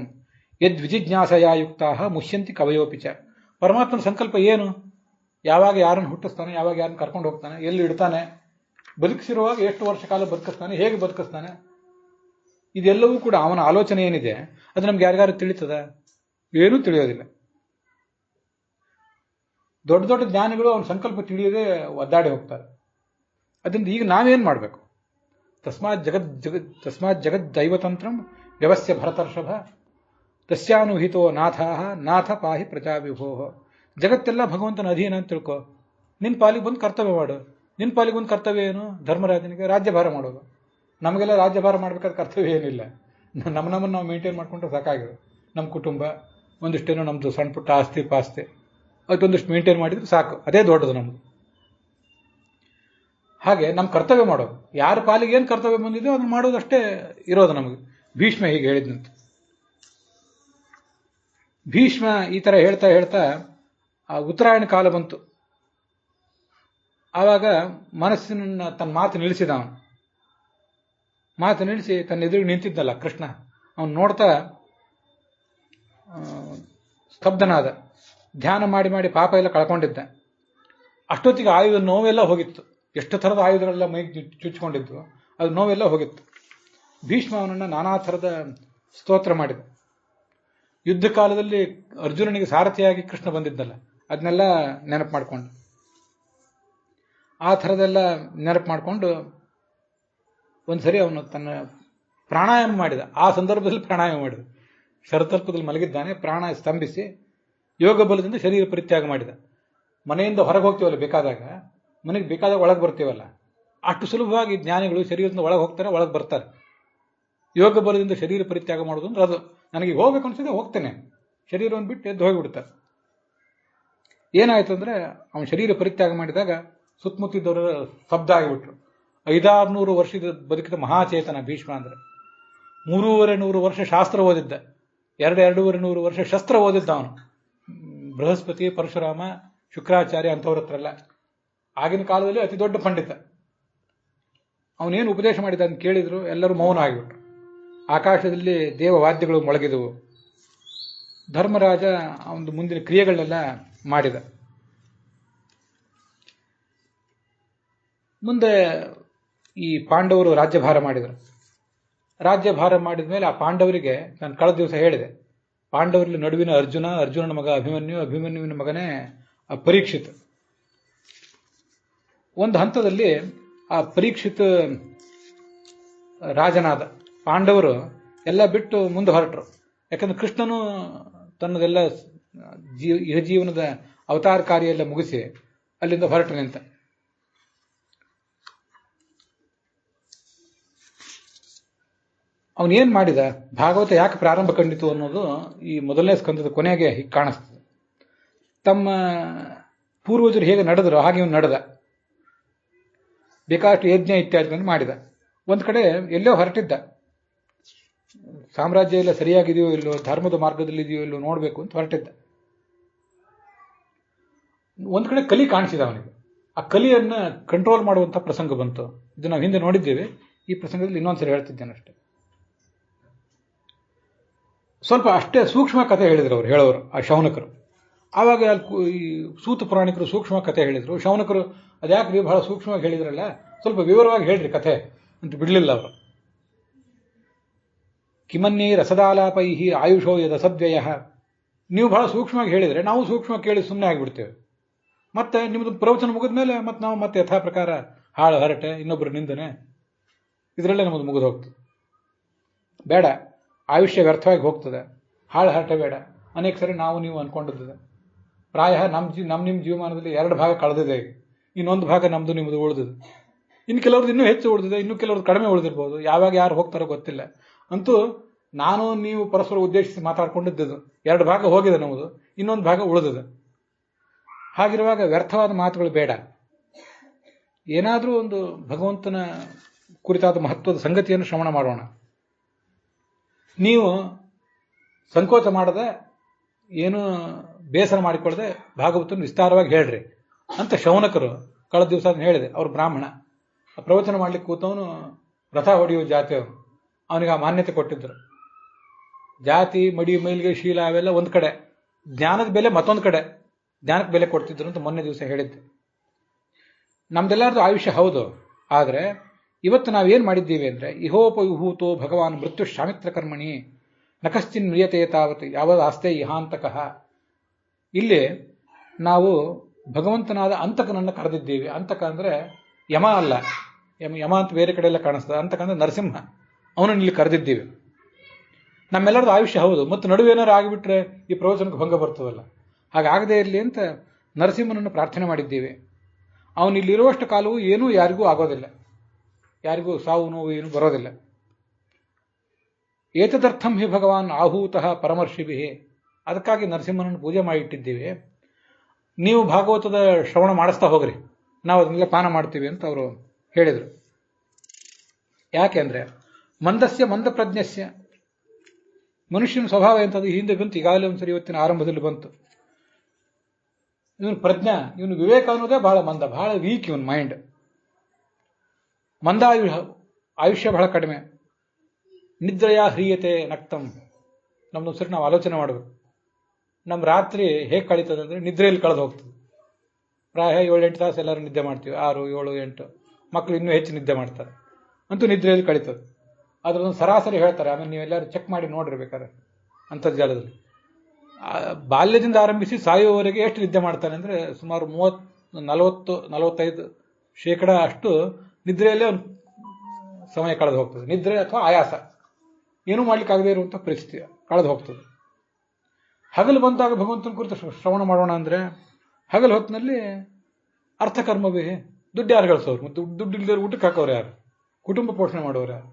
ಯದ್ ವಿಜಿಜ್ಞಾಸಯಾ ಯುಕ್ತಾ ಮುಷ್ಯಂತಿ ಕವಯೋಪಿಚ. ಪರಮಾತ್ಮನ ಸಂಕಲ್ಪ ಏನು? ಯಾವಾಗ ಯಾರನ್ನು ಹುಟ್ಟಿಸ್ತಾನೆ, ಯಾವಾಗ ಯಾರನ್ನು ಕರ್ಕೊಂಡು ಹೋಗ್ತಾನೆ, ಎಲ್ಲಿ ಇಡ್ತಾನೆ, ಬದುಕಿಸಿರುವಾಗ ಎಷ್ಟು ವರ್ಷ ಕಾಲ ಬದುಕಿಸ್ತಾನೆ, ಹೇಗೆ ಬದುಕಿಸ್ತಾನೆ, ಇದೆಲ್ಲವೂ ಕೂಡ ಅವನ ಆಲೋಚನೆ ಏನಿದೆ ಅದು ನಮ್ಗೆ ಯಾರಿಗಾರು ತಿಳಿತದ? ಏನೂ ತಿಳಿಯೋದಿಲ್ಲ. ದೊಡ್ಡ ದೊಡ್ಡ ಜ್ಞಾನಿಗಳು ಅವನ ಸಂಕಲ್ಪ ತಿಳಿಯದೆ ಒದ್ದಾಡಿ ಹೋಗ್ತಾರೆ. ಅದರಿಂದ ಈಗ ನಾವೇನು ಮಾಡಬೇಕು? ತಸ್ಮಾತ್ ಜಗದ್ ದೈವತಂತ್ರಂ ವ್ಯವಸ್ಯ ಭರತರ್ಷಭ ತಸ್ಯಾನುಹಿತೋ ನಾಥ ಪಾಹಿ ಪ್ರಜಾವಿಭೋ. ಜಗತ್ತೆಲ್ಲ ಭಗವಂತನ ಅಧೀನ ಅಂತ ತಿಳ್ಕೊ. ನಿನ್ನ ಪಾಲಿಗೆ ಬಂದು ಕರ್ತವ್ಯ ಮಾಡು. ನಿನ್ನ ಪಾಲಿಗೆ ಒಂದು ಕರ್ತವ್ಯ ಏನು? ಧರ್ಮರಾಜನಿಗೆ ರಾಜ್ಯಭಾರ ಮಾಡೋದು. ನಮಗೆಲ್ಲ ರಾಜ್ಯಭಾರ ಮಾಡಬೇಕಾದ ಕರ್ತವ್ಯ ಏನಿಲ್ಲ. ನಮ್ಮನ್ನು ನಾವು ಮೇಂಟೈನ್ ಮಾಡ್ಕೊಂಡ್ರೆ ಸಾಕಾಗಿದೆ. ನಮ್ಮ ಕುಟುಂಬ ಒಂದಿಷ್ಟೇನೋ ನಮ್ಮದು ಸಣ್ಣ ಪುಟ್ಟ ಆಸ್ತಿ ಪಾಸ್ತಿ ಅದೊಂದಿಷ್ಟು ಮೇಂಟೈನ್ ಮಾಡಿದ್ರೆ ಸಾಕು. ಅದೇ ದೊಡ್ಡದು ನಮ್ಮದು. ಹಾಗೆ ನಮ್ಮ ಕರ್ತವ್ಯ ಮಾಡೋದು. ಯಾರ ಪಾಲಿಗೆ ಏನು ಕರ್ತವ್ಯ ಬಂದಿದೆಯೋ ಅದನ್ನು ಮಾಡೋದಷ್ಟೇ ಇರೋದು ನಮಗೆ. ಭೀಷ್ಮ ಹೀಗೆ ಹೇಳಿದ್ನಂತೆ. ಭೀಷ್ಮ ಈ ಥರ ಹೇಳ್ತಾ ಹೇಳ್ತಾ ಉತ್ತರಾಯಣ ಕಾಲ ಬಂತು. ಆವಾಗ ಮನಸ್ಸಿನ ತನ್ನ ಮಾತು ನಿಲ್ಲಿಸಿದ. ಅವನು ಮಾತು ನಿಲ್ಲಿಸಿ ತನ್ನ ಎದುರಿಗೆ ನಿಂತಿದ್ದಲ್ಲ ಕೃಷ್ಣ, ಅವನು ನೋಡ್ತಾ ಸ್ತಬ್ಧನಾದ. ಧ್ಯಾನ ಮಾಡಿ ಮಾಡಿ ಪಾಪ ಎಲ್ಲ ಕಳ್ಕೊಂಡಿದ್ದ. ಅಷ್ಟೊತ್ತಿಗೆ ಆಯುಧ ನೋವೆಲ್ಲ ಹೋಗಿತ್ತು. ಎಷ್ಟು ಥರದ ಆಯುಧಗಳೆಲ್ಲ ಮೈಗೆ ಚುಚ್ಕೊಂಡಿದ್ವು, ಅದು ನೋವೆಲ್ಲ ಹೋಗಿತ್ತು. ಭೀಷ್ಮ ಅವನನ್ನು ನಾನಾ ಥರದ ಸ್ತೋತ್ರ ಮಾಡಿದ. ಯುದ್ಧ ಕಾಲದಲ್ಲಿ ಅರ್ಜುನನಿಗೆ ಸಾರಥಿಯಾಗಿ ಕೃಷ್ಣ ಬಂದಿದ್ದಲ್ಲ, ಅದನ್ನೆಲ್ಲ ನೆನಪು ಮಾಡಿಕೊಂಡು, ಆ ಥರದೆಲ್ಲ ನೆನಪು ಮಾಡಿಕೊಂಡು ಒಂದ್ಸರಿ ಅವನು ತನ್ನ ಪ್ರಾಣಾಯಾಮ ಮಾಡಿದ. ಆ ಸಂದರ್ಭದಲ್ಲಿ ಪ್ರಾಣಾಯಾಮ ಮಾಡಿದ. ಶರತಲ್ಪದಲ್ಲಿ ಮಲಗಿದ್ದಾನೆ, ಪ್ರಾಣ ಸ್ತಂಭಿಸಿ ಯೋಗ ಬಲದಿಂದ ಶರೀರ ಪರಿತ್ಯಾಗ ಮಾಡಿದ. ಮನೆಯಿಂದ ಹೊರಗೆ ಹೋಗ್ತೀವಲ್ಲ ಬೇಕಾದಾಗ, ಮನೆಗೆ ಬೇಕಾದಾಗ ಒಳಗೆ ಬರ್ತೀವಲ್ಲ, ಅಷ್ಟು ಸುಲಭವಾಗಿ ಜ್ಞಾನಿಗಳು ಶರೀರದಿಂದ ಒಳಗೆ ಹೋಗ್ತಾರೆ, ಒಳಗೆ ಬರ್ತಾರೆ. ಯೋಗ ಬಲದಿಂದ ಶರೀರ ಪರಿತ್ಯಾಗ ಮಾಡೋದು ಅಂದ್ರೆ ಅದು. ನನಗೆ ಹೋಗ್ಬೇಕು ಅನ್ಸಿದೆ ಹೋಗ್ತೇನೆ, ಶರೀರವನ್ನು ಬಿಟ್ಟು ಎದ್ದು ಹೋಗಿಬಿಡ್ತಾರೆ. ಏನಾಯ್ತು ಅಂದರೆ ಅವನು ಶರೀರ ಪರಿತ್ಯಾಗ ಮಾಡಿದಾಗ ಸುತ್ತಮುತ್ತಿದ್ದವರು ಸ್ತಬ್ಧ ಆಗಿಬಿಟ್ರು. 500-600 ವರ್ಷದ ಬದುಕಿದ ಮಹಾಚೇತನ ಭೀಷ್ಮ ಅಂದರೆ. 300 ವರ್ಷ ಶಾಸ್ತ್ರ ಓದಿದ್ದ, 200 ವರ್ಷ ಶಸ್ತ್ರ ಓದಿದ್ದ ಅವನು. ಬೃಹಸ್ಪತಿ, ಪರಶುರಾಮ, ಶುಕ್ರಾಚಾರ್ಯ ಅಂಥವ್ರ ಹತ್ರ ಎಲ್ಲ. ಆಗಿನ ಕಾಲದಲ್ಲಿ ಅತಿ ದೊಡ್ಡ ಪಂಡಿತ. ಅವನೇನು ಉಪದೇಶ ಮಾಡಿದ ಅಂತ ಕೇಳಿದ್ರು, ಎಲ್ಲರೂ ಮೌನ ಆಗಿಬಿಟ್ರು. ಆಕಾಶದಲ್ಲಿ ದೇವವಾದ್ಯಗಳು ಮೊಳಗಿದವು. ಧರ್ಮರಾಜ ಅವನ ಮುಂದಿನ ಕ್ರಿಯೆಗಳನ್ನೆಲ್ಲ ಮಾಡಿದ. ಮುಂದೆ ಈ ಪಾಂಡವರು ರಾಜ್ಯಭಾರ ಮಾಡಿದರು. ರಾಜ್ಯಭಾರ ಮಾಡಿದ ಮೇಲೆ ಆ ಪಾಂಡವರಿಗೆ ನಾನು ಕಳೆದ ದಿವಸ ಹೇಳಿದೆ, ಪಾಂಡವರಲ್ಲಿ ನಡುವಿನ ಅರ್ಜುನನ ಮಗ ಅಭಿಮನ್ಯು, ಅಭಿಮನ್ಯುವಿನ ಮಗನೇ ಪರೀಕ್ಷಿತ್. ಒಂದು ಹಂತದಲ್ಲಿ ಆ ಪರೀಕ್ಷಿತ್ ರಾಜನಾದ. ಪಾಂಡವರು ಎಲ್ಲ ಬಿಟ್ಟು ಮುಂದೆ ಹೊರಟರು. ಯಾಕಂದ್ರೆ ಕೃಷ್ಣನು ತನ್ನದೆಲ್ಲ ಜೀವನದ ಅವತಾರ ಕಾರ್ಯ ಎಲ್ಲ ಮುಗಿಸಿ ಅಲ್ಲಿಂದ ಹೊರಟು ನಿಂತ. ಅವನೇನು ಮಾಡಿದ? ಭಾಗವತ ಯಾಕೆ ಪ್ರಾರಂಭ ಕಂಡಿತು ಅನ್ನೋದು ಈ ಮೊದಲನೇ ಸ್ಕಂದದ ಕೊನೆಗೆ ಹೀಗೆ ಕಾಣಿಸ್ತದೆ. ತಮ್ಮ ಪೂರ್ವಜರು ಹೇಗೆ ನಡೆದರು ಹಾಗೆ ಇವನು ನಡೆದ. ಬೇಕಾಷ್ಟು ಯಜ್ಞ ಇತ್ಯಾದಿಗಳನ್ನು ಮಾಡಿದ. ಒಂದು ಕಡೆ ಎಲ್ಲೋ ಹೊರಟಿದ್ದ, ಸಾಮ್ರಾಜ್ಯ ಎಲ್ಲ ಸರಿಯಾಗಿದೆಯೋ ಇಲ್ಲೋ, ಧರ್ಮದ ಮಾರ್ಗದಲ್ಲಿ ಇದೆಯೋ ಇಲ್ಲೋ ನೋಡಬೇಕು ಅಂತ ಹೊರಟಿದ್ದ. ಒಂದು ಕಡೆ ಕಲಿ ಕಾಣಿಸಿದ ಅವನಿಗೆ. ಆ ಕಲಿಯನ್ನ ಕಂಟ್ರೋಲ್ ಮಾಡುವಂಥ ಪ್ರಸಂಗ ಬಂತು. ಇದು ನಾವು ಹಿಂದೆ ನೋಡಿದ್ದೇವೆ. ಈ ಪ್ರಸಂಗದಲ್ಲಿ ಇನ್ನೊಂದ್ಸರಿ ಹೇಳ್ತಿದ್ದೇನೆ ಅಷ್ಟೇ. ಸ್ವಲ್ಪ ಅಷ್ಟೇ ಸೂಕ್ಷ್ಮ ಕಥೆ ಹೇಳಿದ್ರು ಅವ್ರು, ಹೇಳೋರು ಆ ಶೌನಕರು. ಆವಾಗ ಈ ಸೂತ ಪುರಾಣಿಕರು ಸೂಕ್ಷ್ಮ ಕಥೆ ಹೇಳಿದ್ರು. ಶೌನಕರು ಅದ್ಯಾಕೆ ನೀವು ಬಹಳ ಸೂಕ್ಷ್ಮವಾಗಿ ಹೇಳಿದ್ರಲ್ಲ, ಸ್ವಲ್ಪ ವಿವರವಾಗಿ ಹೇಳ್ರಿ ಕಥೆ ಅಂತ ಬಿಡಲಿಲ್ಲ ಅವರು. ಕಿಮನ್ಯೇ ರಸದಾಲಾಪೈ ಆಯುಷೋ ಯದಸವ್ಯಯ. ನೀವು ಬಹಳ ಸೂಕ್ಷ್ಮವಾಗಿ ಹೇಳಿದರೆ ನಾವು ಸೂಕ್ಷ್ಮ ಕೇಳಿ ಸುಮ್ಮನೆ ಆಗಿಬಿಡ್ತೇವೆ. ಮತ್ತೆ ನಿಮ್ಮದು ಪ್ರವಚನ ಮುಗಿದ ಮೇಲೆ ಮತ್ತೆ ನಾವು ಮತ್ತೆ ಯಥಾ ಪ್ರಕಾರ ಹಾಳು ಹರಟೆ, ಇನ್ನೊಬ್ಬರು ನಿಂದನೆ, ಇದರಲ್ಲೇ ನಮ್ಮದು ಮುಗಿದು ಹೋಗ್ತದೆ. ಬೇಡ, ಆಯುಷ್ಯ ವ್ಯರ್ಥವಾಗಿ ಹೋಗ್ತದೆ. ಹಾಳು ಹರಟೆ ಬೇಡ. ಅನೇಕ ಸರಿ ನಾವು ನೀವು ಅನ್ಕೊಂಡಿದ್ದೆ. ಪ್ರಾಯ ನಿಮ್ಮ ಜೀವಮಾನದಲ್ಲಿ 2 ಭಾಗ ಕಳೆದಿದೆ. ಇನ್ನೊಂದು ಭಾಗ ನಮ್ಮದು ನಿಮ್ಮದು ಉಳಿದಿದೆ. ಇನ್ನು ಕೆಲವ್ರದ್ದು ಇನ್ನೂ ಹೆಚ್ಚು ಉಳಿದಿದೆ, ಇನ್ನು ಕೆಲವ್ರದ್ದು ಕಡಿಮೆ ಉಳಿದಿರ್ಬೋದು. ಯಾವಾಗ ಯಾರು ಹೋಗ್ತಾರೋ ಗೊತ್ತಿಲ್ಲ. ಅಂತೂ ನಾನು ನೀವು ಪರಸ್ಪರ ಉದ್ದೇಶಿಸಿ ಮಾತಾಡ್ಕೊಂಡಿದ್ದು 2 ಭಾಗ ಹೋಗಿದೆ ನಮ್ಮದು, ಇನ್ನೊಂದು ಭಾಗ ಉಳಿದಿದೆ. ಹಾಗಿರುವಾಗ ವ್ಯರ್ಥವಾದ ಮಾತುಗಳು ಬೇಡ. ಏನಾದರೂ ಒಂದು ಭಗವಂತನ ಕುರಿತಾದ ಮಹತ್ವದ ಸಂಗತಿಯನ್ನು ಶ್ರವಣ ಮಾಡೋಣ. ನೀವು ಸಂಕೋಚ ಮಾಡದೆ, ಏನು ಬೇಸರ ಮಾಡಿಕೊಳ್ಳದೆ ಭಾಗವತನ ವಿಸ್ತಾರವಾಗಿ ಹೇಳ್ರಿ ಅಂತ ಶೌನಕರು ಕಳೆದ ದಿವಸ ಅದನ್ನು ಹೇಳಿದೆ. ಅವರು ಬ್ರಾಹ್ಮಣ, ಪ್ರವಚನ ಮಾಡ್ಲಿಕ್ಕೆ ಕೂತವನು ರಥ ಹೊಡೆಯುವ ಜಾತಿಯವನು. ಅವನಿಗೆ ಆ ಮಾನ್ಯತೆ ಕೊಟ್ಟಿದ್ದರು. ಜಾತಿ, ಮಡಿ, ಮೈಲಿಗೆ, ಶೀಲ ಅವೆಲ್ಲ ಒಂದು ಕಡೆ, ಜ್ಞಾನದ ಬೆಲೆ ಮತ್ತೊಂದು ಕಡೆ. ಜ್ಞಾನಕ್ಕೆ ಬೆಲೆ ಕೊಡ್ತಿದ್ರು ಅಂತ ಮೊನ್ನೆ ದಿವಸ ಹೇಳಿದ್ದೆ. ನಮ್ದೆಲ್ಲರದು ಆಯುಷ್ಯ ಹೌದು. ಆದರೆ ಇವತ್ತು ನಾವೇನು ಮಾಡಿದ್ದೀವಿ ಅಂದರೆ, ಇಹೋಪವಿಭೂತೋ ಭಗವಾನ್ ಮೃತ್ಯು ಶಾಮಿತ್ರ ಕರ್ಮಣಿ ನಕಶ್ಚಿನ್ ಮ್ರಿಯತೆ ತಾವತ್ ಯಾವದ ಆಸ್ತೆ ಇಹಾಂತಕಃ. ಇಲ್ಲಿ ನಾವು ಭಗವಂತನಾದ ಅಂತಕನನ್ನು ಕರೆದಿದ್ದೀವಿ. ಅಂತಕ ಅಂದರೆ ಯಮ ಅಲ್ಲ, ಯಮ ಅಂತ ಬೇರೆ ಕಡೆ ಎಲ್ಲ ಕಾಣಿಸ್ತದೆ. ಅಂತಕ ಅಂದರೆ ನರಸಿಂಹ, ಅವನನ್ನು ಇಲ್ಲಿ ಕರೆದಿದ್ದೀವಿ. ನಮ್ಮೆಲ್ಲರದ್ದು ಆಯುಷ್ಯ ಹೌದು, ಮತ್ತು ನಡುವೆ ಏನಾರು ಆಗಿಬಿಟ್ರೆ ಈ ಪ್ರವಚನಕ್ಕೆ ಭಂಗ ಬರ್ತದಲ್ಲ, ಹಾಗಾಗದೇ ಇರಲಿ ಅಂತ ನರಸಿಂಹನನ್ನು ಪ್ರಾರ್ಥನೆ ಮಾಡಿದ್ದೀವಿ. ಅವನು ಇಲ್ಲಿರುವಷ್ಟು ಕಾಲವು ಏನೂ ಯಾರಿಗೂ ಆಗೋದಿಲ್ಲ, ಯಾರಿಗೂ ಸಾವು ನೋವು ಏನೂ ಬರೋದಿಲ್ಲ. ಏತದರ್ಥಂ ಹಿ ಭಗವಾನ್ ಆಹೂತಃ ಪರಮರ್ಷಿಭಿ, ಅದಕ್ಕಾಗಿ ನರಸಿಂಹನನ್ನು ಪೂಜೆ ಮಾಡಿಟ್ಟಿದ್ದೀವಿ. ನೀವು ಭಾಗವತದ ಶ್ರವಣ ಮಾಡಿಸ್ತಾ ಹೋಗ್ರಿ, ನಾವು ಅದನ್ನೆಲ್ಲ ಪಾನ ಮಾಡ್ತೀವಿ ಅಂತ ಅವರು ಹೇಳಿದರು. ಯಾಕೆಂದ್ರೆ ಮಂದಸ್ಯ ಮಂದ ಪ್ರಜ್ಞಸ್ಯ, ಮನುಷ್ಯನ ಸ್ವಭಾವ ಎಂಥದ್ದು ಹಿಂದೆ ಬಂತು, ಈಗಾಗಲೇ ಒಂದ್ಸರಿ ಇವತ್ತಿನ ಆರಂಭದಲ್ಲಿ ಬಂತು. ಇವನು ಪ್ರಜ್ಞಾ, ಇವನು ವಿವೇಕ ಅನ್ನೋದೇ ಬಹಳ ಮಂದ, ಬಹಳ ವೀಕ್ ಇವನ್ ಮೈಂಡ್. ಮಂದ ಆಯುಷ್ಯ ಬಹಳ ಕಡಿಮೆ. ನಿದ್ರೆಯ ಹ್ರಿಯತೆ ನಕ್ತಂ, ನಮ್ದು ಸರಿ ನಾವು ಆಲೋಚನೆ ಮಾಡಬೇಕು. ನಮ್ಮ ರಾತ್ರಿ ಹೇಗೆ ಕಳೀತದೆ ಅಂದರೆ ನಿದ್ರೆಯಲ್ಲಿ ಕಳೆದು ಹೋಗ್ತದೆ. ಪ್ರಾಯ 7-8 ತಾಸು ಎಲ್ಲರೂ ನಿದ್ದೆ ಮಾಡ್ತೀವಿ, 6, 7, 8. ಮಕ್ಕಳು ಇನ್ನೂ ಹೆಚ್ಚು ನಿದ್ದೆ ಮಾಡ್ತಾರೆ, ಅಂತೂ ನಿದ್ರೆಯಲ್ಲಿ ಕಳೀತದೆ. ಅದರೊಂದು ಸರಾಸರಿ ಹೇಳ್ತಾರೆ, ಆಮೇಲೆ ನೀವೆಲ್ಲರೂ ಚೆಕ್ ಮಾಡಿ ನೋಡಿರ್ಬೇಕಾದ್ರೆ ಅಂತರ್ಜಾಲದಲ್ಲಿ. ಬಾಲ್ಯದಿಂದ ಆರಂಭಿಸಿ ಸಾಯುವವರೆಗೆ ಎಷ್ಟು ನಿದ್ದೆ ಮಾಡ್ತಾನೆ ಅಂದರೆ ಸುಮಾರು 40-45% ಅಷ್ಟು ನಿದ್ರೆಯಲ್ಲೇ ಒಂದು ಸಮಯ ಕಳೆದು ಹೋಗ್ತದೆ. ನಿದ್ರೆ ಅಥವಾ ಆಯಾಸ, ಏನೂ ಮಾಡ್ಲಿಕ್ಕಾಗದೇ ಇರುವಂಥ ಪರಿಸ್ಥಿತಿ ಕಳೆದು ಹೋಗ್ತದೆ. ಹಗಲು ಬಂದಾಗ ಭಗವಂತನ ಕುರಿತು ಶ್ರವಣ ಮಾಡೋಣ ಅಂದರೆ ಹಗಲು ಹೊತ್ತಿನಲ್ಲಿ ಅರ್ಥಕರ್ಮವೇ, ದುಡ್ಡು ಯಾರು ಗಳಿಸೋರು, ಮತ್ತು ದುಡ್ಡು ಇಲ್ಲದವ್ರು ಊಟಕ್ಕೆ ಹಾಕೋರು ಯಾರು, ಕುಟುಂಬ ಪೋಷಣೆ ಮಾಡೋರು ಯಾರು,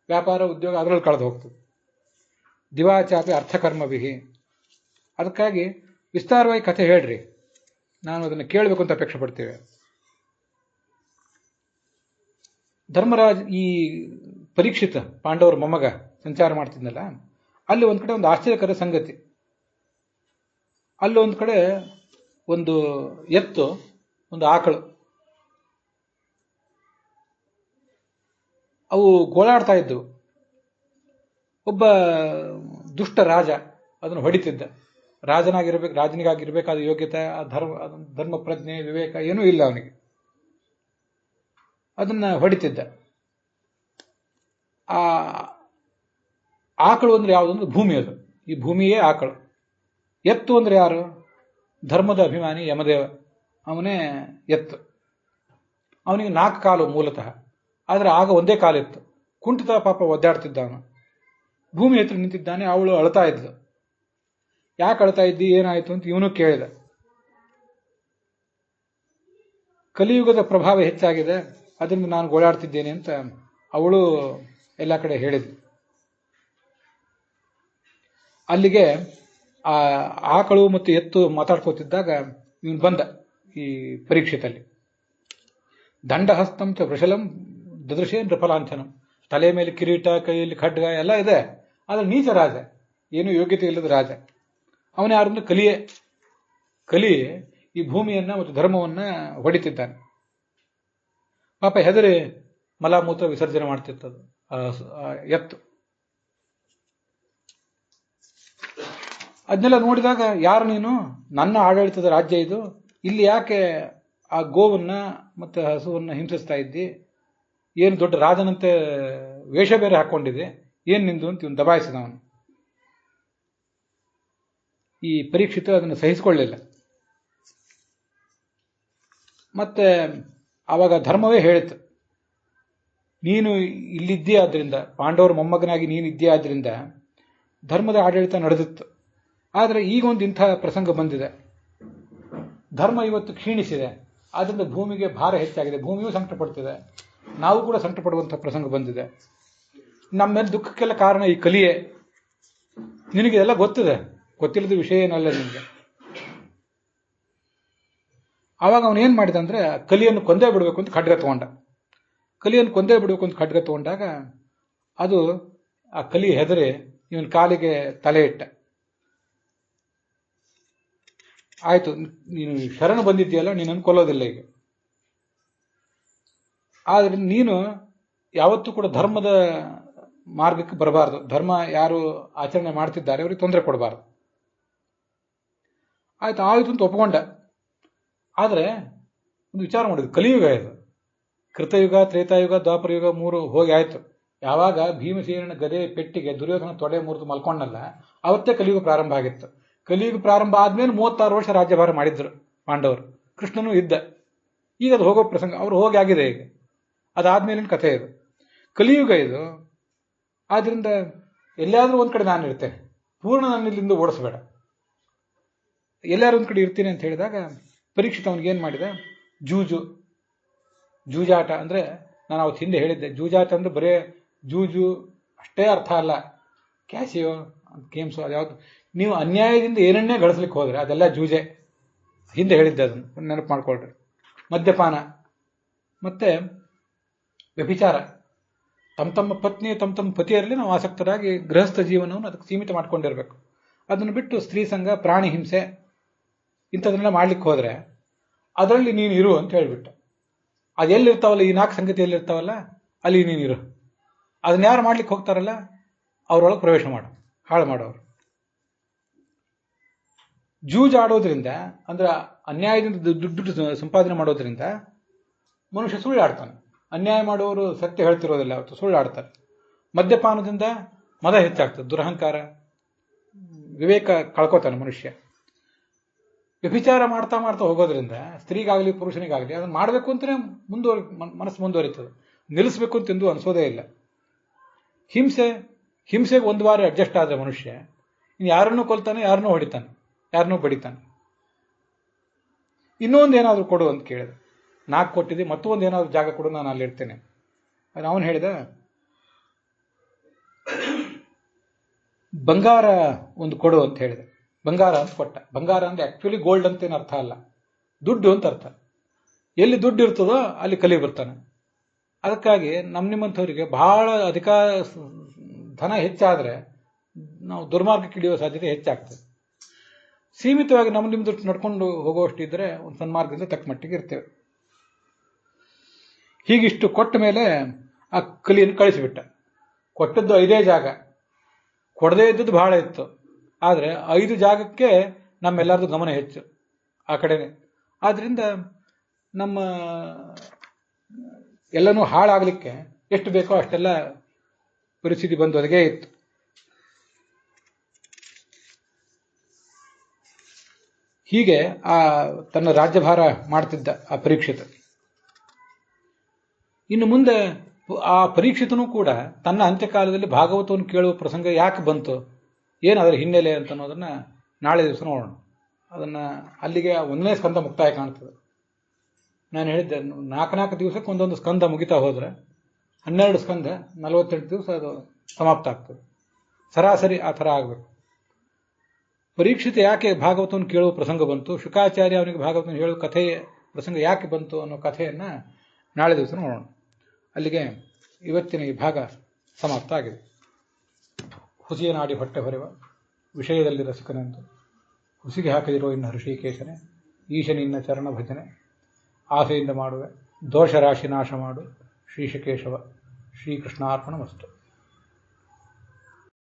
ವ್ಯಾಪಾರ ಉದ್ಯೋಗ ಅದರಲ್ಲಿ ಕಳೆದು ಹೋಗ್ತದೆ. ದಿವಾಚಾಪಿ ಅರ್ಥಕರ್ಮವಿಹಿ. ಅದಕ್ಕಾಗಿ ವಿಸ್ತಾರವಾಗಿ ಕಥೆ ಹೇಳ್ರಿ, ನಾನು ಅದನ್ನು ಕೇಳಬೇಕು ಅಂತ ಅಪೇಕ್ಷೆ ಪಡ್ತೇವೆ. ಧರ್ಮರಾಜ್ ಈ ಪರೀಕ್ಷಿತ ಪಾಂಡವರ ಮೊಮ್ಮಗ ಸಂಚಾರ ಮಾಡ್ತಿದ್ನಲ್ಲ, ಅಲ್ಲಿ ಒಂದು ಕಡೆ ಒಂದು ಆಶ್ಚರ್ಯಕರ ಸಂಗತಿ. ಅಲ್ಲೊಂದು ಕಡೆ ಒಂದು ಎತ್ತು, ಒಂದು ಆಕಳು, ಅವು ಗೋಳಾಡ್ತಾ ಇದ್ದವು. ಒಬ್ಬ ದುಷ್ಟ ರಾಜ ಅದನ್ನು ಹೊಡಿತಿದ್ದ. ರಾಜನಿಗಾಗಿರ್ಬೇಕಾದ ಯೋಗ್ಯತೆ, ಧರ್ಮ ಪ್ರಜ್ಞೆ, ವಿವೇಕ ಏನೂ ಇಲ್ಲ ಅವನಿಗೆ. ಅದನ್ನ ಹೊಡಿತಿದ್ದ. ಆ ಆಕಳು ಅಂದ್ರೆ ಯಾವುದಂದ್ರೆ ಭೂಮಿ, ಅದು ಈ ಭೂಮಿಯೇ ಆಕಳು. ಎತ್ತು ಅಂದ್ರೆ ಯಾರು? ಧರ್ಮದ ಅಭಿಮಾನಿ ಯಮದೇವ, ಅವನೇ ಎತ್ತು. ಅವನಿಗೆ 4 ಕಾಲು ಮೂಲತಃ, ಆದರೆ ಆಗ ಒಂದೇ ಕಾಲಿತ್ತು. ಕುಂಠಿತ ಪಾಪ ಒದ್ದಾಡ್ತಿದ್ದ ಅವನು. ಭೂಮಿ ಹತ್ರ ನಿಂತಿದ್ದಾನೆ, ಅವಳು ಅಳ್ತಾ ಇದ್ಲು. ಯಾಕೆ ಅಳ್ತಾ ಇದ್ದಿ, ಏನಾಯ್ತು ಅಂತ ಇವನು ಕೇಳಿದ. ಕಲಿಯುಗದ ಪ್ರಭಾವ ಹೆಚ್ಚಾಗಿದೆ, ಅದರಿಂದ ನಾನು ಗೋಳಾಡ್ತಿದ್ದೇನೆ ಅಂತ ಅವಳು ಎಲ್ಲ ಕಡೆ ಹೇಳಿದ್ಲು. ಅಲ್ಲಿಗೆ ಆ ಆಕಳು ಮತ್ತು ಎತ್ತು ಮಾತಾಡ್ಕೋತಿದ್ದಾಗ ಇವನು ಬಂದ ಈ ಪರೀಕ್ಷೆಯಲ್ಲಿ. ದಂಡಹಸ್ತಂ ಚ ವೃಷಲಂ ದದೃಶೇ ನೃಫಲಾಂಛನಂ, ತಲೆ ಮೇಲೆ ಕಿರೀಟ, ಕೈಯಲ್ಲಿ ಖಡ್ಗ ಎಲ್ಲ ಇದೆ, ಆದರೆ ನೀಚ ರಾಜ, ಏನೂ ಯೋಗ್ಯತೆ ಇಲ್ಲದ ರಾಜ. ಅವನ ಯಾರನ್ನು ಕಲಿ ಈ ಭೂಮಿಯನ್ನ ಮತ್ತು ಧರ್ಮವನ್ನ ಹೊಡಿತಿದ್ದಾನೆ. ಪಾಪ ಹೆದರಿ ಮಲಮೂತ್ರ ವಿಸರ್ಜನೆ ಮಾಡ್ತಿರ್ತದು ಎತ್ತು. ಅದನ್ನೆಲ್ಲ ನೋಡಿದಾಗ, ಯಾರು ನೀನು? ನನ್ನ ಆಡಳಿತದ ರಾಜ್ಯ ಇದು, ಇಲ್ಲಿ ಯಾಕೆ ಆ ಗೋವನ್ನ ಮತ್ತು ಹಸುವನ್ನ ಹಿಂಸಿಸ್ತಾ ಇದ್ದಿ? ಏನು ದೊಡ್ಡ ರಾಜನಂತೆ ವೇಷ ಬೇರೆ ಹಾಕೊಂಡಿದೆ, ಏನ್ ನಿಂದು ಅಂತ ಇವನು ದಬಾಯಿಸಿದವನು. ಈ ಪರೀಕ್ಷಿತ ಅದನ್ನು ಸಹಿಸಿಕೊಳ್ಳಲಿಲ್ಲ. ಮತ್ತೆ ಆವಾಗ ಧರ್ಮವೇ ಹೇಳಿತು, ನೀನು ಇಲ್ಲಿದ್ದೇ ಆದ್ರಿಂದ, ಪಾಂಡವರ ಮೊಮ್ಮಗನಾಗಿ ನೀನು ಇದ್ದೇ ಆದ್ರಿಂದ ಧರ್ಮದ ಆಡಳಿತ ನಡೆದಿತ್ತು. ಆದರೆ ಈಗೊಂದು ಇಂಥ ಪ್ರಸಂಗ ಬಂದಿದೆ, ಧರ್ಮ ಇವತ್ತು ಕ್ಷೀಣಿಸಿದೆ, ಆದ್ರಿಂದ ಭೂಮಿಗೆ ಭಾರ ಹೆಚ್ಚಾಗಿದೆ, ಭೂಮಿಯೂ ಸಂಕಟ ಪಡ್ತಿದೆ, ನಾವು ಕೂಡ ಸಂಕಟ ಪಡುವಂಥ ಪ್ರಸಂಗ ಬಂದಿದೆ. ನಮ್ಮ ಮೇಲೆ ದುಃಖಕ್ಕೆಲ್ಲ ಕಾರಣ ಈ ಕಲಿಯೇ. ನಿನಗೆ ಎಲ್ಲ ಗೊತ್ತಿದೆ, ಗೊತ್ತಿಲ್ಲದ ವಿಷಯ ಏನಲ್ಲ ನಿನಗೆ. ಆವಾಗ ಅವನು ಏನು ಮಾಡಿದ ಅಂದರೆ, ಕಲಿಯನ್ನು ಕೊಂದೇ ಬಿಡಬೇಕು ಅಂತ ಖಡ್ಗ ತಗೊಂಡ. ಕಲಿಯನ್ನು ಕೊಂದೇ ಬಿಡಬೇಕು ಅಂತ ಖಡ್ಗ ತಗೊಂಡಾಗ ಅದು ಆ ಕಲಿ ಹೆದರಿ ಇವನ ಕಾಲಿಗೆ ತಲೆ ಇಟ್ಟ. ಆಯ್ತು, ನೀನು ಶರಣು ಬಂದಿದ್ದೀಯಲ್ಲ, ನೀನನ್ನು ಕೊಲ್ಲೋದಿಲ್ಲ ಈಗ. ಆದರೆ ನೀನು ಯಾವತ್ತೂ ಕೂಡ ಧರ್ಮದ ಮಾರ್ಗಕ್ಕೆ ಬರಬಾರ್ದು, ಧರ್ಮ ಯಾರು ಆಚರಣೆ ಮಾಡ್ತಿದ್ದಾರೆ ಅವರಿಗೆ ತೊಂದರೆ ಕೊಡಬಾರ್ದು. ಆಯ್ತು ಅಂತ ಒಪ್ಕೊಂಡ. ಆದರೆ ಒಂದು ವಿಚಾರ ಮಾಡಿದ್ರು, ಕಲಿಯುಗ ಇದು, ಕೃತಯುಗ, ತ್ರೇತಾಯುಗ, ದ್ವಾಪರಯುಗ 3 ಹೋಗಿ ಆಯ್ತು. ಯಾವಾಗ ಭೀಮಸೇನ ಗದೆ ಪೆಟ್ಟಿಗೆ ದುರ್ಯೋಧನ ತೊಡೆ ಮುರಿದು ಮಲ್ಕೊಂಡಲ್ಲ, ಅವತ್ತೇ ಕಲಿಯುಗ ಪ್ರಾರಂಭ ಆಗಿತ್ತು. ಕಲಿಯುಗ ಪ್ರಾರಂಭ ಆದ್ಮೇಲೆ 36 ವರ್ಷ ರಾಜ್ಯಭಾರ ಮಾಡಿದ್ರು ಪಾಂಡವರು. ಕೃಷ್ಣನೂ ಇದ್ದ. ಈಗ ಅದು ಹೋಗೋ ಪ್ರಸಂಗ, ಅವ್ರು ಹೋಗಿ ಆಗಿದೆ ಈಗ, ಅದಾದ್ಮೇಲಿನ ಕಥೆ ಇದು. ಕಲಿಯುಗ ಇದು. ಆದ್ರಿಂದ ಎಲ್ಲಾದ್ರೂ ಒಂದ್ ಕಡೆ ನಾನು ಇರ್ತೇನೆ, ಪೂರ್ಣ ನನ್ನಿಲ್ಲಿಂದ ಓಡಿಸ್ಬೇಡ. ಎಲ್ಲಾರು ಒಂದ್ ಕಡೆ ಇರ್ತೀನಿ ಅಂತ ಹೇಳಿದಾಗ ಪರೀಕ್ಷಿತ ಅವನಿಗೇನು ಮಾಡಿದ, ಜೂಜಾಟ ಅಂದ್ರೆ, ನಾನು ಅವತ್ತು ಹಿಂದೆ ಹೇಳಿದ್ದೆ, ಜೂಜಾಟ ಅಂದ್ರೆ ಬರೇ ಜೂಜು ಅಷ್ಟೇ ಅರ್ಥ ಅಲ್ಲ. ಕ್ಯಾಸಿಯೋ ಗೇಮ್ಸು ಅದ್ಯಾವುದು, ನೀವು ಅನ್ಯಾಯದಿಂದ ಏನನ್ನೇ ಗಳಿಸ್ಲಿಕ್ಕೆ ಹೋದ್ರೆ ಅದೆಲ್ಲ ಜೂಜೆ. ಹಿಂದೆ ಹೇಳಿದ್ದೆ, ಅದನ್ನು ನೆನಪು ಮಾಡ್ಕೊಳ್ರಿ. ಮದ್ಯಪಾನ ಮತ್ತೆ ವ್ಯಭಿಚಾರ, ತಮ್ಮ ಪತ್ನಿ ತಮ್ಮ ಪತಿಯರಲ್ಲಿ ನಾವು ಆಸಕ್ತರಾಗಿ ಗೃಹಸ್ಥ ಜೀವನವನ್ನು ಅದಕ್ಕೆ ಸೀಮಿತ ಮಾಡ್ಕೊಂಡಿರ್ಬೇಕು. ಅದನ್ನು ಬಿಟ್ಟು ಸ್ತ್ರೀ ಸಂಘ, ಪ್ರಾಣಿ ಹಿಂಸೆ ಇಂಥದನ್ನೆಲ್ಲ ಮಾಡ್ಲಿಕ್ಕೆ ಹೋದ್ರೆ ಅದರಲ್ಲಿ ನೀನು ಇರು ಅಂತ ಹೇಳ್ಬಿಟ್ಟ. ಅದೆಲ್ಲಿರ್ತಾವಲ್ಲ, ಈ 4 ಸಂಗತಿ ಎಲ್ಲಿರ್ತಾವಲ್ಲ ಅಲ್ಲಿ ನೀನು ಇರು. ಅದನ್ನ ಯಾರು ಮಾಡ್ಲಿಕ್ಕೆ ಹೋಗ್ತಾರಲ್ಲ ಅವ್ರೊಳಗೆ ಪ್ರವೇಶ ಮಾಡು, ಹಾಳು ಮಾಡೋರು. ಜೂಜಾಡೋದ್ರಿಂದ ಅಂದ್ರೆ ಅನ್ಯಾಯದಿಂದ ದುಡ್ಡು ಸಂಪಾದನೆ ಮಾಡೋದ್ರಿಂದ ಮನುಷ್ಯ ಸುಳ್ಳಾಡ್ತಾನೆ. ಅನ್ಯಾಯ ಮಾಡುವವರು ಸತ್ಯ ಹೇಳ್ತಿರೋದಿಲ್ಲ, ಅವತ್ತು ಸುಳ್ಳಾಡ್ತಾರೆ. ಮದ್ಯಪಾನದಿಂದ ಮದ ಹೆಚ್ಚಾಗ್ತದೆ, ದುರಹಂಕಾರ, ವಿವೇಕ ಕಳ್ಕೋತಾನೆ ಮನುಷ್ಯ. ವ್ಯಭಿಚಾರ ಮಾಡ್ತಾ ಹೋಗೋದ್ರಿಂದ ಸ್ತ್ರೀಗಾಗಲಿ ಪುರುಷನಿಗಾಗಲಿ ಅದನ್ನು ಮಾಡಬೇಕು ಅಂತಲೇ ಮನಸ್ಸು ಮುಂದುವರಿತದೆ, ನಿಲ್ಲಿಸಬೇಕು ಅಂತೆಂದು ಅನಿಸೋದೇ ಇಲ್ಲ. ಹಿಂಸೆಗೆ ಒಂದು ಬಾರಿ ಅಡ್ಜಸ್ಟ್ ಆದ್ರೆ ಮನುಷ್ಯ ಇನ್ನು ಯಾರನ್ನೂ ಕೊಲ್ತಾನೆ, ಯಾರನ್ನೂ ಹೊಡಿತಾನೆ, ಯಾರನ್ನೂ ಬಡಿತಾನೆ. ಇನ್ನೊಂದು ಏನಾದರೂ ಕೊಡು ಅಂತ ಕೇಳಿದೆ. 4 ಕೊಟ್ಟಿದ್ದೆ, ಮತ್ತೊಂದು ಏನಾದರೂ ಜಾಗ ಕೊಡು, ನಾನು ಅಲ್ಲಿರ್ತೇನೆ. ಅವನು ಹೇಳಿದ, ಬಂಗಾರ ಒಂದು ಕೊಡು ಅಂತ ಹೇಳಿದೆ. ಬಂಗಾರ ಅಂತ ಕೊಟ್ಟ. ಬಂಗಾರ ಅಂದ್ರೆ ಆಕ್ಚುಲಿ ಗೋಲ್ಡ್ ಅಂತೇನು ಅರ್ಥ ಅಲ್ಲ, ದುಡ್ಡು ಅಂತ ಅರ್ಥ. ಎಲ್ಲಿ ದುಡ್ಡು ಇರ್ತದೋ ಅಲ್ಲಿ ಕಲಿ ಬರ್ತಾನೆ. ಅದಕ್ಕಾಗಿ ನಿಮ್ಮಂಥವರಿಗೆ ಬಹಳ ಅಧಿಕ ಧನ ಹೆಚ್ಚಾದ್ರೆ ನಾವು ದುರ್ಮಾರ್ಗಕ್ಕೆ ಹಿಡಿಯುವ ಸಾಧ್ಯತೆ ಹೆಚ್ಚಾಗ್ತದೆ. ಸೀಮಿತವಾಗಿ ನಿಮ್ದು ನಡ್ಕೊಂಡು ಹೋಗುವಷ್ಟಿದ್ರೆ ಒಂದು ಸನ್ಮಾರ್ಗದಿಂದ ತಕ್ಕ ಮಟ್ಟಿಗೆ ಇರ್ತೇವೆ. ಹೀಗಿಷ್ಟು ಕೊಟ್ಟ ಮೇಲೆ ಆ ಕಲಿಯನ್ನು ಕಳಿಸಿಬಿಟ್ಟ. ಕೊಟ್ಟದ್ದು 5 ಜಾಗ, ಕೊಡದೇ ಇದ್ದದ್ದು ಬಹಳ ಇತ್ತು. ಆದರೆ 5 ಜಾಗಕ್ಕೆ ನಮ್ಮೆಲ್ಲರದು ಗಮನ ಹೆಚ್ಚು ಆ ಕಡೆನೆ. ಆದ್ರಿಂದ ನಮ್ಮ ಎಲ್ಲನೂ ಹಾಳಾಗಲಿಕ್ಕೆ ಎಷ್ಟು ಬೇಕೋ ಅಷ್ಟೆಲ್ಲ ಪರಿಸ್ಥಿತಿ ಬಂದು ಒದಗೇ ಇತ್ತು. ಹೀಗೆ ತನ್ನ ರಾಜ್ಯಭಾರ ಮಾಡ್ತಿದ್ದ ಆ ಪರೀಕ್ಷಿತ. ಇನ್ನು ಮುಂದೆ ಆ ಪರೀಕ್ಷಿತನೂ ಕೂಡ ತನ್ನ ಅಂತ್ಯಕಾಲದಲ್ಲಿ ಭಾಗವತವನ್ನು ಕೇಳುವ ಪ್ರಸಂಗ ಯಾಕೆ ಬಂತು, ಏನು ಅದರ ಹಿನ್ನೆಲೆ ಅಂತ ಅನ್ನೋದನ್ನ ನಾಳೆ ದಿವಸ ನೋಡೋಣ. ಅದನ್ನು ಅಲ್ಲಿಗೆ 1ನೇ ಸ್ಕಂದ ಮುಕ್ತಾಯ ಕಾಣ್ತದೆ. ನಾನು ಹೇಳಿದ್ದೆ 4 ದಿವಸಕ್ಕೆ ಒಂದೊಂದು ಸ್ಕಂದ ಮುಗಿತಾ ಹೋದ್ರೆ 12 ಸ್ಕಂದ 48 ದಿವಸ ಅದು ಸಮಾಪ್ತ ಆಗ್ತದೆ. ಸರಾಸರಿ ಆ ಥರ ಆಗಬೇಕು. ಪರೀಕ್ಷಿತ ಯಾಕೆ ಭಾಗವತವನ್ನು ಕೇಳುವ ಪ್ರಸಂಗ ಬಂತು, ಶುಕಾಚಾರ್ಯ ಅವನಿಗೆ ಭಾಗವತವನ್ನು ಹೇಳುವ ಕಥೆ ಪ್ರಸಂಗ ಯಾಕೆ ಬಂತು ಅನ್ನೋ ಕಥೆಯನ್ನು ನಾಳೆ ದಿವಸ ನೋಡೋಣ. ಅಲ್ಲಿಗೆ ಇವತ್ತಿನ ಈ ಭಾಗ ಸಮಾಪ್ತ ಆಗಿದೆ. ಹುಸಿಯ ನಾಡಿ ಹೊಟ್ಟೆ ಹೊರೆವ ವಿಷಯದಲ್ಲಿ ರಸಿಕನೆಂದು ಹುಸಿಗೆ ಹಾಕದಿರೋ ಇನ್ನು ಹೃಷಿಕೇಶನೆ, ಈಶನಿನ್ನ ಚರಣ ಭಜನೆ ಆಸೆಯಿಂದ ಮಾಡುವೆ, ದೋಷ ರಾಶಿ ನಾಶ ಮಾಡು ಶ್ರೀಶಕೇಶವ. ಶ್ರೀಕೃಷ್ಣಾರ್ಪಣಮಸ್ತು.